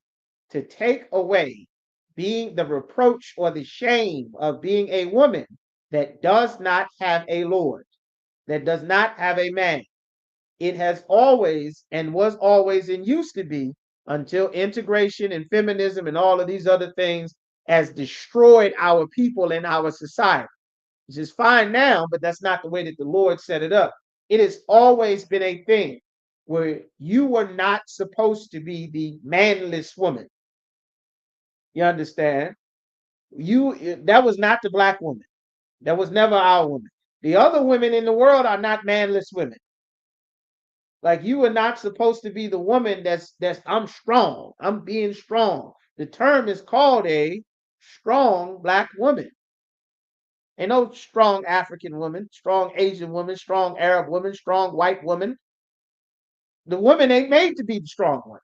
[SPEAKER 2] To take away being the reproach or the shame of being a woman that does not have a Lord, that does not have a man. It has always and was always and used to be until integration and feminism and all of these other things has destroyed our people and our society. Which is fine now, but that's not the way that the Lord set it up. It has always been a thing where you were not supposed to be the manless woman. You understand? That was not the black woman. That was never our woman. The other women in the world are not manless women. Like you are not supposed to be the woman that's I'm strong. I'm being strong. The term is called a strong black woman. Ain't no strong African woman, strong Asian woman, strong Arab woman, strong white woman. The woman ain't made to be the strong one.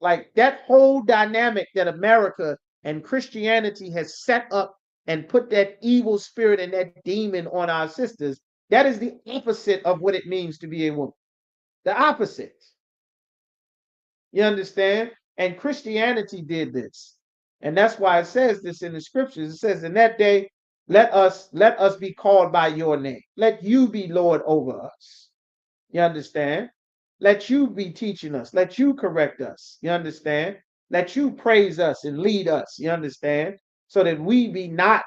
[SPEAKER 2] Like that whole dynamic that America and Christianity has set up and put that evil spirit and that demon on our sisters, that is the opposite of what it means to be a woman. The opposite. You understand? And Christianity did this. And that's why it says this in the scriptures. It says, in that day, let us be called by your name. Let you be Lord over us. You understand? Let you be teaching us. Let you correct us. You understand? Let you praise us and lead us. You understand? So that we be not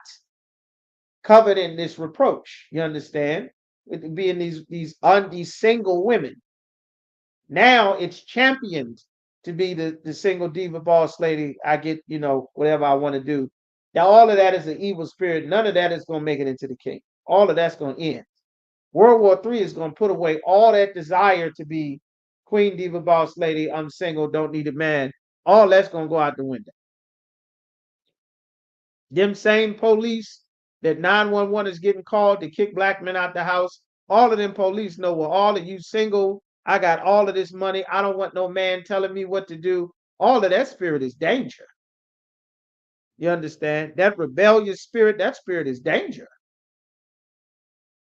[SPEAKER 2] covered in this reproach. You understand? It being these single women. Now it's championed to be the single diva boss lady. I get, whatever I want to do. Now, all of that is an evil spirit. None of that is going to make it into the kingdom. All of that's going to end. World War III is going to put away all that desire to be queen diva boss lady. I'm single, don't need a man. All that's going to go out the window. Them same police that 911 is getting called to kick black men out the house, all of them police know, well, all of you single, I got all of this money. I don't want no man telling me what to do. All of that spirit is danger. You understand? That rebellious spirit, that spirit is danger.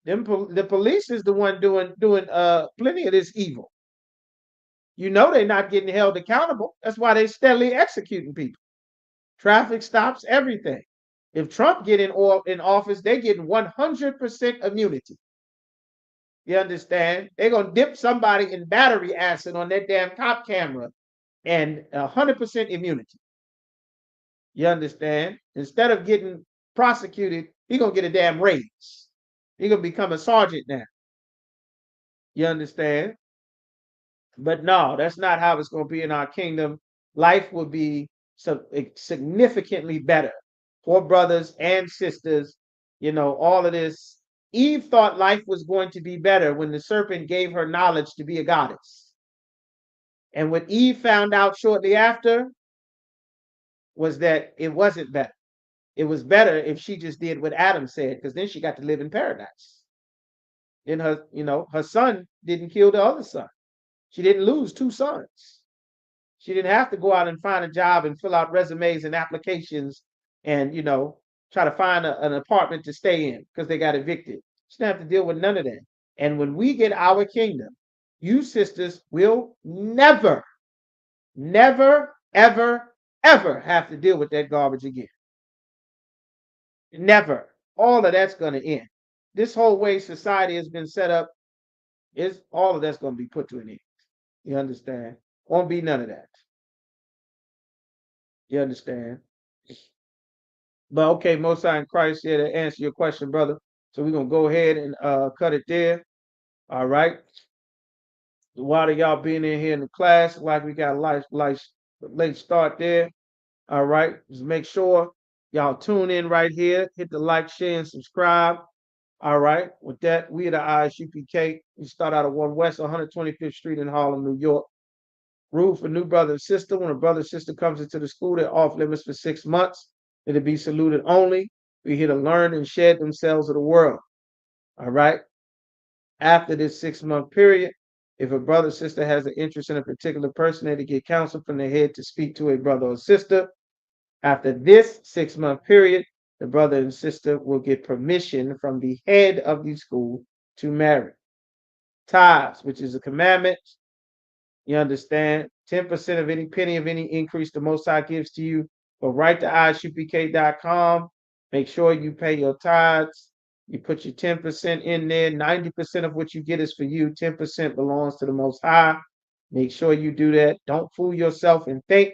[SPEAKER 2] The police is the one doing plenty of this evil. You know they're not getting held accountable. That's why they steadily executing people. Traffic stops, everything. If Trump get in office, they get 100% immunity. You understand? They're gonna dip somebody in battery acid on that damn cop camera and 100% immunity. You understand? Instead of getting prosecuted, he gonna get a damn raise. He gonna become a sergeant now. You understand? But no, that's not how it's gonna be in our kingdom. Life will be significantly better for brothers and sisters. All of this. Eve thought life was going to be better when the serpent gave her knowledge to be a goddess. And what Eve found out shortly after was that it wasn't better. It was better if she just did what Adam said, because then she got to live in paradise. Then her son didn't kill the other son. She didn't lose 2 sons. She didn't have to go out and find a job and fill out resumes and applications and, try to find an apartment to stay in because they got evicted. She didn't have to deal with none of that. And when we get our kingdom, you sisters will never, never, ever, ever have to deal with that garbage again. Never. All of that's going to end. This whole way society has been set up, is all of that's going to be put to an end. You understand? Won't be none of that. You understand? But okay, Most High in Christ here to answer your question, brother. So we're gonna go ahead and cut it there. All right. A lot of y'all being in here in the class, like we got a late start there. All right. Just make sure y'all tune in right here. Hit the like, share, and subscribe. All right. With that, we are the Isupk. We start out at 1 West 125th Street in Harlem, New York. Rule for new brother and sister. When a brother and sister comes into the school, they're off limits for 6 months. It'll be saluted only. We're here to learn and shed themselves of the world. All right. After this 6 month period, if a brother or sister has an interest in a particular person, they to get counsel from the head to speak to a brother or sister. After this 6 month period, the brother and sister will get permission from the head of the school to marry. Tithes, which is a commandment. You understand? 10% of any penny of any increase the Most High gives to you. Go right to isupk.com. Make sure you pay your tithes. You put your 10% in there. 90% of what you get is for you. 10% belongs to the Most High. Make sure you do that. Don't fool yourself and think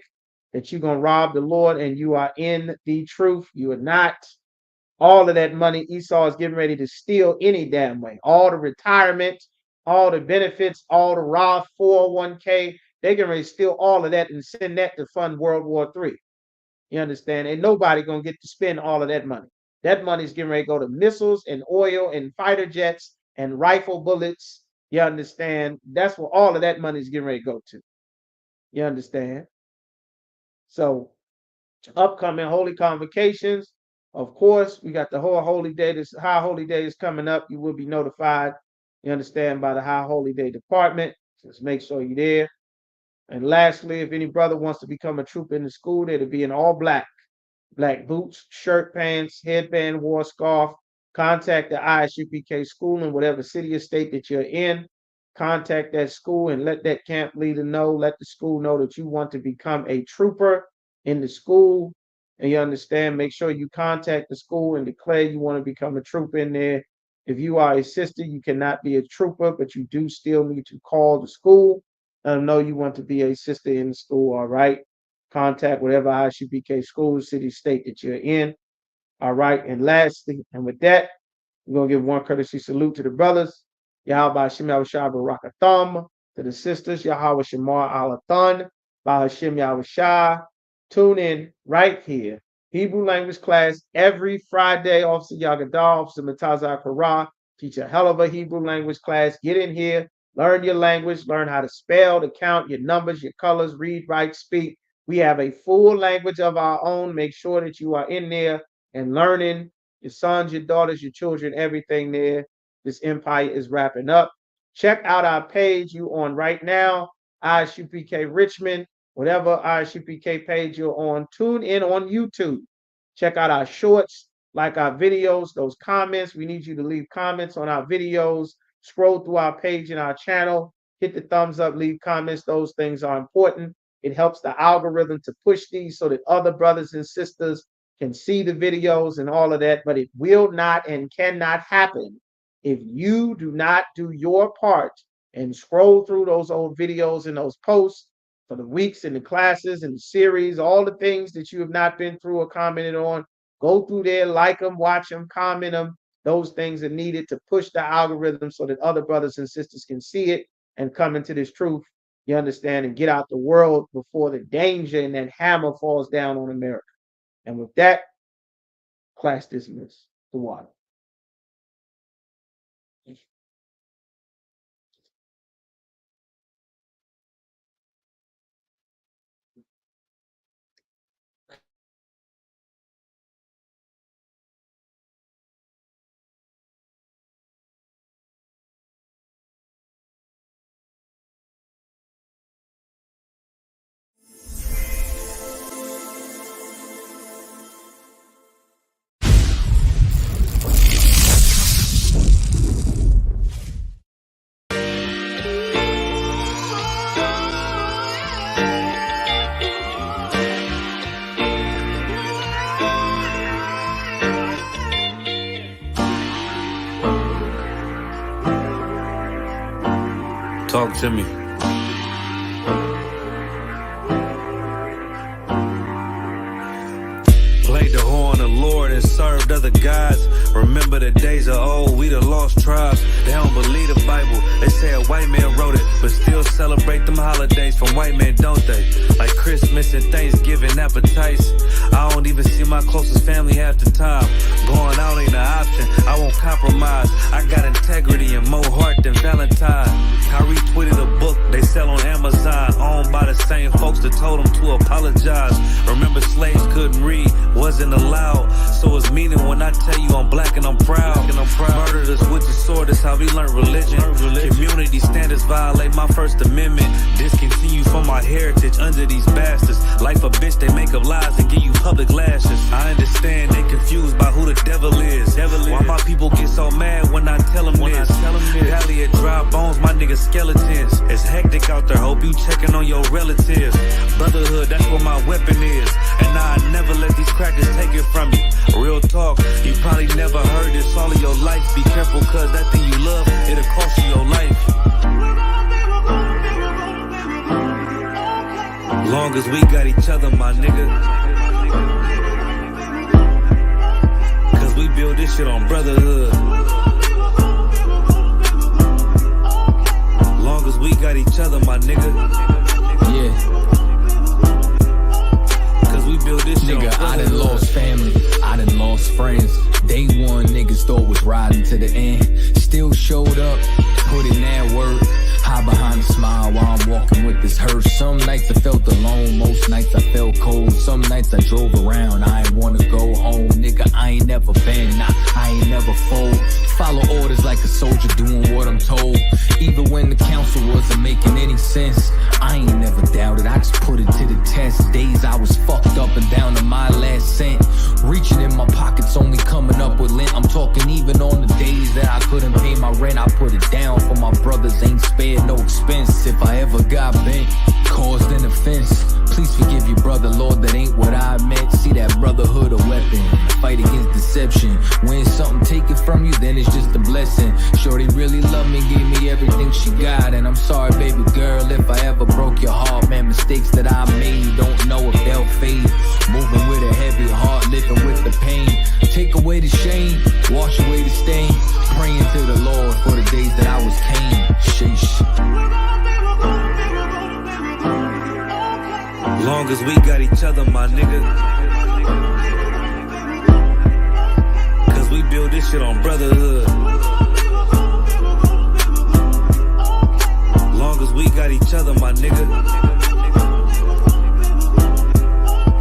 [SPEAKER 2] that you're going to rob the Lord and you are in the truth. You are not. All of that money Esau is getting ready to steal any damn way. All the retirement, all the benefits, all the Roth 401k, they're getting ready to steal all of that and send that to fund World War III. You understand? And nobody going to get to spend all of that money. That money's getting ready to go to missiles and oil and fighter jets and rifle bullets. You understand? That's where all of that money is getting ready to go to. You understand? So upcoming holy convocations. Of course, we got the whole holy day. This high holy day is coming up. You will be notified. You understand, by the high holy day department. Just make sure you're there. And lastly, if any brother wants to become a trooper in the school, they're to be in all black boots, shirt, pants, headband, war scarf. Contact the ISUPK school in whatever city or state that you're in. Contact that school and let that camp leader know. Let the school know that you want to become a trooper in the school. And you understand, make sure you contact the school and declare you want to become a trooper in there. If you are a sister, you cannot be a trooper, but you do still need to call the school. Let them know you want to be a sister in the school. All right. Contact whatever ISUPK school, city, state that you're in. All right. And lastly, and with that, we're going to give one courtesy salute to the brothers. Yahweh Shem Yahushua Barakatham. To the sisters, Yahweh Shemar Alathan. Bahashim Yahushua. Tune in right here. Hebrew language class every Friday. Officer Yagadah, Officer Matazah Kara. Teach a hell of a Hebrew language class. Get in here. Learn your language. Learn how to spell, to count, your numbers, your colors, read, write, speak. We have a full language of our own. Make sure that you are in there and learning. Your sons, your daughters, your children, everything there. This empire is wrapping up. Check out our page you on right now, ISUPK Richmond, whatever ISUPK page you're on. Tune in on YouTube. Check out our shorts, like our videos, those comments. We need you to leave comments on our videos. Scroll through our page and our channel. Hit the thumbs up, leave comments. Those things are important. It helps the algorithm to push these so that other brothers and sisters can see the videos and all of that, but it will not and cannot happen if you do not do your part and scroll through those old videos and those posts for the weeks and the classes and the series, all the things that you have not been through or commented on. Go through there, like them, watch them, comment them. Those things are needed to push the algorithm so that other brothers and sisters can see it and come into this truth. You understand, and get out the world before the danger and that hammer falls down on America. And with that, class dismissed. The water.
[SPEAKER 3] Talk to me. other gods. Remember the days of old, we the lost tribes. They don't believe the Bible, they say a white man wrote it, but still celebrate them holidays from white men, don't they? Like Christmas and Thanksgiving appetites. I don't even see my closest family half the time. Going out ain't an option, I won't compromise. I got integrity and more heart than Valentine. Kyrie tweeted a book they sell on Amazon, owned by the same folks that told them to apologize. Remember slaves couldn't read, wasn't allowed, so it's meaning when I tell you I'm black and I'm proud. Murdered us with the sword, that's how we learned religion. Community standards violate my First Amendment. Discontinue from my heritage under these bastards. Life a bitch, they make up lies and give you public lashes. I understand they confused by who the devil is. Why my people get so mad when I tell them this? Valley at dry bones, my niggas skeletons. It's hectic out there, hope you checking on your relatives. Brotherhood, that's where my weapon is. And I never let these crackers take it from you. Real talk, you probably never heard this all of your life. Be careful, cause that thing you love, it'll cost you your life. Long as we got each other, my nigga. Cause we build this shit on brotherhood. Long as we got each other, my nigga.
[SPEAKER 1] Yeah.
[SPEAKER 3] We build this shit
[SPEAKER 1] nigga,
[SPEAKER 3] on
[SPEAKER 1] I done lost family, I done lost friends. Day one, niggas thought was riding to the end. Still showed up, put in that work. Hide behind a smile while I'm walking with this hearse. Some nights I felt alone, most nights I felt cold. Some nights I drove around, I ain't wanna go home. Nigga, I ain't never been, nah, I ain't never fold. Follow orders like a soldier doing what I'm told. Even when the council wasn't making any sense, I ain't never doubted, I just put it to the test. Days I was fucked up and down to my last cent. Reaching in my pockets, only coming up with lint. I'm talking even on the days that I couldn't pay my rent. I put it down for my brothers, ain't spared no expense. If I ever got bent, caused an offense, please forgive your brother, Lord, that ain't what I meant. See that brotherhood a weapon, fight against deception. When something taken from you, then it's just a blessing. Shorty really loved me, gave me everything she got. And I'm sorry, baby girl, if I ever broke your heart. Man, mistakes that I made, don't know if they'll fade. Moving with a heavy heart, living with the pain. Take away the shame, wash away the stain. Praying to the Lord for the days that I was Cain. Sheesh.
[SPEAKER 3] Long as we got each other, my nigga. Cause we build this shit on brotherhood.